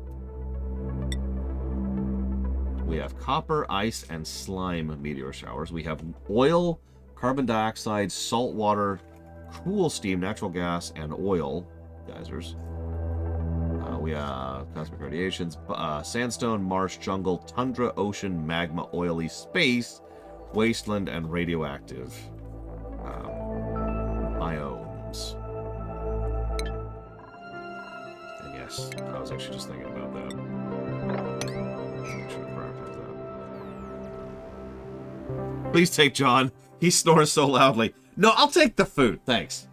We have copper, ice, and slime meteor showers. We have oil, carbon dioxide, salt water, cool steam, natural gas, and oil geysers. We have cosmic radiations, sandstone, marsh, jungle, tundra, ocean, magma, oily, space, wasteland, and radioactive biomes. And yes, I was actually just thinking about that. Make sure to prioritize that. Please take John. He snores so loudly. No, I'll take the food. Thanks.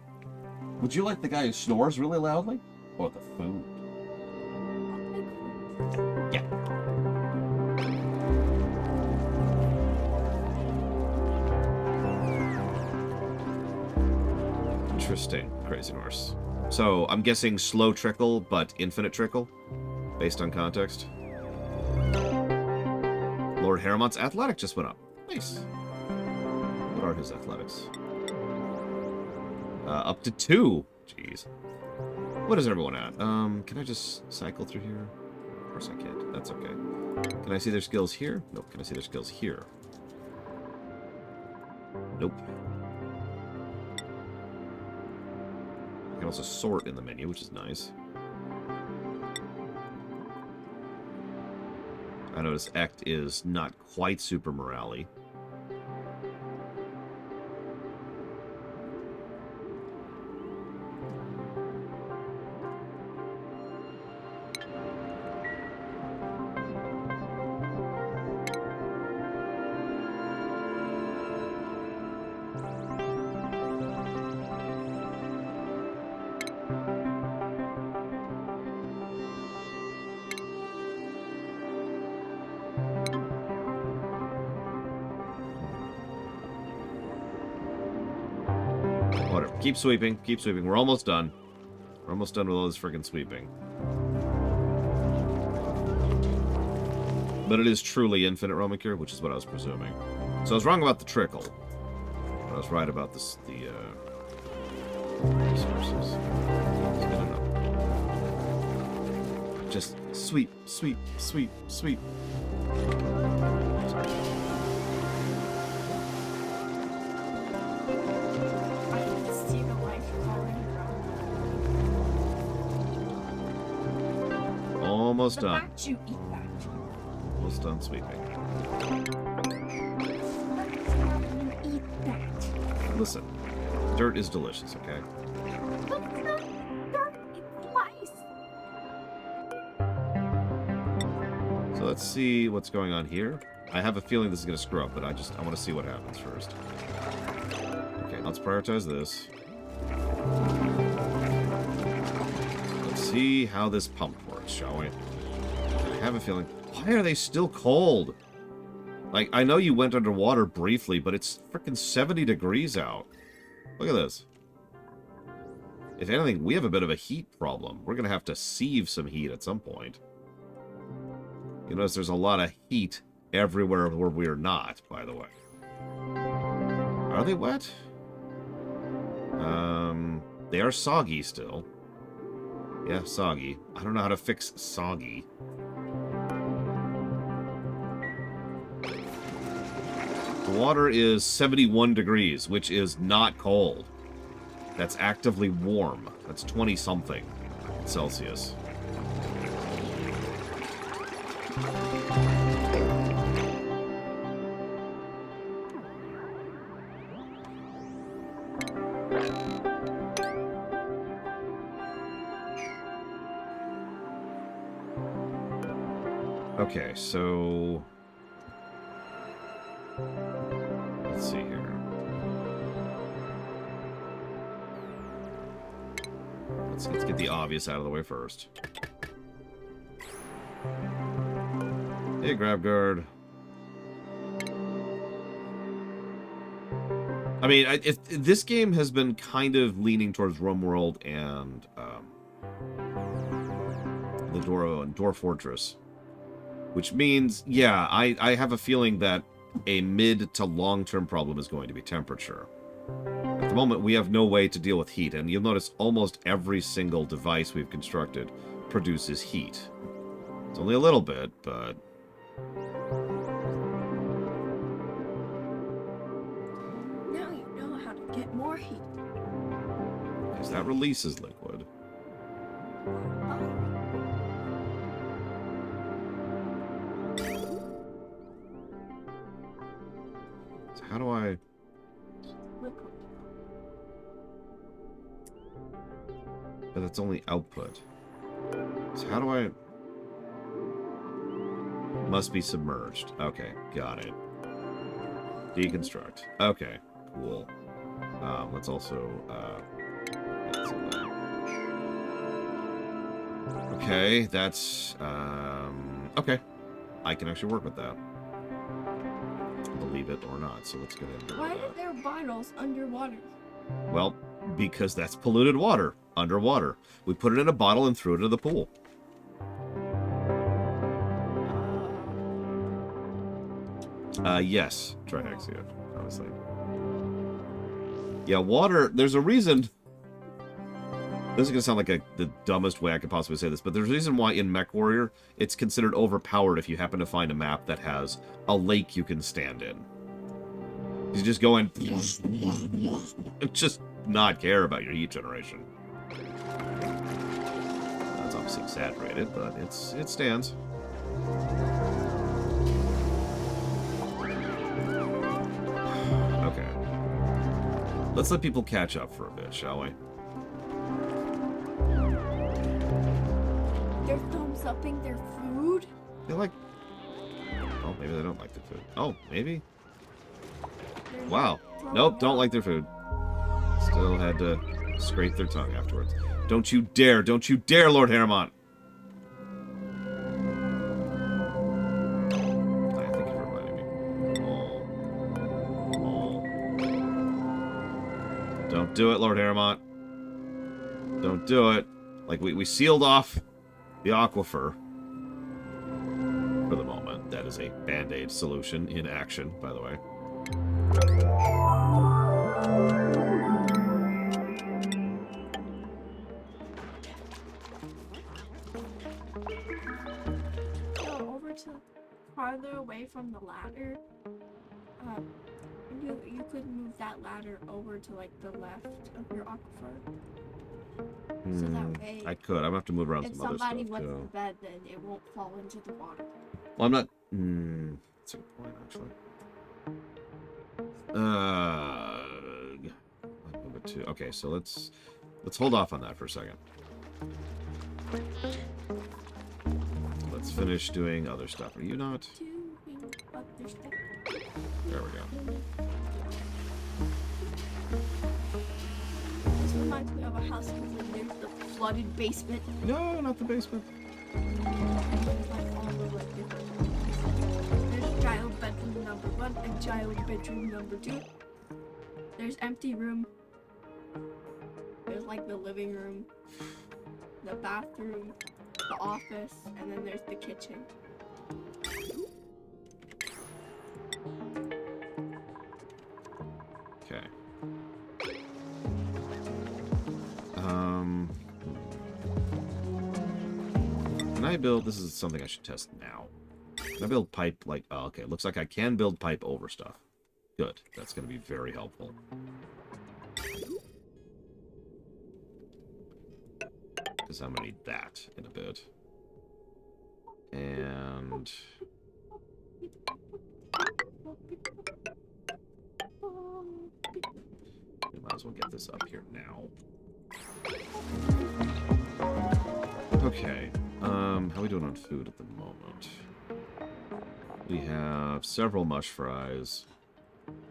Would you like the guy who snores really loudly? Or the food? Yeah. Interesting, Crazy Norse. So, I'm guessing slow trickle, but infinite trickle, based on context. Lord Haramont's athletic just went up. Nice. What are his athletics? Up to 2. Jeez. What is everyone at? Can I just cycle through here? Of course I can't. That's okay. Can I see their skills here? Nope. Can I see their skills here? Nope. I can also sort in the menu, which is nice. I notice Ect is not quite super morale-y. Whatever. Keep sweeping. Keep sweeping. We're almost done. We're almost done with all this friggin' sweeping. But it is truly infinite Roman cure, which is what I was presuming. So I was wrong about the trickle. But I was right about this, the resources. It's good enough. Just sweep, sweep, sweep, sweep. Sorry. Almost done. You eat that. Almost done sweeping. Eat that. Listen, dirt is delicious, okay? Look, it's not dirt, it's lice. So let's see what's going on here. I have a feeling this is going to screw up, but I want to see what happens first. Okay, let's prioritize this. Let's see how this pump works, shall we? I have a feeling... Why are they still cold? Like, I know you went underwater briefly, but it's freaking 70 degrees out. Look at this. If anything, we have a bit of a heat problem. We're going to have to sieve some heat at some point. You notice there's a lot of heat everywhere where we're not, by the way. Are they wet? They are soggy still. Yeah, soggy. I don't know how to fix soggy. The water is 71 degrees, which is not cold. That's actively warm. That's 20-something Celsius. Okay, so... let's see here. Let's get the obvious out of the way first. Hey, Grab Guard. I mean, if this game has been kind of leaning towards RimWorld and the Dwarf Fortress, which means, yeah, I have a feeling that a mid to long-term problem is going to be temperature. At the moment, we have no way to deal with heat, and you'll notice almost every single device we've constructed produces heat. It's only a little bit, but... Now you know how to get more heat. because that releases liquid. So how do I... Liquid. But that's only output. So how do I... Must be submerged. Okay, got it. Deconstruct. Okay, cool. Let's also... okay, that's... okay. I can actually work with that. Believe it or not, so let's get into... Why are there bottles underwater? Well, because that's polluted water. Underwater. We put it in a bottle and threw it into the pool. Yes. Trihexia, obviously. Yeah, water... There's a reason... This is going to sound like the dumbest way I could possibly say this, but there's a reason why in MechWarrior, it's considered overpowered if you happen to find a map that has a lake you can stand in. You just go in... just not care about your heat generation. That's obviously exaggerated, but it stands. Okay. Let's let people catch up for a bit, shall we? They're thumbs upping their food? They like... Oh, maybe they don't like their food. Oh, maybe? They're Wow. not Nope, don't throwing like their food. Still had to scrape their tongue afterwards. Don't you dare, Lord Haramont! I think you're reminding me. Don't do it, Lord Haramont. Don't do it. Like, we sealed off the aquifer. For the moment. That is a Band-Aid solution in action, by the way. Go over to farther away from the ladder. You could move that ladder over to like the left of your aquifer. So that way, I could. I'm gonna have to move around if some other stuff, somebody wets too. the bed, then it won't fall into the water. Well, I'm not... that's a good point, actually. I'll move it to... Okay, so let's hold off on that for a second. Let's finish doing other stuff. Are you not? There we go. This reminds me of a house when there's the flooded basement. No, not the basement. Like all the like different. There's child bedroom number 1 and child bedroom number 2. There's empty room. There's like the living room, the bathroom, the office, and then there's the kitchen. Okay. Can I build... This is something I should test now. Can I build pipe like... Oh, okay, looks like I can build pipe over stuff. Good. That's going to be very helpful. Because I'm going to need that in a bit. And... we might as well get this up here now. Okay. How are we doing on food at the moment? We have several mush fries.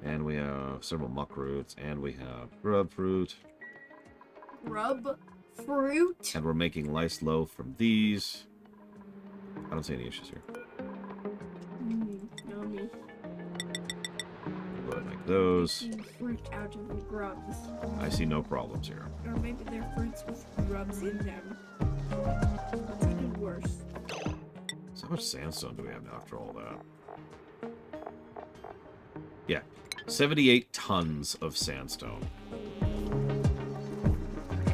And we have several muck roots. And we have grub fruit. Grub fruit? And we're making lice loaf from these. I don't see any issues here. Yummy. Go ahead and make those. Making fruit out of the grubs. I see no problems here. Or maybe they're fruits with grubs in them. That's even worse. So how much sandstone do we have now after all that? Yeah. 78 tons of sandstone.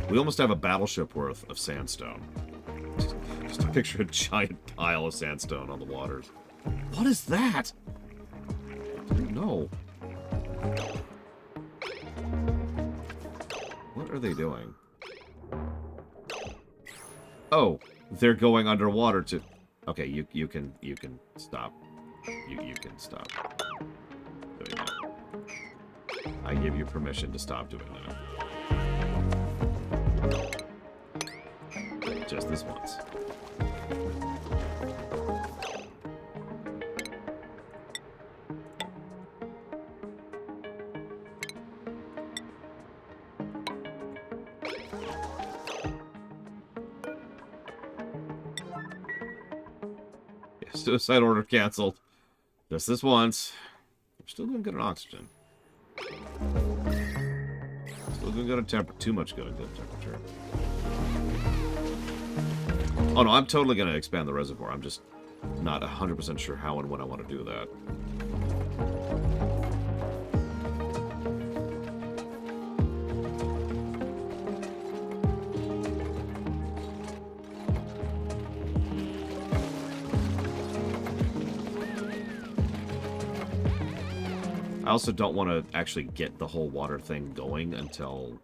We almost have a battleship worth of sandstone. Just to picture a giant pile of sandstone on the waters. What is that? I don't know. What are they doing? Oh, they're going underwater to... Okay, you can stop. You can stop doing that. I give you permission to stop doing that. Just this once. Yeah, suicide order canceled. Just this once. We're still doing good on oxygen. Still doing good on temperature. Too much good on good temperature. Oh no, I'm totally going to expand the reservoir. I'm just not 100% sure how and when I want to do that. I also don't want to actually get the whole water thing going until...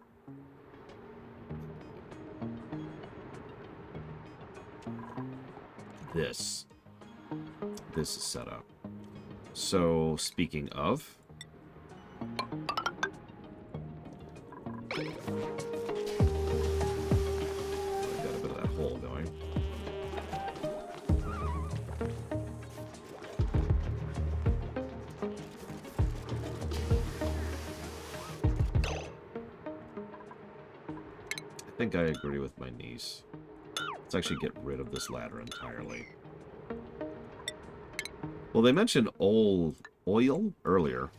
This is set up. So, speaking of... I've got a bit of that hole going. I think I agree with my niece. Let's actually get rid of this ladder entirely. Well, they mentioned oil earlier.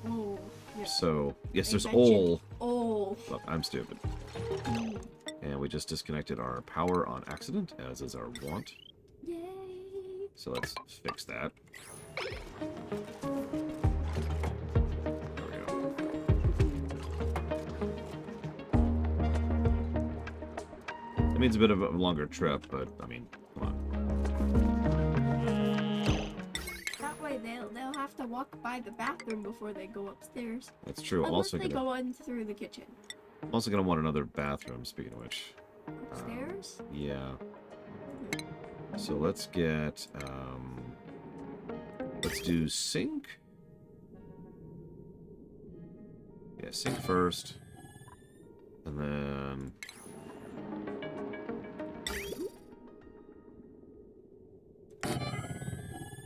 Oh, yeah. So, yes, there's They mentioned oil. Oh. Look, I'm stupid. And we just disconnected our power on accident, as is our want. Yay. So let's fix that. There we go. It means a bit of a longer trip, but, I mean, come on. That way they'll have to walk by the bathroom before they go upstairs. That's true. I'm Unless also they gonna, go in through the kitchen. I'm also gonna want another bathroom, speaking of which. Upstairs? Yeah. So let's get, let's do sink. Yeah, sink first. And then...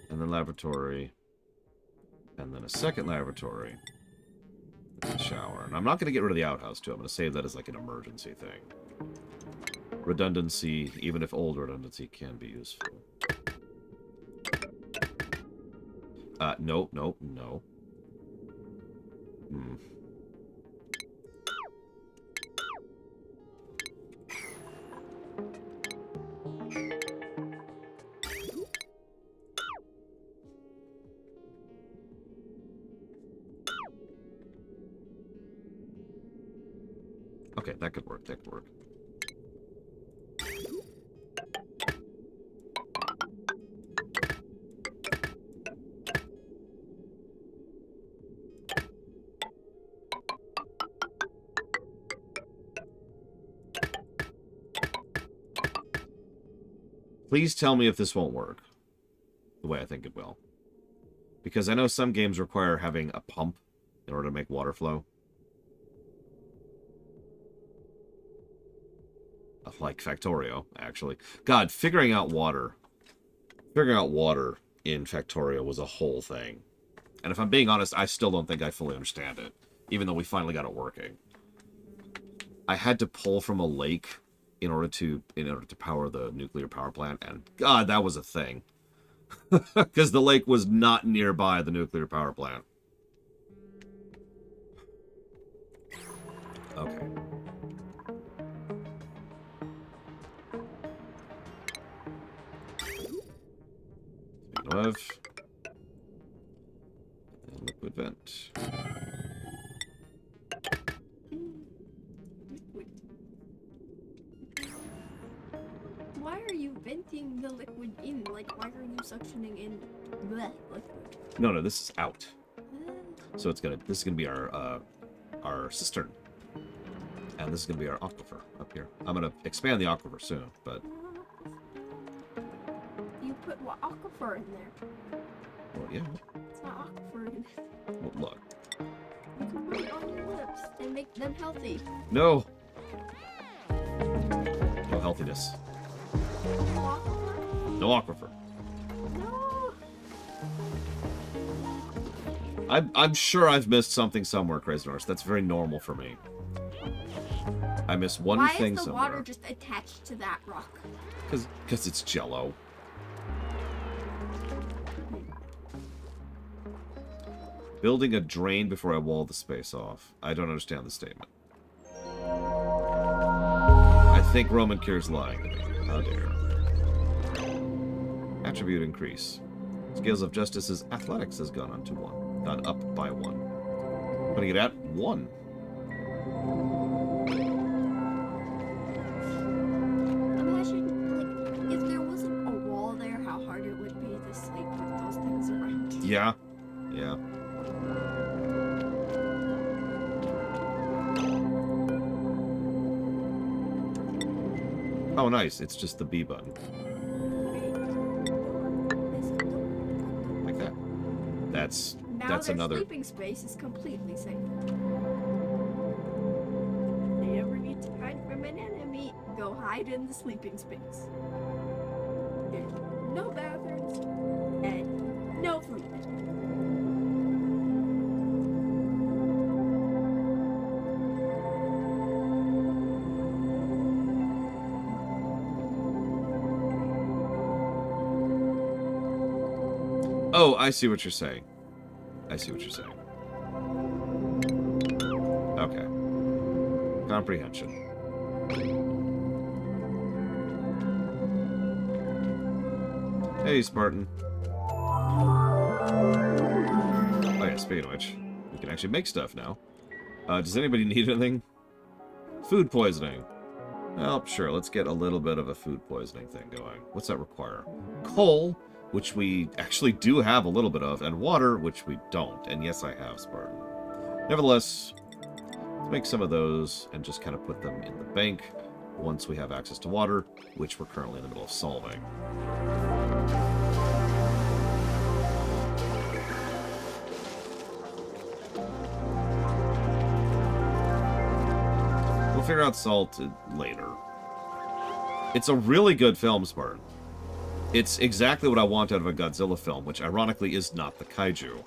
and then lavatory. And then a second lavatory. And shower. And I'm not going to get rid of the outhouse, too. I'm going to save that as like an emergency thing. Redundancy, even if old redundancy, can be useful. Nope, nope, no. Hmm. Okay, that could work, that could work. Please tell me if this won't work the way I think it will. Because I know some games require having a pump in order to make water flow. Like Factorio, actually. God, figuring out water in Factorio was a whole thing. And if I'm being honest, I still don't think I fully understand it, even though we finally got it working. I had to pull from a lake in order to power the nuclear power plant, and God, that was a thing. Because the lake was not nearby the nuclear power plant. Okay. Speaking of, liquid vent. Why are you venting the liquid in? Like, why are you suctioning in bleh, liquid? No, this is out. So this is gonna be our cistern, and this is gonna be our aquifer up here. I'm gonna expand the aquifer soon, but You put what aquifer in there? well, yeah. It's not aquifer in it. Well, look, You can put it on your lips and make them healthy. no healthiness, Aquifer? no aquifer. No. I'm sure I've missed something somewhere, Crazy Norse. That's very normal for me. I miss one Why thing is the somewhere. water just attached to that rock? Because it's Jello. Building a drain before I wall the space off. I don't understand the statement. I think Roman Cure's lying to me. How dare. Attribute increase. Scales of Justice's athletics has gone up by 1. Putting it at 1. Imagine, like, if there wasn't a wall there, how hard it would be to sleep with those things around. Yeah. Oh, nice. It's just the B button. Like that. That's Their another... sleeping space is completely safe. If you ever need to hide from an enemy, go hide in the sleeping space. There's no bathrooms and no food. Oh, I see what you're saying. Okay. Comprehension. Hey, Spartan. Oh yeah, speaking of which, we can actually make stuff now. Does anybody need anything? Food poisoning. Well, sure, let's get a little bit of a food poisoning thing going. What's that require? Coal, which we actually do have a little bit of, and water, which we don't. And yes, I have, Spartan. Nevertheless, let's make some of those and just kind of put them in the bank once we have access to water, which we're currently in the middle of solving. We'll figure out salt later. It's a really good film, Spartan. It's exactly what I want out of a Godzilla film, which ironically is not the kaiju.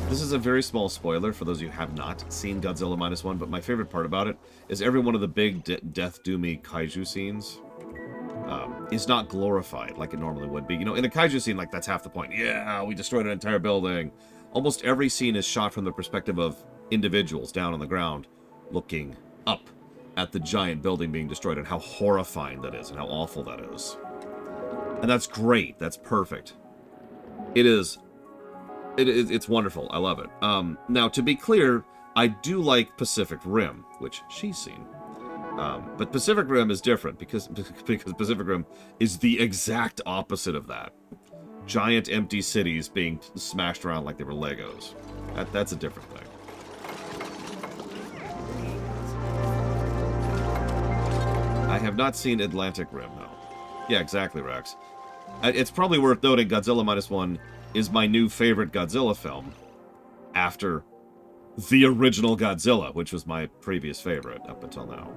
This is a very small spoiler for those of you who have not seen Godzilla -1, but my favorite part about it is every one of the big death doomy kaiju scenes is not glorified like it normally would be. You know, in a kaiju scene, like, that's half the point. Yeah, we destroyed an entire building. Almost every scene is shot from the perspective of individuals down on the ground looking up at the giant building being destroyed and how horrifying that is and how awful that is. And that's great. That's perfect. It's wonderful. I love it. Now, to be clear, I do like Pacific Rim, which she's seen. But Pacific Rim is different because Pacific Rim is the exact opposite of that. Giant empty cities being smashed around like they were Legos. That's a different thing. I have not seen Atlantic Rim, though. Yeah, exactly, Rex. It's probably worth noting Godzilla Minus One is my new favorite Godzilla film after the original Godzilla, which was my previous favorite up until now.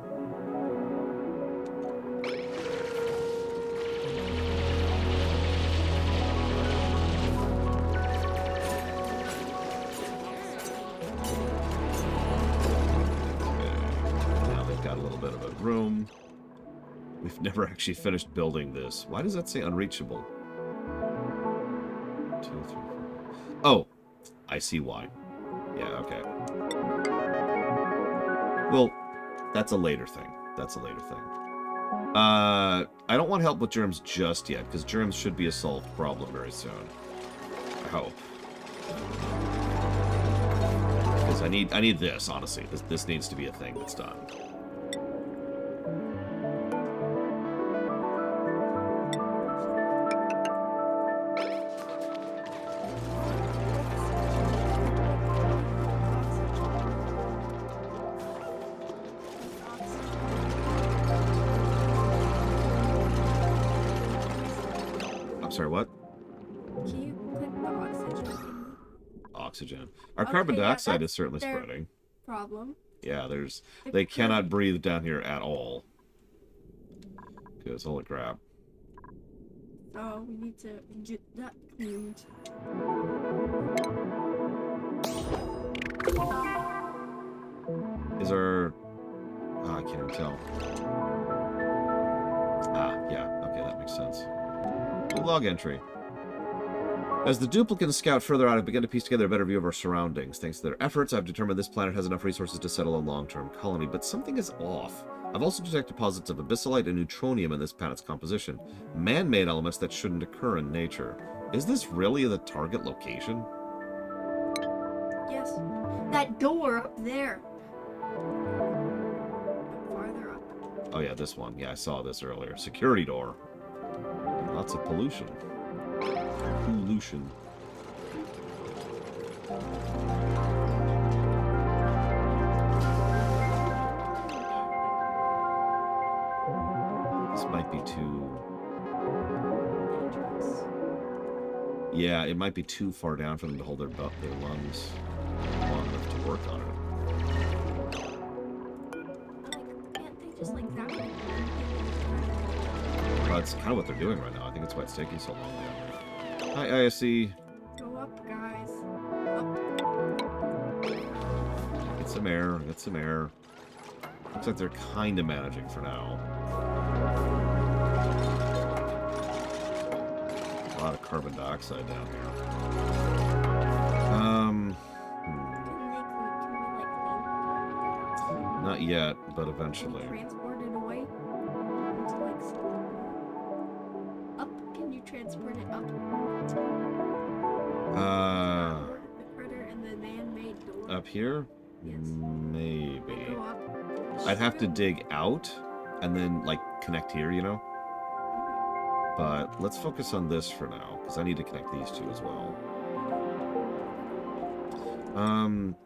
Now they've got a little bit of a room. We've never actually finished building this. Why does that say unreachable? 2, 3, 4. Oh, I see why. Yeah, okay. Well, that's a later thing. That's a later thing. I don't want help with germs just yet, because germs should be a solved problem very soon. I hope. Because I need this, honestly. This needs to be a thing that's done. Sorry, what? Can you put the oxygen in? Oxygen. Our Okay, carbon yeah, dioxide that's is certainly their spreading. problem. Yeah, They they could- cannot breathe down here at all. Good, holy crap. So we need to get that cleaned. Is our... Oh, I can't even tell. Ah, yeah. Okay, that makes sense. New log entry. As the duplicants scout further out, I've begun to piece together a better view of our surroundings. Thanks to their efforts, I've determined this planet has enough resources to settle a long-term colony, but something is off. I've also detected deposits of abyssalite and neutronium in this planet's composition, man-made elements that shouldn't occur in nature. Is this really the target location? Yes. That door up there. Farther up. Oh yeah, this one. Yeah, I saw this earlier. Security door. Lots of pollution. Pollution. This might be too... Dangerous. Yeah, it might be too far down for them to hold their lungs long enough to work on it. Can't they just like zap it? That's kind of what they're doing right now. I think that's why it's taking so long down here. Hi, ISE. Go up, guys. Get some air. Get some air. Looks like they're kind of managing for now. A lot of carbon dioxide down here. Not yet, but eventually. Transport it away into like up. Can you transport it up? The critter and the man-made door. Up here? Yes. Maybe. Go up. I'd have to dig out and then, like, connect here, you know? But let's focus on this for now, because I need to connect these two as well.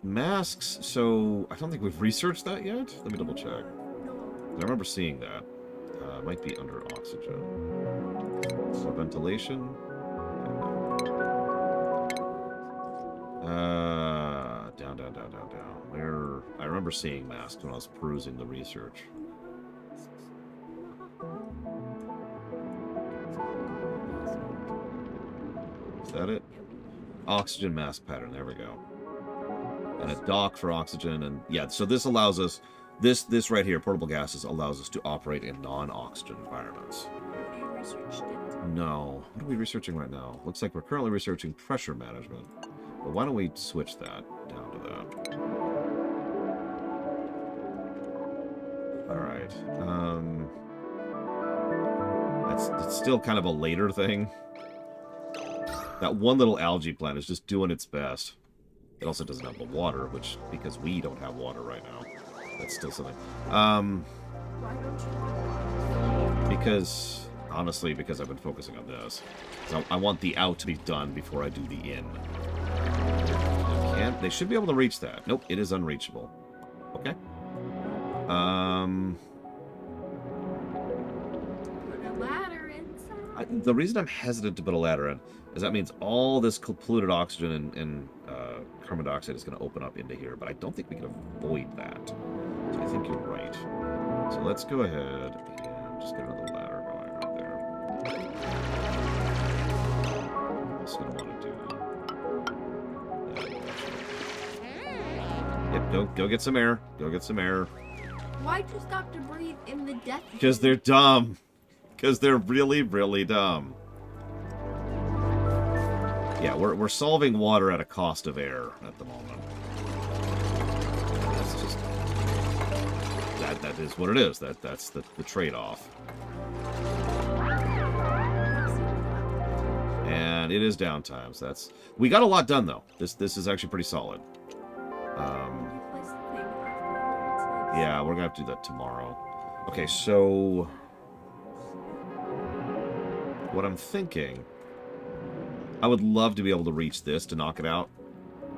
Masks, so I don't think we've researched that yet. Let me double check. No. I remember seeing that. It might be under oxygen. So ventilation. Down. Where I remember seeing masks when I was perusing the research. Is that it? Oxygen mask pattern. There we go. And a dock for oxygen, and yeah. So this allows us. This right here, portable gases, allows us to operate in non-oxygen environments. You researched it. No. What are we researching right now? Looks like we're currently researching pressure management. But why don't we switch that down to that? Alright. It's still kind of a later thing. That one little algae plant is just doing its best. It also doesn't have the water, which, because we don't have water right now. That's still something. Why don't you? Because, honestly, because I've been focusing on this. So I want the out to be done before I do the in. They should be able to reach that. Nope, it is unreachable. Okay. Put a ladder The reason I'm hesitant to put a ladder in is that means all this polluted oxygen and carbon dioxide is going to open up into here, but I don't think we can avoid that. So I think you're right. So let's go ahead and just get another ladder going right there. I'm also going to want to do that. Yep, go get some air. Go get some air. Why'd you stop to breathe in the death? Because they're dumb. Because they're really, really dumb. Yeah, we're solving water at a cost of air at the moment. That's just... That is what it is. That's the trade-off. And it is downtime, so that's... We got a lot done, though. This is actually pretty solid. Yeah, we're gonna have to do that tomorrow. Okay, so... What I'm thinking... I would love to be able to reach this to knock it out,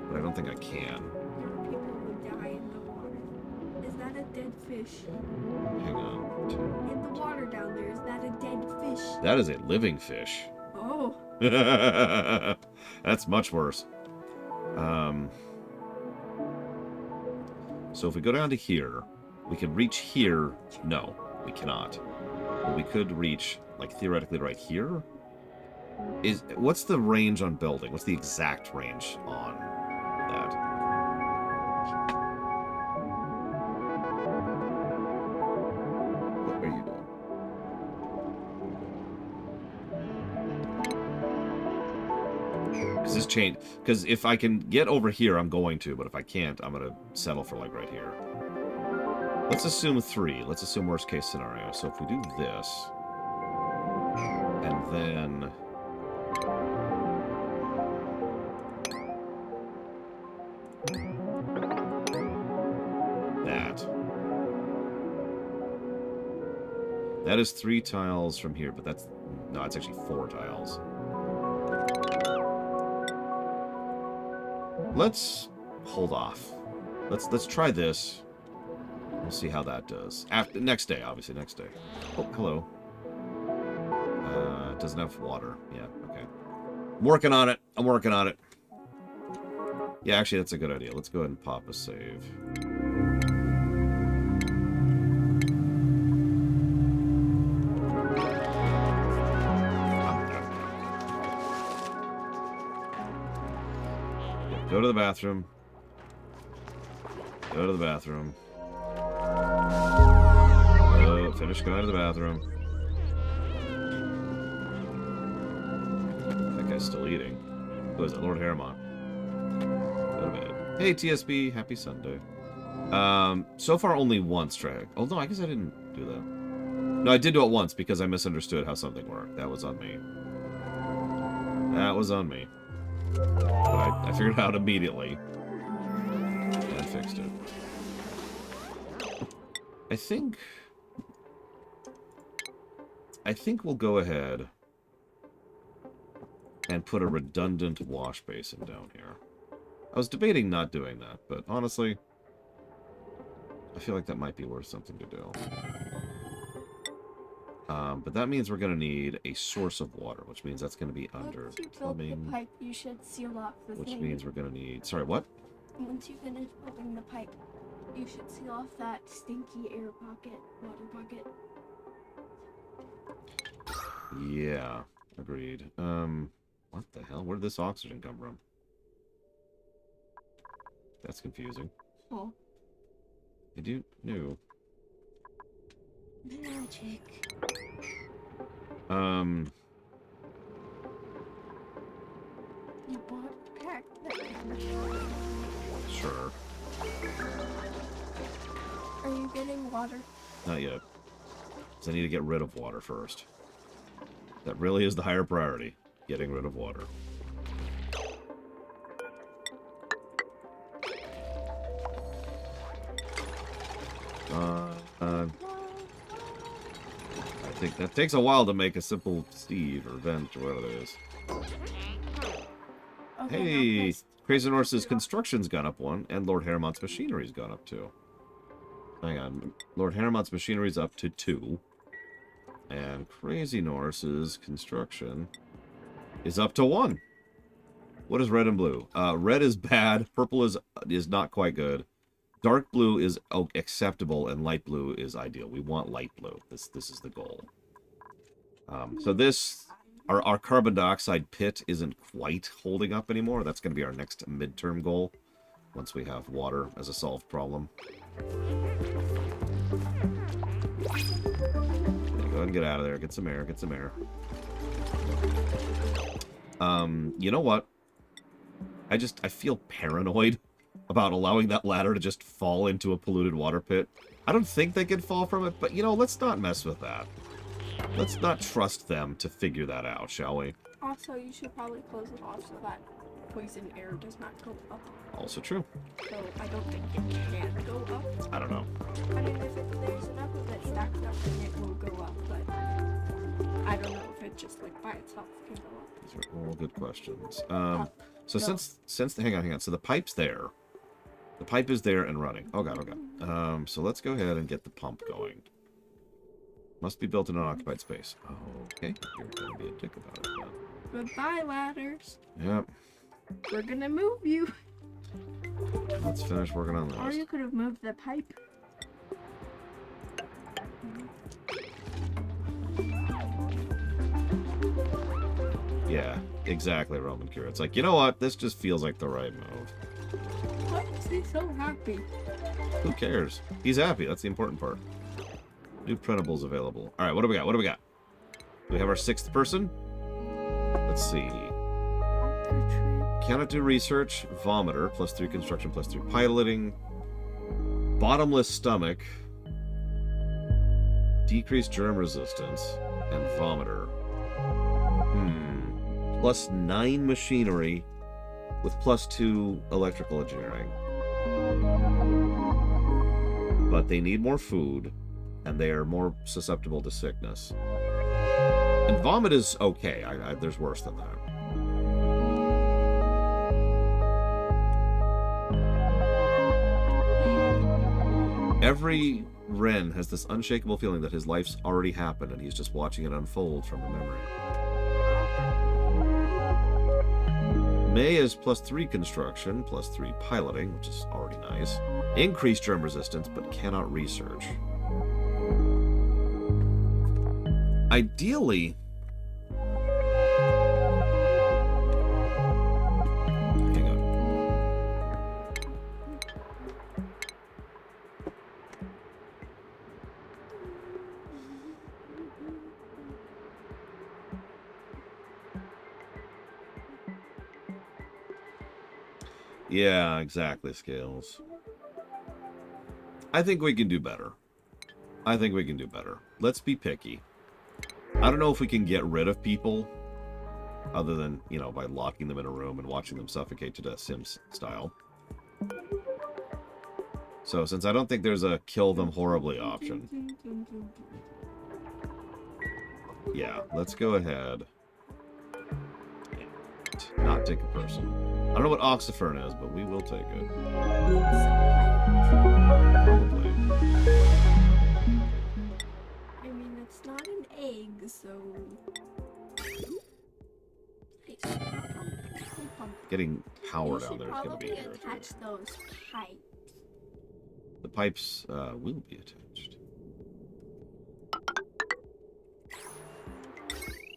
but I don't think I can. People would die in the water. Is that a dead fish? Hang on. In the water down there, is that a dead fish? That is a living fish. Oh. That's much worse. So if we go down to here, we can reach here. No, we cannot. But we could reach, like, theoretically right here. What's the range on building? What's the exact range on that? What are you doing? Because this change. Because if I can get over here, I'm going to. But if I can't, I'm going to settle for, like, right here. Let's assume 3. Let's assume worst case scenario. So if we do this, and then... That is 3 tiles from here, but that's... No, it's actually 4 tiles. Let's hold off. Let's try this. We'll see how that does. Next day, obviously, next day. Oh, hello. It doesn't have water. Yeah, okay. I'm working on it. I'm working on it. Yeah, actually, that's a good idea. Let's go ahead and pop a save. Go to the bathroom. Go to the bathroom. Finish going to the bathroom. That guy's still eating. Who is it? Lord Harriman. Go to bed. Hey, TSB. Happy Sunday. So far only once, Trey. Oh, no, I guess I didn't do that. No, I did do it once because I misunderstood how something worked. That was on me. That was on me. But I figured it out immediately. And fixed it. I think we'll go ahead and put a redundant wash basin down here. I was debating not doing that, but honestly, I feel like that might be worth something to do. But that means we're going to need a source of water, which means that's going to be under Once you build the plumbing. pipe, you should seal off the Which thing. means we're going to need... Sorry, what? Once you finish building the pipe, you should seal off that stinky air pocket, water bucket. Yeah, agreed. What the hell? Where did this oxygen come from? That's confusing. Oh. I do know. Magic. You bought back the Sure. Are you getting water? Not yet. Because I need to get rid of water first. That really is the higher priority. Getting rid of water. I think that takes a while to make a simple Steve or Vent or whatever it is. Okay, Hey, now Crazy Norse's construction's gone up 1, and Lord Harriman's machinery's gone up 2. Hang on. Lord Harriman's machinery's up to 2. And Crazy Norse's construction is up to 1. What is red and blue? Red is bad. Purple is not quite good. Dark blue is acceptable, and light blue is ideal. We want light blue. This is the goal. So this, our carbon dioxide pit isn't quite holding up anymore. That's going to be our next midterm goal once we have water as a solved problem. Go ahead and get out of there. Get some air. Get some air. You know what? I feel paranoid about allowing that ladder to just fall into a polluted water pit. I don't think they can fall from it, but, you know, let's not mess with that. Let's not trust them to figure that out, shall we? Also, you should probably close it off so that poison air does not go up. Also true. So I don't think it can go up. I don't know. I mean, if there's enough of it stacked up, then it will go up, but I don't know if it just, like, by itself can go up. These are all good questions. So since hang on. So the pipe's there. The pipe is there and running. Oh god, oh god. So let's go ahead and get the pump going. Must be built in an occupied space. Okay, you're gonna be a dick about it then. Goodbye, ladders. Yep. We're gonna move you. Let's finish working on Or this. you could have moved the pipe. Yeah, exactly, Roman Cure. It's like, you know what? This just feels like the right move. Why is he so happy? Who cares? He's happy. That's the important part. New printables available. All right, what do we got? What do we got? Do we have our 6th person? Let's see. Cannot do research. Vomiter. +3 construction, +3 piloting. Bottomless stomach. Decreased germ resistance. And vomiter. +9 machinery with +2 electrical engineering. But they need more food, and they are more susceptible to sickness. And vomit is okay. There's worse than that. Every Ren has this unshakable feeling that his life's already happened, and he's just watching it unfold from the memory. May is +3 construction, +3 piloting, which is already nice. Increased germ resistance, but cannot research. Ideally... Hang on. Yeah, exactly, Scales. I think we can do better. I think we can do better. Let's be picky. I don't know if we can get rid of people other than, you know, by locking them in a room and watching them suffocate to death, Sims style. So, since I don't think there's a kill them horribly option. Yeah, let's go ahead. And not take a person. I don't know what Oxifern is, but we will take it. Probably. I mean, it's not an egg, so... Nice. Getting power You down should there is going to be probably irritating. attach those pipes. The pipes will be attached.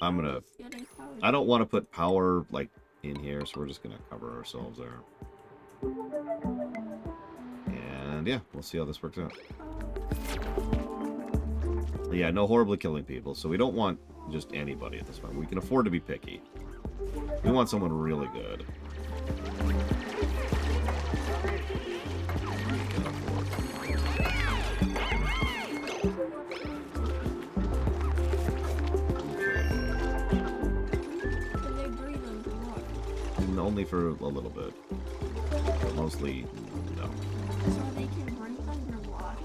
I'm gonna... Getting power. I don't want to put power, like, in here, so we're just gonna cover ourselves there. And yeah, we'll see how this works out. Yeah, no horribly killing people, so we don't want just anybody at this point. We can afford to be picky. We want someone really good. Can they breathe underwater? Only for a little bit. But mostly, no. So they can breathe underwater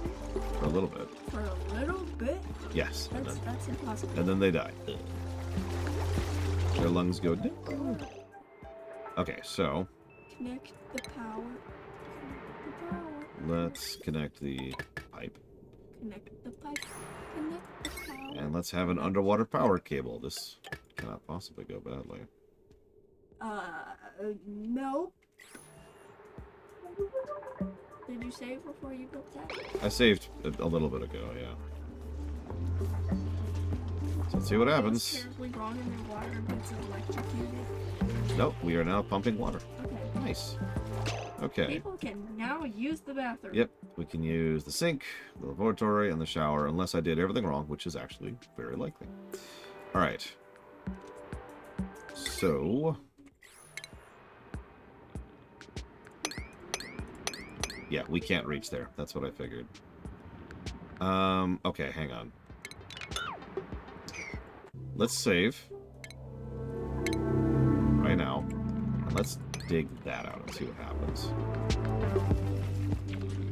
For a little bit. for a little bit? Yes. That's impossible. And then they die. Their lungs go down. Okay, so Connect the power. Connect the power. let's connect the pipe. Connect the pipe. Connect the power. And let's have an underwater power cable. This cannot possibly go badly. No. Did you save before you built that? I saved a little bit ago, yeah. So let's see what happens. It's terribly wrong and the water gets electrocuted. Nope, we are now pumping water. Okay. Nice. Okay. People can now use the bathroom. Yep, we can use the sink, the lavatory, and the shower, unless I did everything wrong, which is actually very likely. All right. So... yeah, we can't reach there. That's what I figured. Okay, hang on. Let's save. Right now. And let's dig that out and see what happens.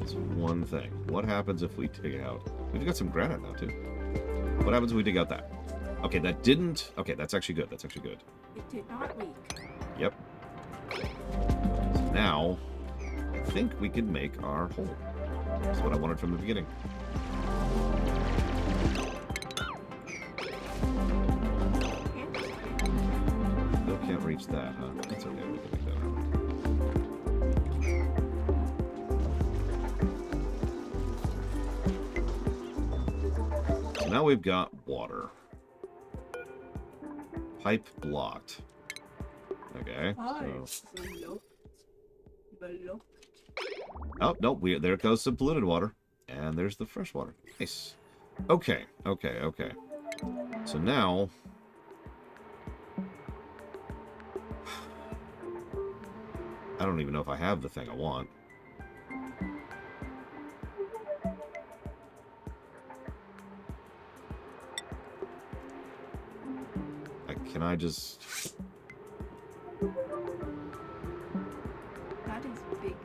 It's one thing. What happens if we dig out... we've got some granite now, too. What happens if we dig out that? Okay, that didn't... okay, that's actually good. That's actually good. It did not leak. Yep. So now... I think we can make our hole. That's what I wanted from the beginning. Still can't reach that, huh? That's okay, we can make that happen. So now we've got water. Pipe blocked. Okay, so... oh, nope, there goes some polluted water. And there's the fresh water. Nice. Okay, okay, okay. So now... I don't even know if I have the thing I want. Can I just... that is big.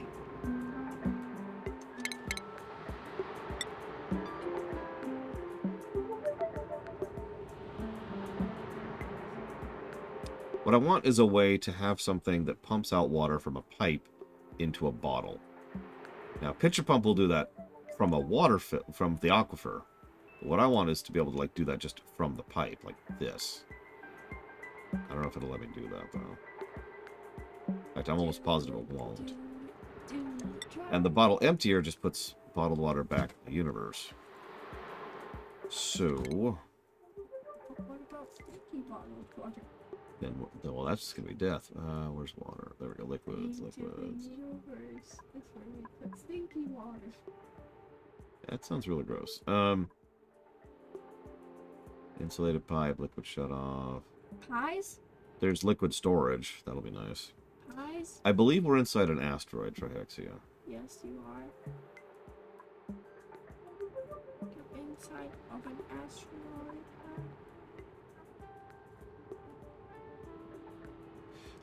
What I want is a way to have something that pumps out water from a pipe into a bottle. Now, pitcher pump will do that from a from the aquifer. But what I want is to be able to like do that just from the pipe, like this. I don't know if it'll let me do that though. In fact, I'm almost positive it won't. And the bottle emptier just puts bottled water back in the universe. So, What about sticky bottled water? then, well, that's just gonna be death. Where's water? There we go. Liquids, Into liquids. the universe. That's where we put stinky water. That sounds really gross. Insulated pipe, liquid shut off. Pies? There's liquid storage. That'll be nice. Pies? I believe we're inside an asteroid, Trihexia. Yes, you are. You're inside of an asteroid.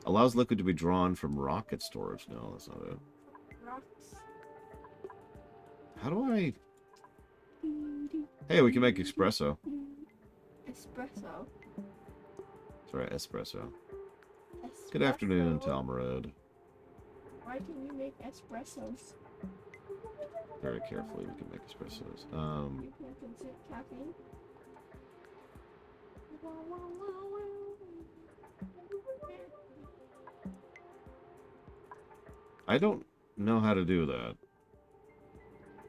Allows liquid to be drawn from rocket storage. No, that's not it. Rocks. How do I... hey, we can make espresso. Espresso. Sorry, espresso. Good afternoon, Talmud. Why can you make espressos? Very carefully, we can make espressos. You can't consume caffeine. I don't know how to do that.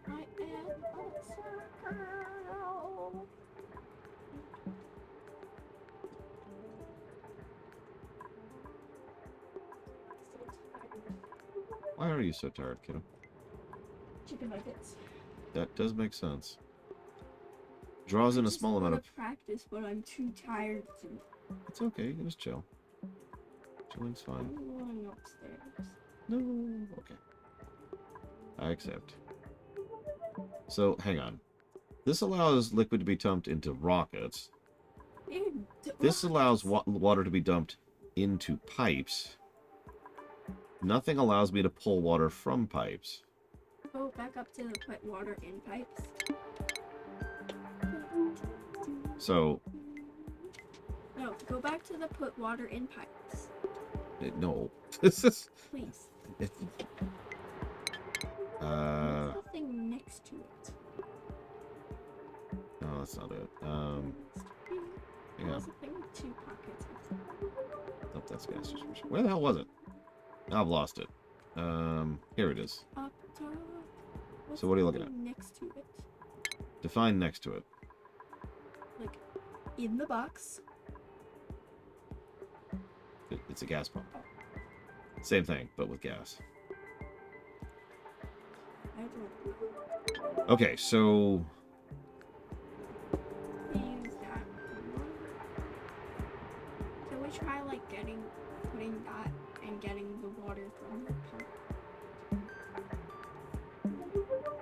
I am a circle. Why are you so tired, kiddo? Chicken nuggets. That does make sense. Draws in a small amount of... practice, but I'm too tired to. It's okay, you can just chill. Chilling's fine. I'm going upstairs. No, okay. I accept. So, hang on. This allows liquid to be dumped into rockets. This allows water to be dumped into pipes. Nothing allows me to pull water from pipes. Go back up to the put water in pipes. So... no, go back to the put water in pipes. no. This is... Please. Uh... There's nothing next to it. Oh, that's not it. Yeah. There's a thing with 2 pockets. Oh, that's gas distribution. Where the hell was it? I've lost it. Here it is. Up top. So what are you looking at? Next to it. Define next to it. Like, in the box. It's a gas pump. Same thing, but with gas. I don't know. Okay, so Use that one. Can we try, like, putting that and getting the water from the pump?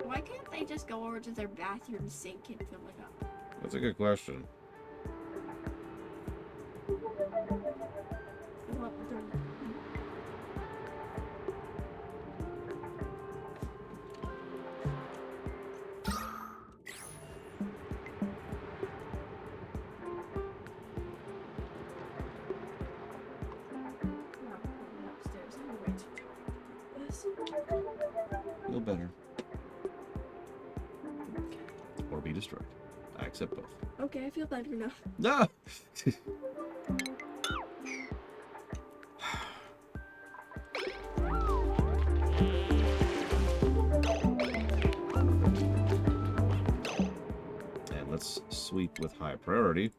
Why can't they just go over to their bathroom sink and fill it up? that's a good question. Fill up their... Upstairs. I'm going to do this. Feel better. Or be destroyed. I accept both. Okay, I feel better now. No! And let's sweep with high priority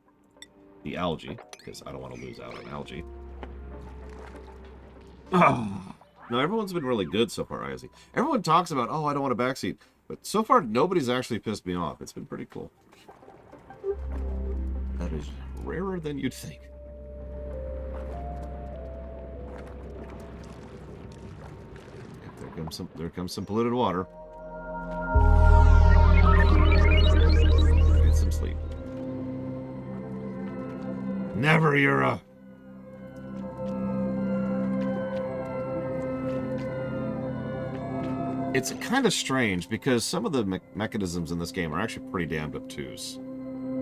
the algae, because I don't want to lose out on algae. No, everyone's been really good so far, Isaac. Everyone talks about, oh, I don't want a backseat. But so far, nobody's actually pissed me off. It's been pretty cool. That is rarer than you'd think. There comes some polluted water. Get some sleep. Never, Yura. It's kind of strange because some of the mechanisms in this game are actually pretty damned obtuse.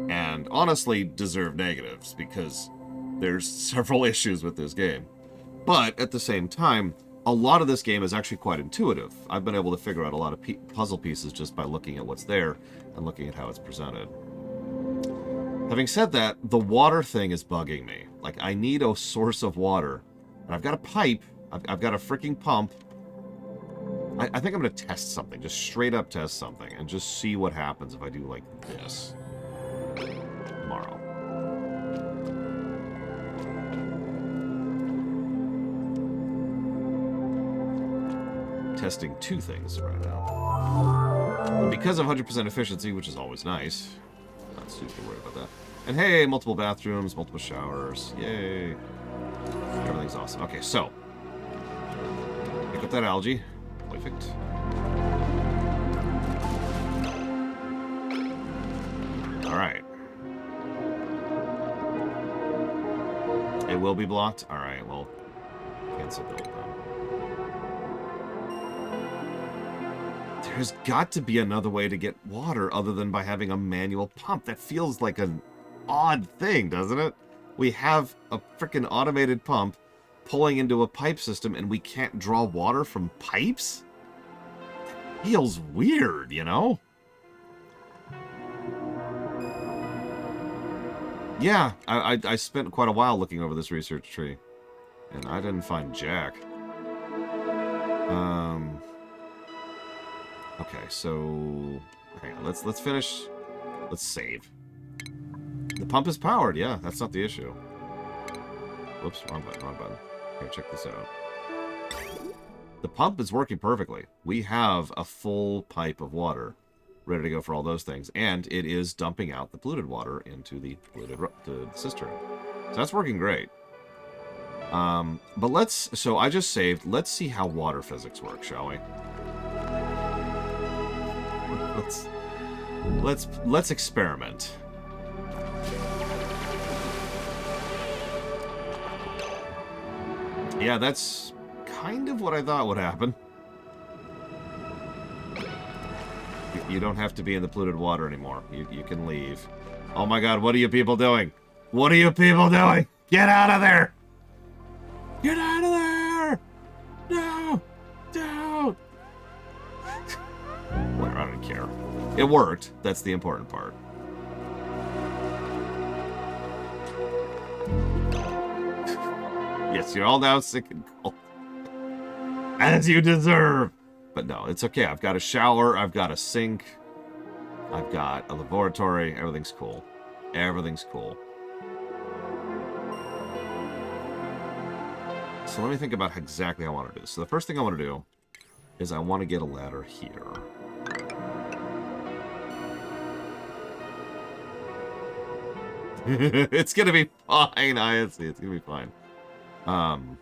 And honestly deserve negatives because there's several issues with this game. But at the same time, a lot of this game is actually quite intuitive. I've been able to figure out a lot of puzzle pieces just by looking at what's there and looking at how it's presented. Having said that, the water thing is bugging me. Like, I need a source of water. And I've got a pipe. I've got a freaking pump. I think I'm going to test something. Just straight up test something. And just see what happens if I do, like, this. Tomorrow. Testing 2 things right now. And because of 100% efficiency, which is always nice. Not super worried about that. And hey, multiple bathrooms, multiple showers. Yay. Everything's awesome. Okay, so. Pick up that algae. Perfect. Alright. It will be blocked? Alright, well. Cancel build then. There's got to be another way to get water other than by having a manual pump. That feels like an odd thing, doesn't it? We have a freaking automated pump pulling into a pipe system and we can't draw water from pipes? That feels weird, you know? Yeah, I spent quite a while looking over this research tree. And I didn't find jack. Okay, so hang on, let's finish. Let's save. The pump is powered, yeah, that's not the issue. Whoops, wrong button. Here, check this out. The pump is working perfectly. We have a full pipe of water ready to go for all those things, and it is dumping out the polluted water into the polluted cistern. So that's working great. But so I just saved. Let's see how water physics work, shall we? Let's experiment. Yeah, that's kind of what I thought would happen. You don't have to be in the polluted water anymore. You can leave. Oh my god, what are you people doing? What are you people doing? Get out of there! Get out of there! No! Don't! Well, I don't care. It worked. That's the important part. Yes, you're all now sick and cold. As you deserve. But no, it's okay. I've got a shower. I've got a sink. I've got a laboratory. Everything's cool. Everything's cool. So let me think about exactly how I want to do this. So the first thing I want to do is I want to get a ladder here. It's gonna be fine, honestly. It's gonna be fine. And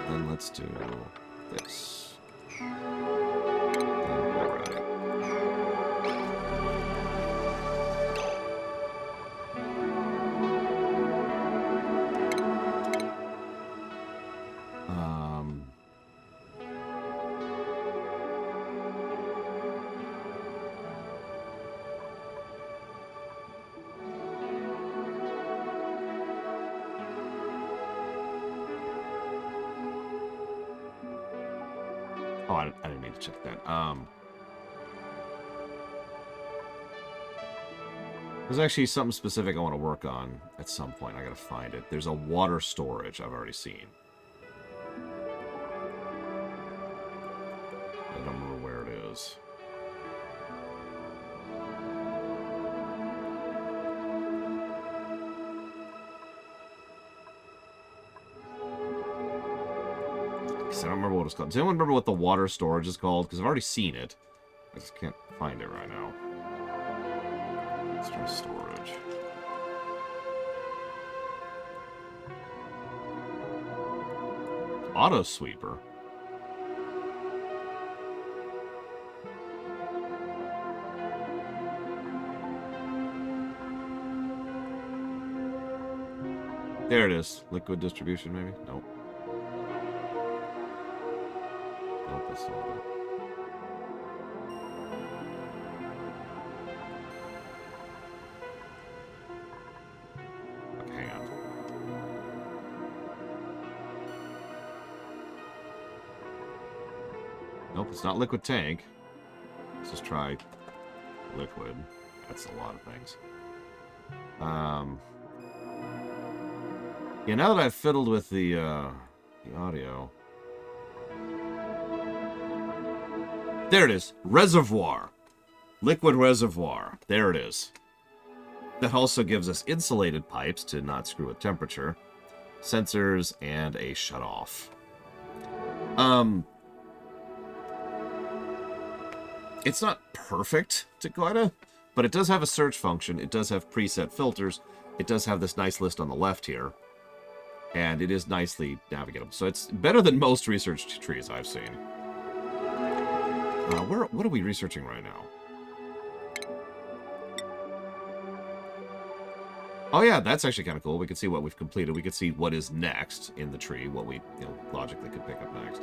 then let's do this. And we're at it. Oh, I didn't mean to check that. There's actually something specific I want to work on at some point. I gotta find it. There's a water storage I've already seen. I don't remember where it is. Because I don't remember what it's called. Does anyone remember what the water storage is called? Because I've already seen it. I just can't find it right now. Let's try storage. Auto sweeper. There it is. Liquid distribution, maybe? Nope. Nope, that's not it. Okay, hang on. Nope, it's not liquid tank. Let's just try liquid. That's a lot of things. Yeah, now that I've fiddled with the audio. There it is. Reservoir. Liquid reservoir. There it is. That also gives us insulated pipes to not screw with temperature, sensors, and a shutoff. It's not perfect, Taquita, but it does have a search function. It does have preset filters. It does have this nice list on the left here. And it is nicely navigatable. So it's better than most research trees I've seen. What are we researching right now? Oh yeah, that's actually kind of cool. We can see what we've completed. We can see what is next in the tree, what we logically could pick up next.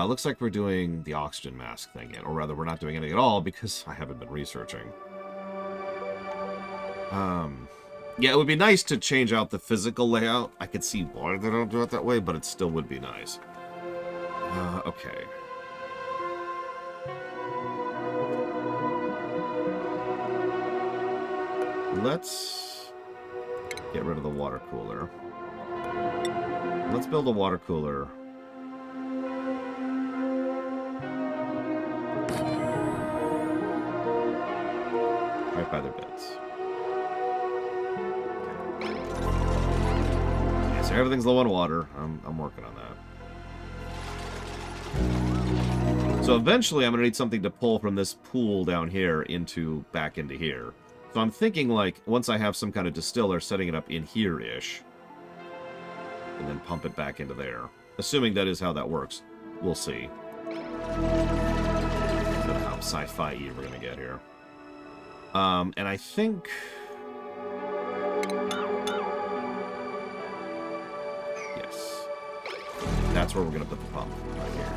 Looks like we're doing the oxygen mask thing yet, or rather, we're not doing anything at all because I haven't been researching. Yeah, it would be nice to change out the physical layout. I could see why they don't do it that way, but it still would be nice. Okay. Let's get rid of the water cooler. Let's build a water cooler. Right by their beds. Yeah, so everything's low on water. I'm working on that. So eventually I'm going to need something to pull from this pool down here back into here. So I'm thinking, like, once I have some kind of distiller, setting it up in here-ish. And then pump it back into there. Assuming that is how that works. We'll see. I don't know how sci-fi-y we're going to get here. And I think... Yes. That's where we're going to put the pump. Right here.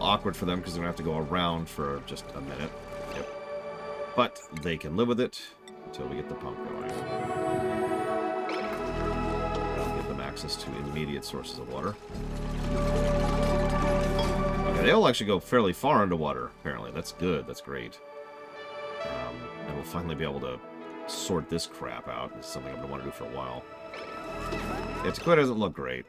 Awkward for them because they're going to have to go around for just a minute. Yep. But they can live with it until we get the pump going. That'll give them access to immediate sources of water. they all actually go fairly far underwater, apparently. That's good. That's great. And we'll finally be able to sort this crap out. It's something I've been wanting to do for a while. Yeah, Tequila doesn't look great.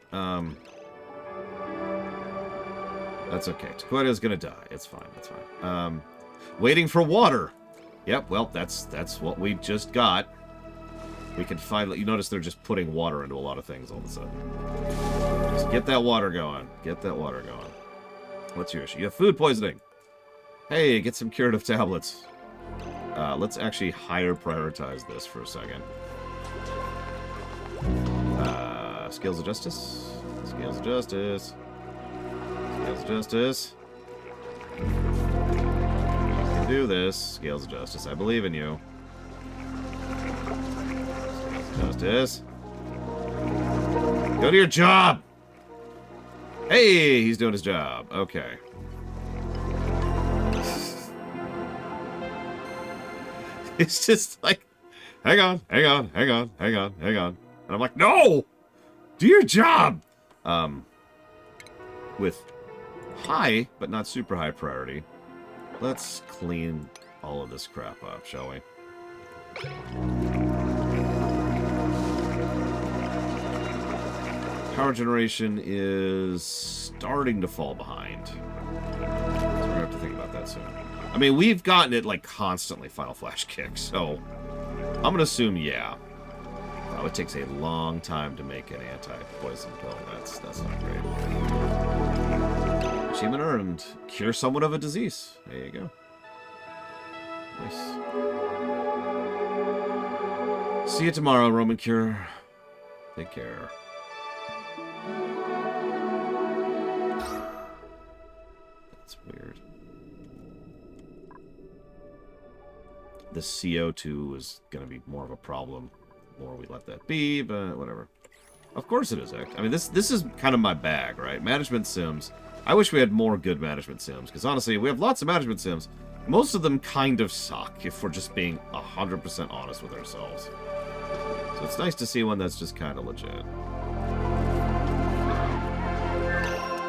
That's okay. Tequita's gonna die. It's fine. It's fine. Waiting for water. Yep, well, that's what we just got. We can finally... You notice they're just putting water into a lot of things all of a sudden. Just get that water going. Get that water going. What's your issue? You have food poisoning. Hey, get some curative tablets. Let's actually higher prioritize this for a second. Scales of Justice. Scales of Justice. Scales of Justice. You can do this. Scales of Justice. I believe in you. Scales of Justice. Go to your job! Hey, he's doing his job. Okay. It's just like, hang on. And I'm like, no! Do your job! With high, but not super high priority, let's clean all of this crap up, shall we? Power generation is starting to fall behind. So we're gonna have to think about that soon. I mean, we've gotten it, like, constantly Final Flash kick, so I'm gonna assume, yeah. Oh, it takes a long time to make an anti-poison pill. That's not great. Achievement earned. Cure someone of a disease. There you go. Nice. See you tomorrow, Roman Cure. Take care. That's weird. The CO2 is going to be more of a problem the more we let that be, but whatever. Of course it is, Act. I mean, this is kind of my bag, right? Management sims. I wish we had more good management sims, because honestly, we have lots of management sims. Most of them kind of suck, if we're just being 100% honest with ourselves. So it's nice to see one that's just kind of legit.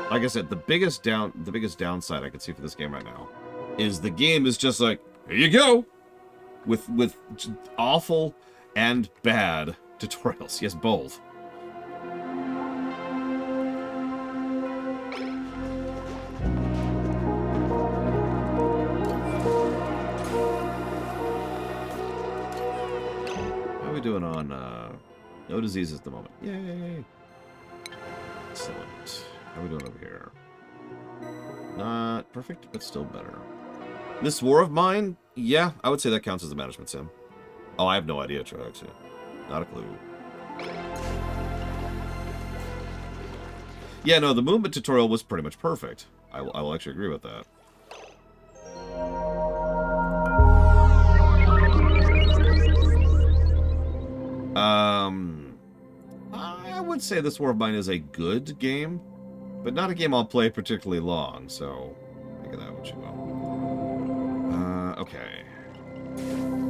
Like I said, the biggest downside I could see for this game right now is the game is just like, here you go, with awful and bad tutorials. Yes, both. How are we doing on no diseases at the moment? Yay! Excellent. How are we doing over here? Not perfect, but still better. This war of mine, yeah, I would say that counts as a management sim. Oh, I have no idea, Troy, actually. Not a clue. Yeah, no, the movement tutorial was pretty much perfect. I will actually agree with that. I would say this War of Mine is a good game, but not a game I'll play particularly long, so think of that what you will. Okay.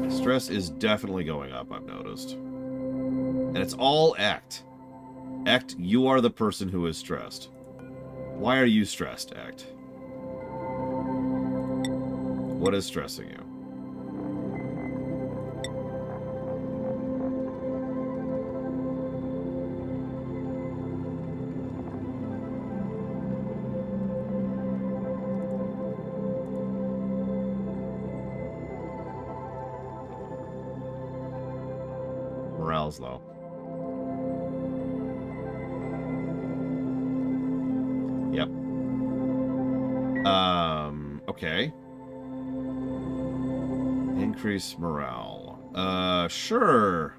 Stress is definitely going up, I've noticed. And it's all Act. Act, you are the person who is stressed. Why are you stressed, Act? What is stressing you? Morale's low. Yep. Okay. Increase morale. Sure.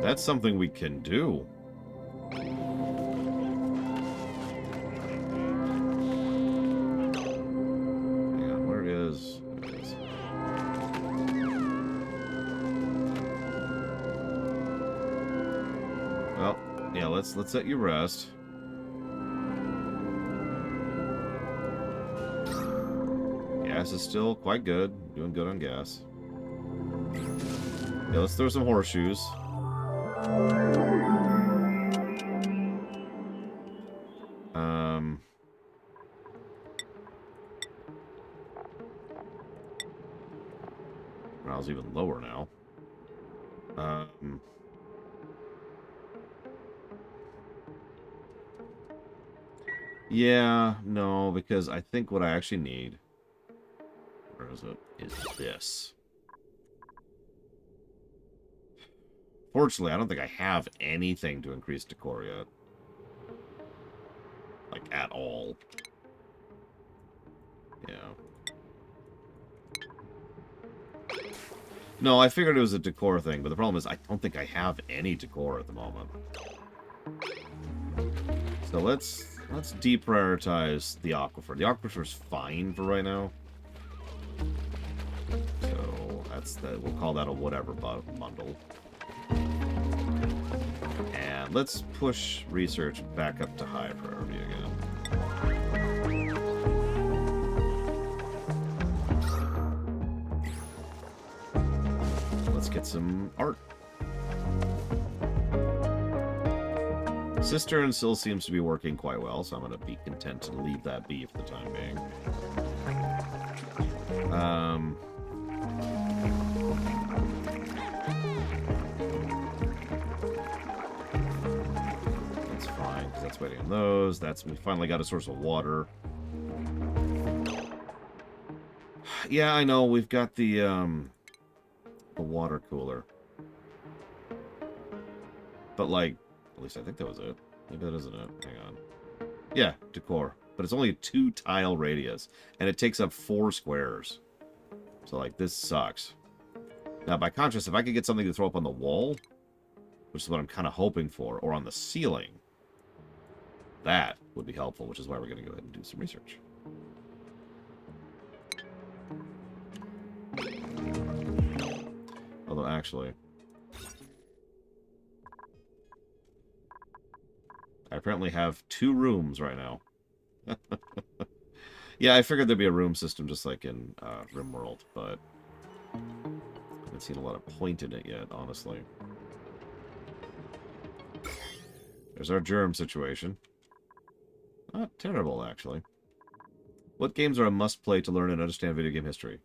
That's something we can do. Hang on, where is... There it is. Well, yeah, let's let you rest. Gas is still quite good. Doing good on gas. Yeah, let's throw some horseshoes. Morale's even lower now. Yeah, no, because I think what I actually need, where is it, is this. Fortunately, I don't think I have anything to increase decor yet. Like, at all. Yeah. No, I figured it was a decor thing, but the problem is I don't think I have any decor at the moment. So let's deprioritize the aquifer. The aquifer's fine for right now. So that's that. We'll call that a whatever bundle. And let's push research back up to high priority again. Let's get some art. Cistern still seems to be working quite well, so I'm going to be content to leave that be for the time being. That's fine, because that's waiting on those. We finally got a source of water. Yeah, I know, we've got the water cooler. But, like, at least I think that was it. Maybe that isn't it. Hang on. Yeah, decor. But it's only a 2-tile radius. And it takes up 4 squares. So, like, this sucks. Now, by contrast, if I could get something to throw up on the wall, which is what I'm kind of hoping for, or on the ceiling, that would be helpful, which is why we're going to go ahead and do some research. Although, actually, I apparently have 2 rooms right now. Yeah, I figured there'd be a room system just like in RimWorld, but I haven't seen a lot of point in it yet, honestly. There's our germ situation. Not terrible, actually. What games are a must-play to learn and understand video game history?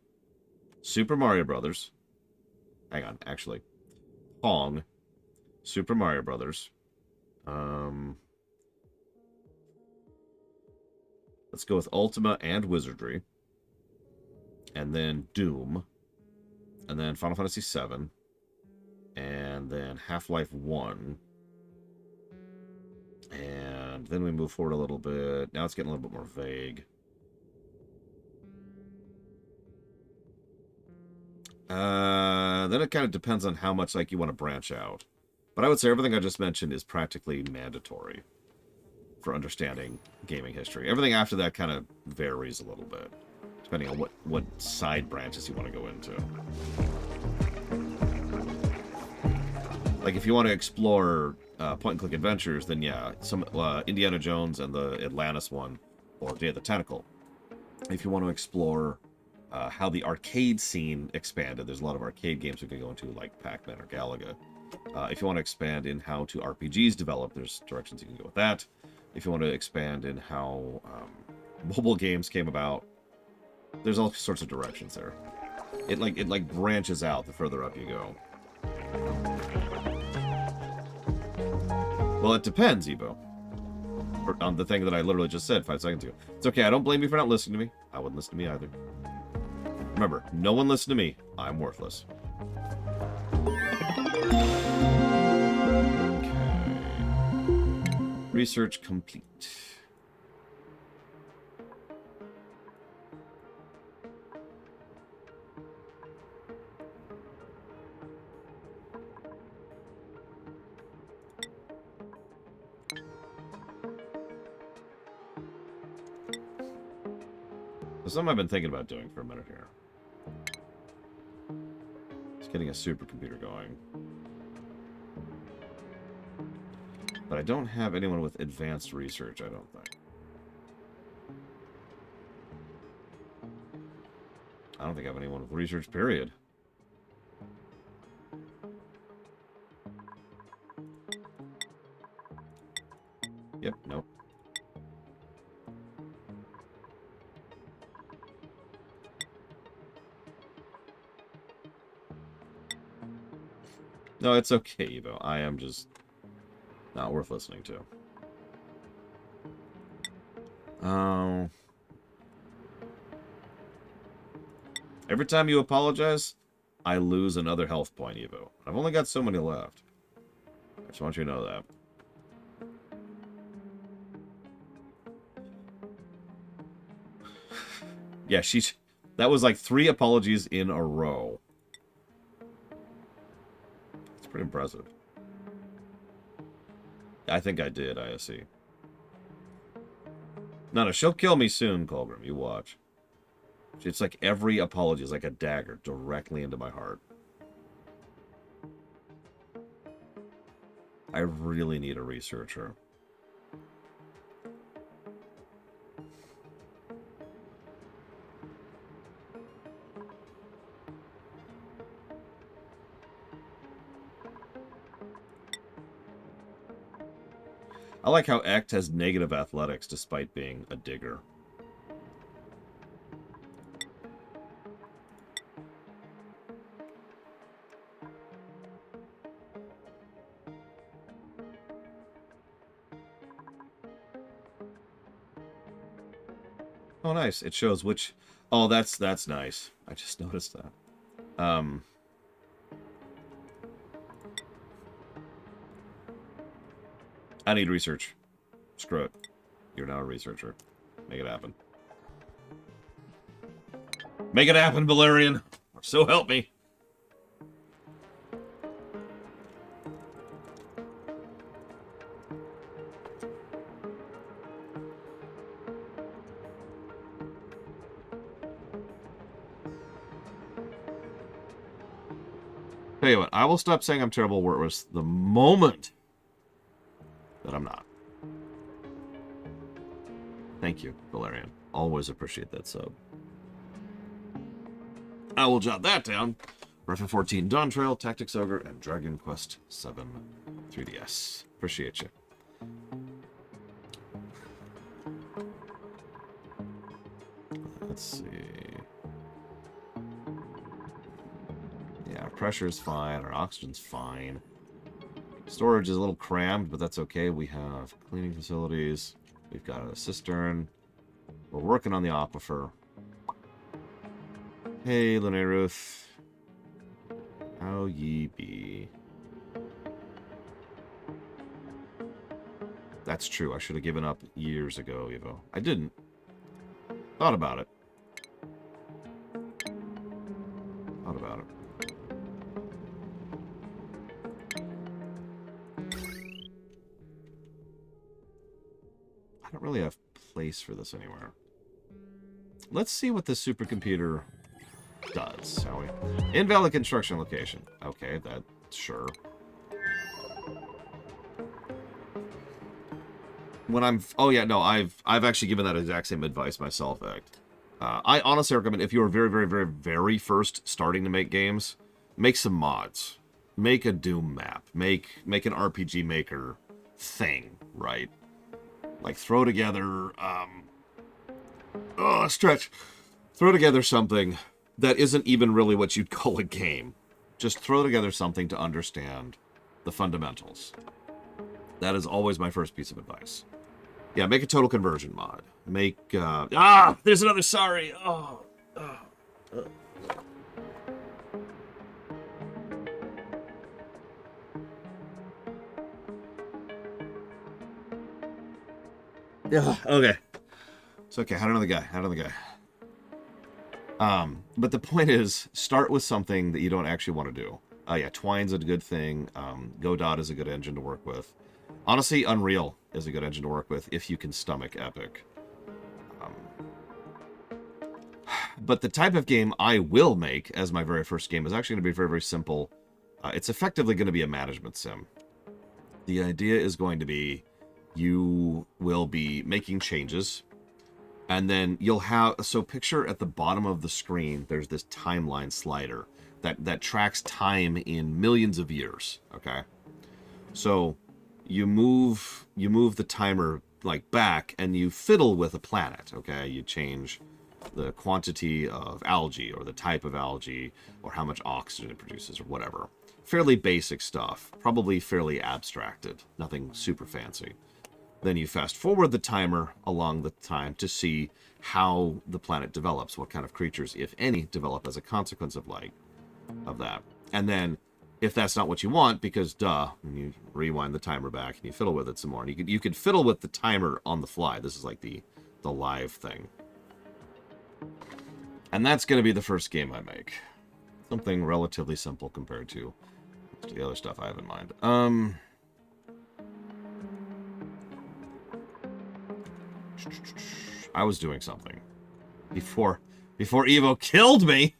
Super Mario Brothers. Hang on, actually. Pong. Super Mario Brothers. Let's go with Ultima and Wizardry. And then Doom. And then Final Fantasy VII. And then Half-Life 1. And then we move forward a little bit. Now it's getting a little bit more vague. Then it kind of depends on how much like you want to branch out. But I would say everything I just mentioned is practically mandatory for understanding gaming history. Everything after that kind of varies a little bit, depending on what side branches you want to go into. Like, if you want to explore point-and-click adventures, then yeah, some Indiana Jones and the Atlantis one, or Day of the Tentacle. If you want to explore how the arcade scene expanded, there's a lot of arcade games we can go into, like Pac-Man or Galaga. If you want to expand in how to RPGs develop, there's directions you can go with that. If you want to expand in how mobile games came about, there's all sorts of directions there. It branches out the further up you go. Well, it depends, Evo. On the thing that I literally just said 5 seconds ago. It's okay, I don't blame you for not listening to me. I wouldn't listen to me either. Remember, no one listened to me. I'm worthless. Okay. Research complete. So something I've been thinking about doing for a minute here. Just getting a supercomputer going. But I don't have anyone with advanced research, I don't think. I don't think I have anyone with research, period. Yep, nope. No, it's okay, Evo. I am just not worth listening to. Oh. Every time you apologize, I lose another health point, Evo. I've only got so many left. I just want you to know that. Yeah, that was like 3 apologies in a row. It's pretty impressive. I think I did, ISC. No, she'll kill me soon, Colgrim. You watch. It's like every apology is like a dagger directly into my heart. I really need a researcher. I like how Ect has negative athletics despite being a digger. Oh, nice. It shows which... Oh, that's nice. I just noticed that. I need research. Screw it. You're now a researcher. Make it happen. Make it happen, Valerian. So help me. Tell you what, I will stop saying I'm terrible where it was the moment that I'm not. Thank you, Valerian. Always appreciate that sub. I will jot that down. Breath 14 Dawn Trail, Tactics Ogre, and Dragon Quest 7 3DS. Appreciate you. Let's see. Yeah, our pressure's fine. Our oxygen's fine. Storage is a little crammed, but that's okay. We have cleaning facilities. We've got a cistern. We're working on the aquifer. Hey, Lunaruth. How ye be? That's true. I should have given up years ago, Evo. I didn't. Thought about it. Thought about it. I don't really have place for this anywhere. Let's see what this supercomputer does, shall we? Invalid construction location. Okay, that's sure. When I'm... Oh, yeah, no, I've actually given that exact same advice myself, Act. I honestly recommend, if you are very, very, very, very first starting to make games, make some mods. Make a Doom map. Make an RPG Maker thing, right? Like, throw together, stretch. Throw together something that isn't even really what you'd call a game. Just throw together something to understand the fundamentals. That is always my first piece of advice. Yeah, make a total conversion mod. Make, there's another sorry. Yeah, okay. It's okay. Had another guy. But the point is, start with something that you don't actually want to do. Yeah, Twine's a good thing. Godot is a good engine to work with. Honestly, Unreal is a good engine to work with if you can stomach Epic. But the type of game I will make as my very first game is actually going to be very, very simple. It's effectively going to be a management sim. The idea is going to be you will be making changes And then you'll have, so picture at the bottom of the screen, there's this timeline slider that tracks time in millions of years, okay? So you move the timer like back and you fiddle with a planet, okay? You change the quantity of algae or the type of algae or how much oxygen it produces or whatever. Fairly basic stuff, probably fairly abstracted, nothing super fancy. Then you fast forward the timer along the time to see how the planet develops, what kind of creatures, if any, develop as a consequence of that. And then, if that's not what you want, because duh, you rewind the timer back and you fiddle with it some more. And you could fiddle with the timer on the fly. This is like the live thing. And that's going to be the first game I make. Something relatively simple compared to the other stuff I have in mind. I was doing something before Evo killed me.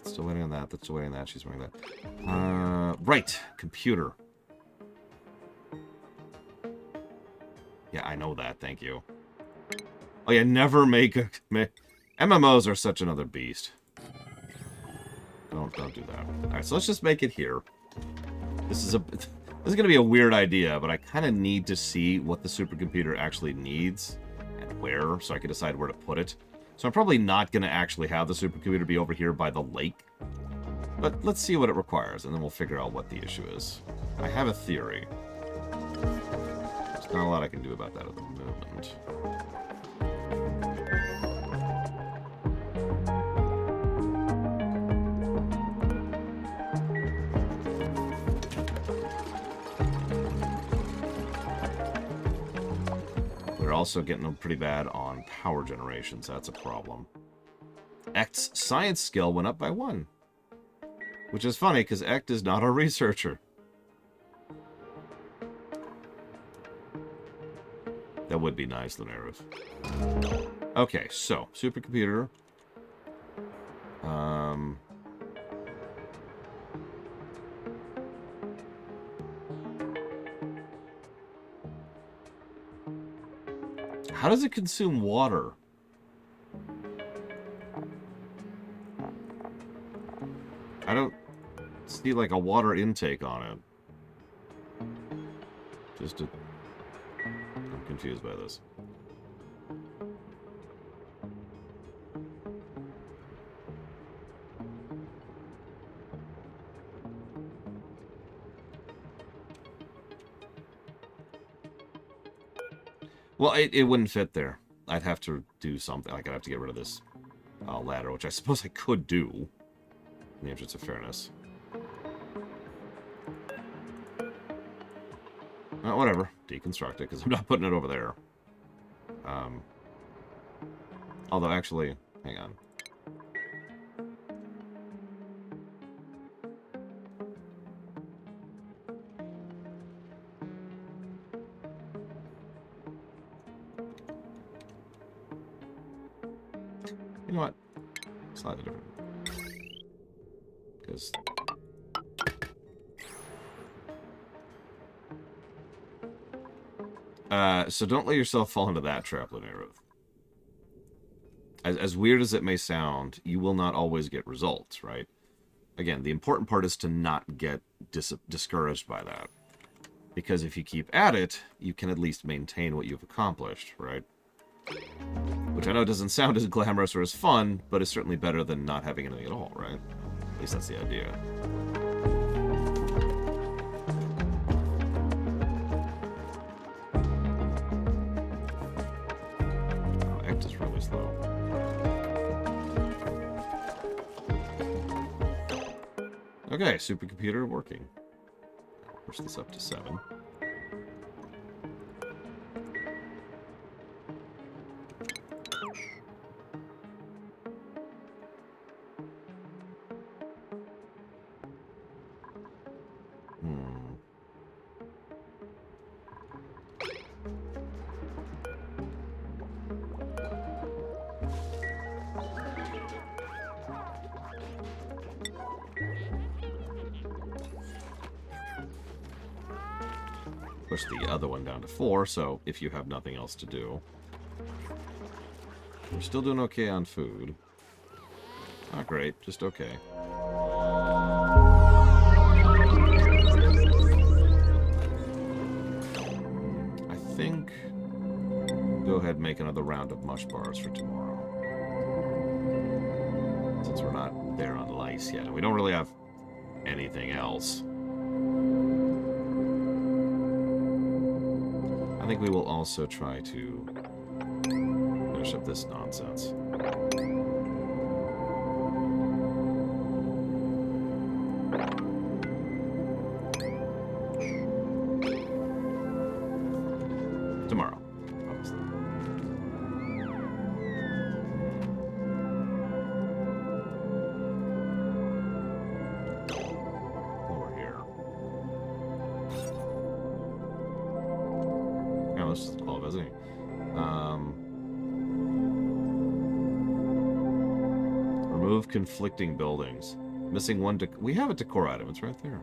Still waiting on that. That's still waiting on that. She's wearing that. Right. Computer. Yeah, I know that. Thank you. Oh yeah, never make a... MMOs are such another beast. Don't do that. Alright, so let's just make it here. This is going to be a weird idea, but I kind of need to see what the supercomputer actually needs and where, so I can decide where to put it. So I'm probably not going to actually have the supercomputer be over here by the lake. But let's see what it requires, and then we'll figure out what the issue is. I have a theory. There's not a lot I can do about that at the moment. We're also getting pretty bad on power generation, so that's a problem. Ect's science skill went up by 1. Which is funny, because Ect is not a researcher. That would be nice, Lunaris. Okay, so, supercomputer. How does it consume water? I don't see, like, a water intake on it. I'm confused by this. Well, it wouldn't fit there. I'd have to do something. Like, I'd have to get rid of this ladder, which I suppose I could do in the interest of fairness. Whatever. Deconstruct it, because I'm not putting it over there. Although, actually, hang on. You know what? Slightly different. Because... so don't let yourself fall into that trap, Lunaris. As weird as it may sound, you will not always get results, right? Again, the important part is to not get discouraged by that. Because if you keep at it, you can at least maintain what you've accomplished, right? Which I know doesn't sound as glamorous or as fun, but is certainly better than not having anything at all, right? At least that's the idea. Oh, Ect is really slow. Okay, supercomputer working. Push this up to 7. push the other one down to 4, so if you have nothing else to do. We're still doing okay on food. Not great, just okay. I think... Go ahead and make another round of mush bars for tomorrow. Since we're not there on lice yet. And we don't really have anything else. I think we will also try to finish up this nonsense. Tomorrow, obviously. Over here. Yeah, let's just call it visiting. Remove conflicting buildings. Missing one. We have a decor item. It's right there.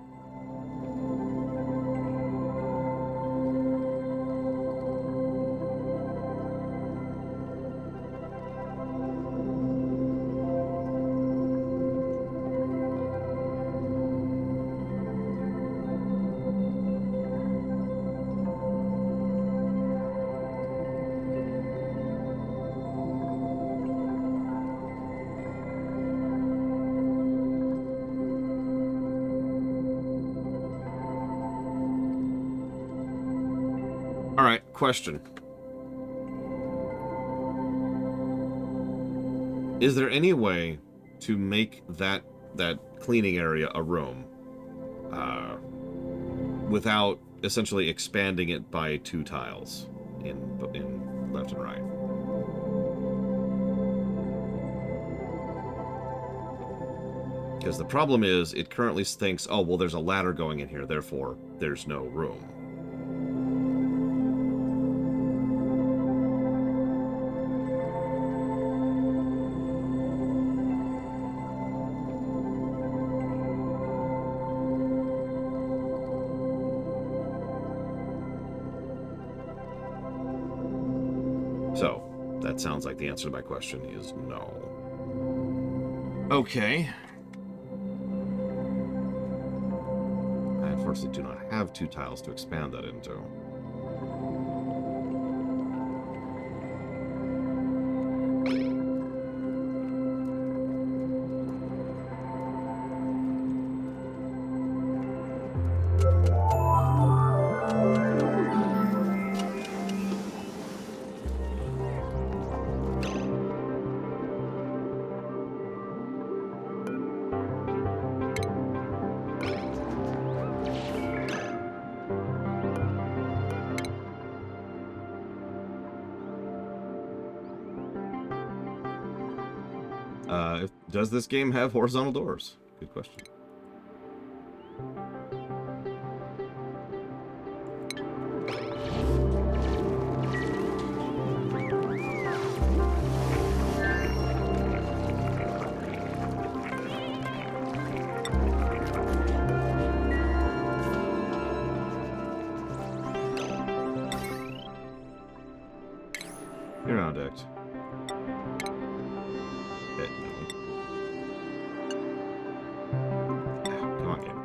Alright, question. Is there any way to make that cleaning area a room without essentially expanding it by 2 tiles in left and right? Because the problem is, it currently thinks, oh, well, there's a ladder going in here, therefore there's no room. So, that sounds like the answer to my question is no. Okay. I unfortunately do not have 2 tiles to expand that into. Does this game have horizontal doors? Good question. You're on deck. Come on, game.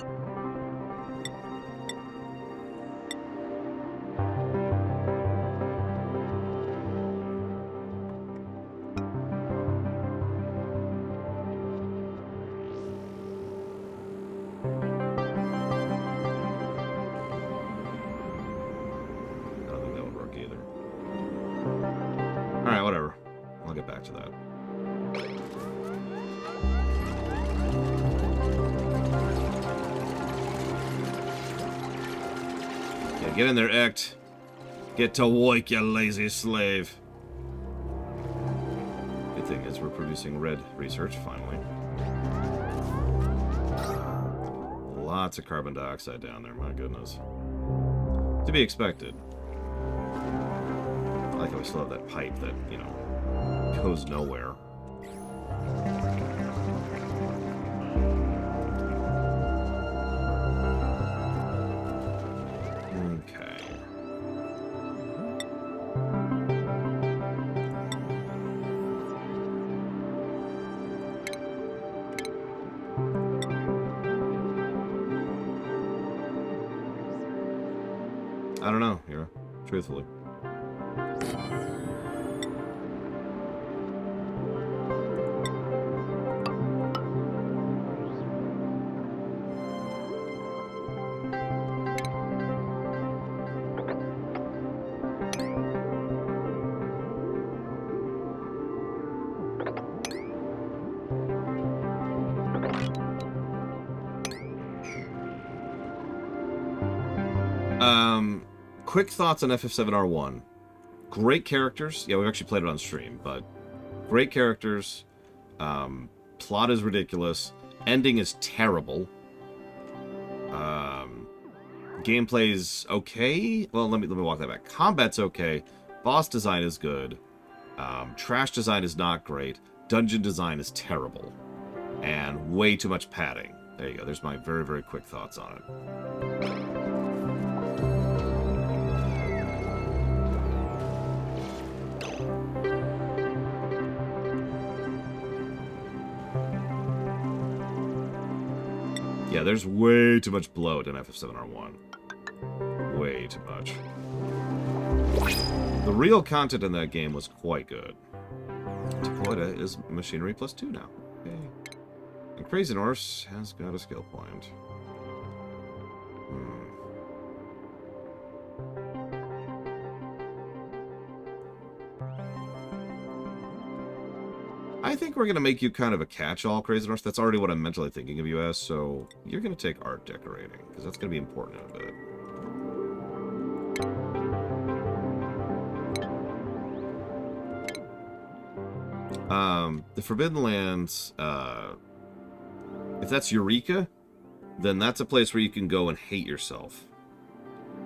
I don't think that would work either. Alright, whatever. I'll get back to that. Yeah, get in there, Ect. Get to work, you lazy slave. Good thing is we're producing red research, finally. Lots of carbon dioxide down there, my goodness. To be expected. I like how we still have that pipe that, you know, goes nowhere. Okay. I don't know, Hero. Truthfully. Quick thoughts on FF7R1. Great characters. Yeah, we've actually played it on stream, but great characters. Plot is ridiculous. Ending is terrible. Gameplay's okay. Well, let me walk that back. Combat's okay. Boss design is good. Trash design is not great. Dungeon design is terrible. And way too much padding. There you go. There's my very, very quick thoughts on it. Yeah, there's way too much bloat in FF7R1. Way too much. The real content in that game was quite good. Takoida is Machinery +2 now. Okay. And Crazy Norse has got a skill point. I think we're going to make you kind of a catch-all, Crazy Norse. That's already what I'm mentally thinking of you as, so you're going to take art decorating, because that's going to be important in a bit. The Forbidden Lands, if that's Eureka, then that's a place where you can go and hate yourself.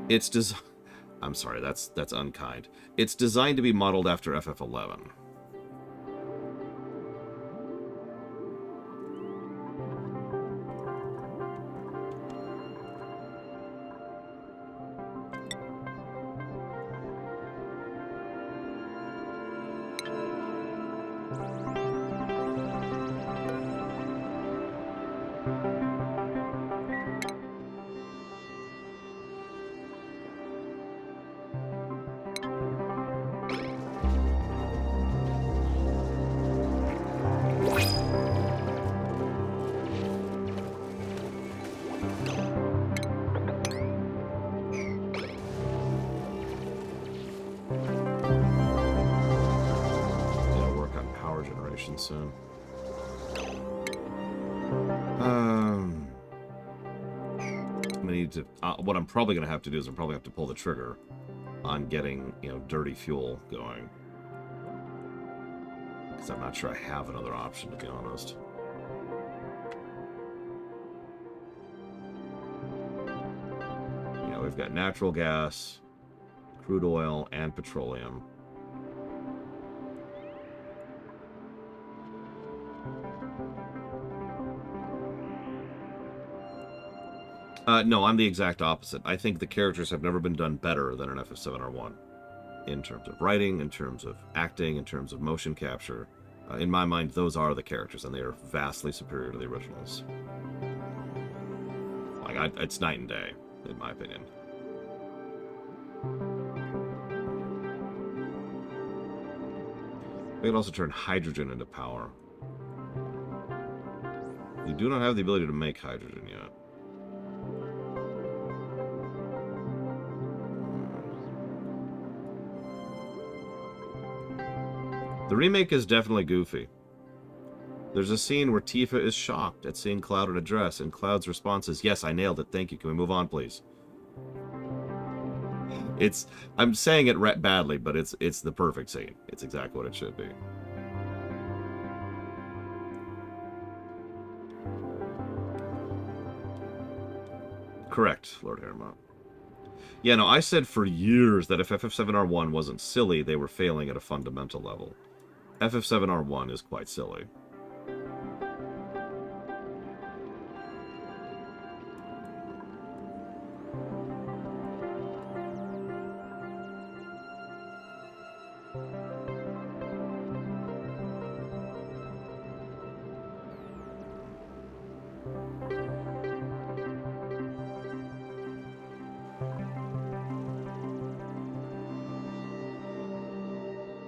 It's I'm sorry, that's unkind. It's designed to be modeled after FF11. Soon. I'm gonna need to. What I'm probably gonna have to do is I'm probably have to pull the trigger on getting, you know, dirty fuel going, because I'm not sure I have another option, to be honest. You know, we've got natural gas, crude oil, and petroleum. No, I'm the exact opposite. I think the characters have never been done better than an FF7R1. In terms of writing, in terms of acting, in terms of motion capture. In my mind, those are the characters, and they are vastly superior to the originals. Like, it's night and day, in my opinion. We can also turn hydrogen into power. You do not have the ability to make hydrogen yet. The remake is definitely goofy. There's a scene where Tifa is shocked at seeing Cloud in a dress, and Cloud's response is, "Yes, I nailed it. Thank you. Can we move on, please?" I'm saying it badly, but it's the perfect scene. It's exactly what it should be. Correct, Lord Haremont. Yeah, no, I said for years that if FF7R1 wasn't silly, they were failing at a fundamental level. FF7R1 is quite silly.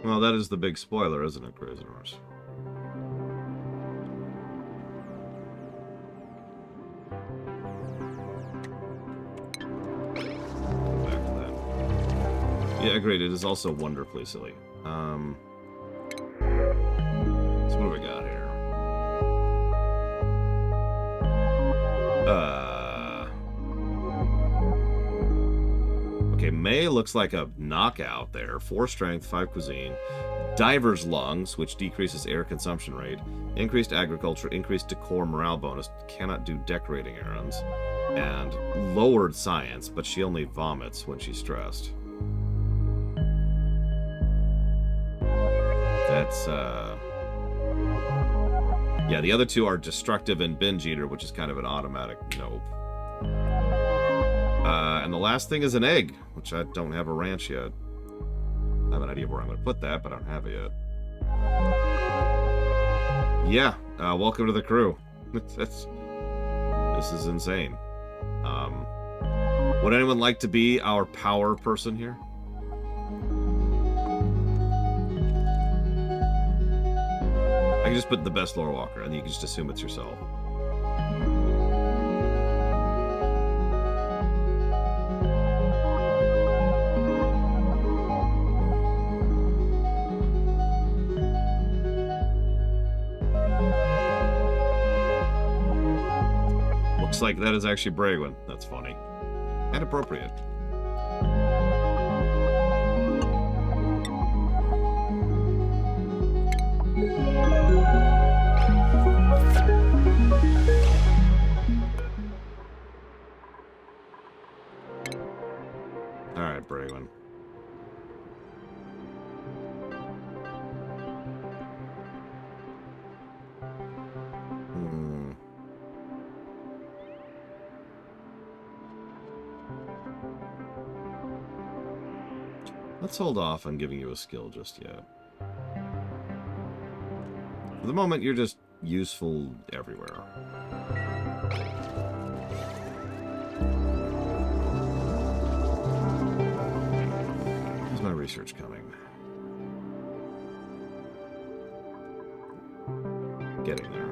Well, that is the big spoiler, isn't it, Crazy Horse? Back to that. Yeah, agreed. It is also wonderfully silly. So what do we got here? Okay, May looks like a knockout there. 4 strength, 5 cuisine. Diver's lungs, which decreases air consumption rate. Increased agriculture, increased decor morale bonus. Cannot do decorating errands. And lowered science, but she only vomits when she's stressed. That's, yeah, the other two are destructive and binge eater, which is kind of an automatic nope. And the last thing is an egg, which I don't have a ranch yet. I have an idea where I'm going to put that, but I don't have it yet. Yeah, welcome to the crew. This is insane. Would anyone like to be our power person here? I can just put the best lore walker, and you can just assume it's yourself. Looks like that is actually Bragwin. That's funny. And appropriate. Alright, Bragwin. Let's hold off on giving you a skill just yet. For the moment, you're just useful everywhere. How's my research coming? Getting there.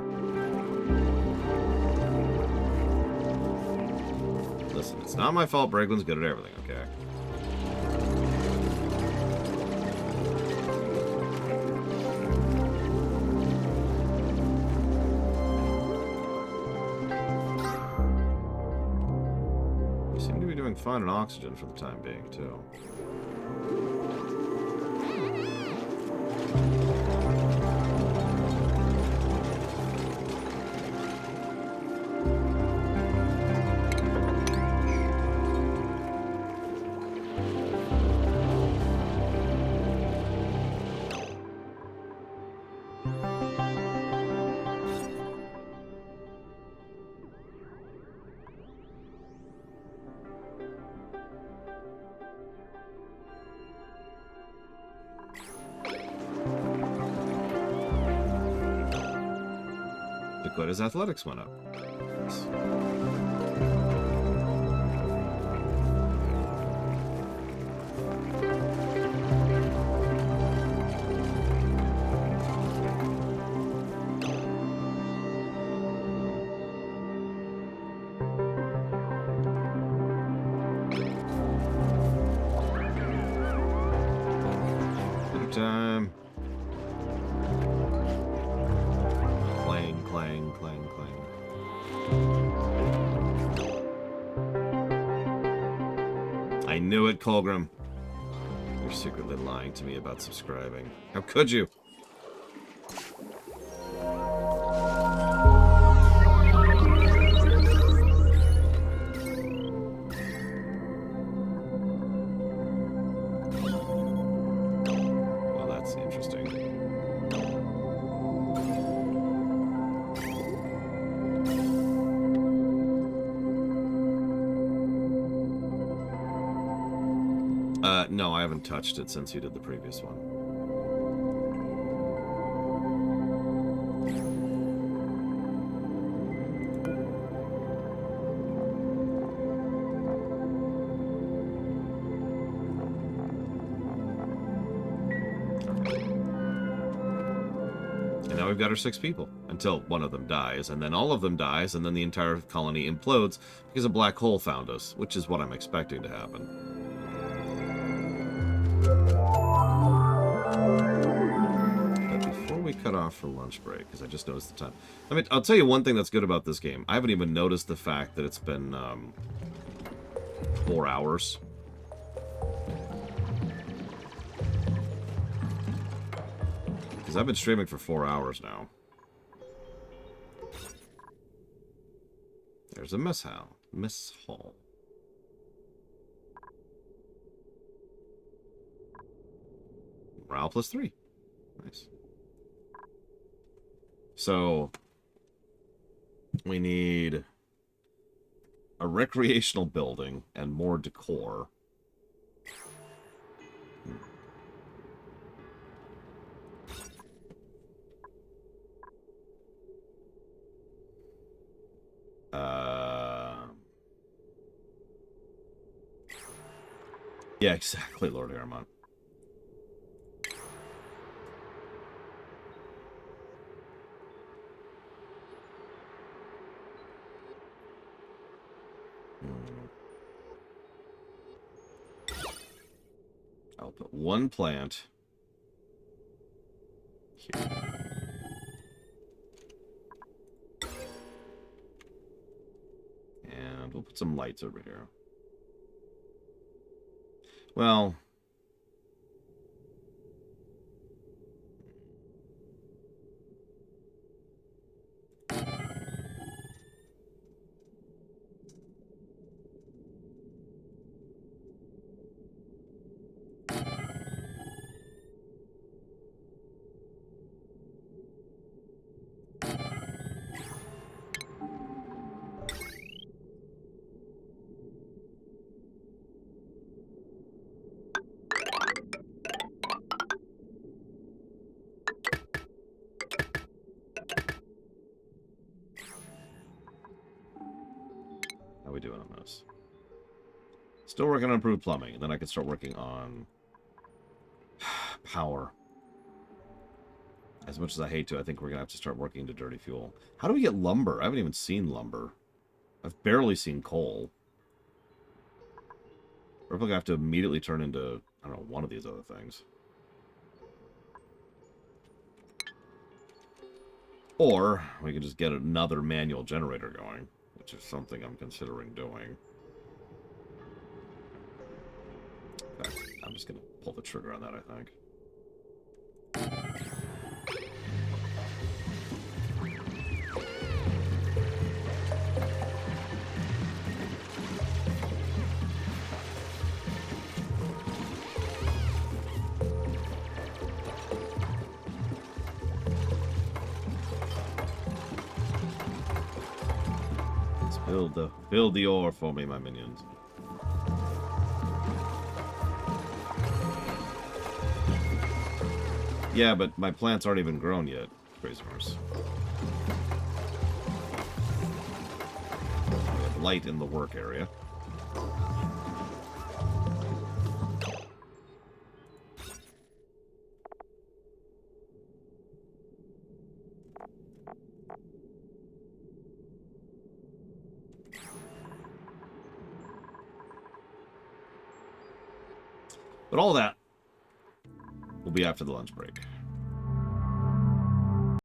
Listen, it's not my fault Bragwin's good at everything, okay? Fine and oxygen for the time being, too. Dakota's athletics went up. Nice. Good time. Clang, clang, clang. I knew it, Colgrim. You're secretly lying to me about subscribing. How could you? Well, that's interesting. No, I haven't touched it since you did the previous one. Okay. we've got our 6 people. Until one of them dies, and then all of them dies, and then the entire colony implodes because a black hole found us, which is what I'm expecting to happen. But before we cut off for lunch break, because I just noticed the time. I mean, I'll tell you one thing that's good about this game. I haven't even noticed the fact that it's been 4 hours. Because I've been streaming for 4 hours now. There's a mess hall. Mess hall. Morale +3. Nice. So, we need a recreational building and more decor. Yeah, exactly, Lord Aramont. I'll put one plant here. And we'll put some lights over here. Well, how are we doing on this? Still working on improved plumbing, and then I can start working on power. As much as I hate to, I think we're going to have to start working into dirty fuel. How do we get lumber? I haven't even seen lumber. I've barely seen coal. Or if I have to immediately turn into, I don't know, one of these other things. Or we can just get another manual generator going, which is something I'm considering doing. In fact, I'm just going to pull the trigger on that, I think. Build the ore for me, my minions. Yeah, but my plants aren't even grown yet, Crazy Horse. We have light in the work area. But all that will be after the lunch break.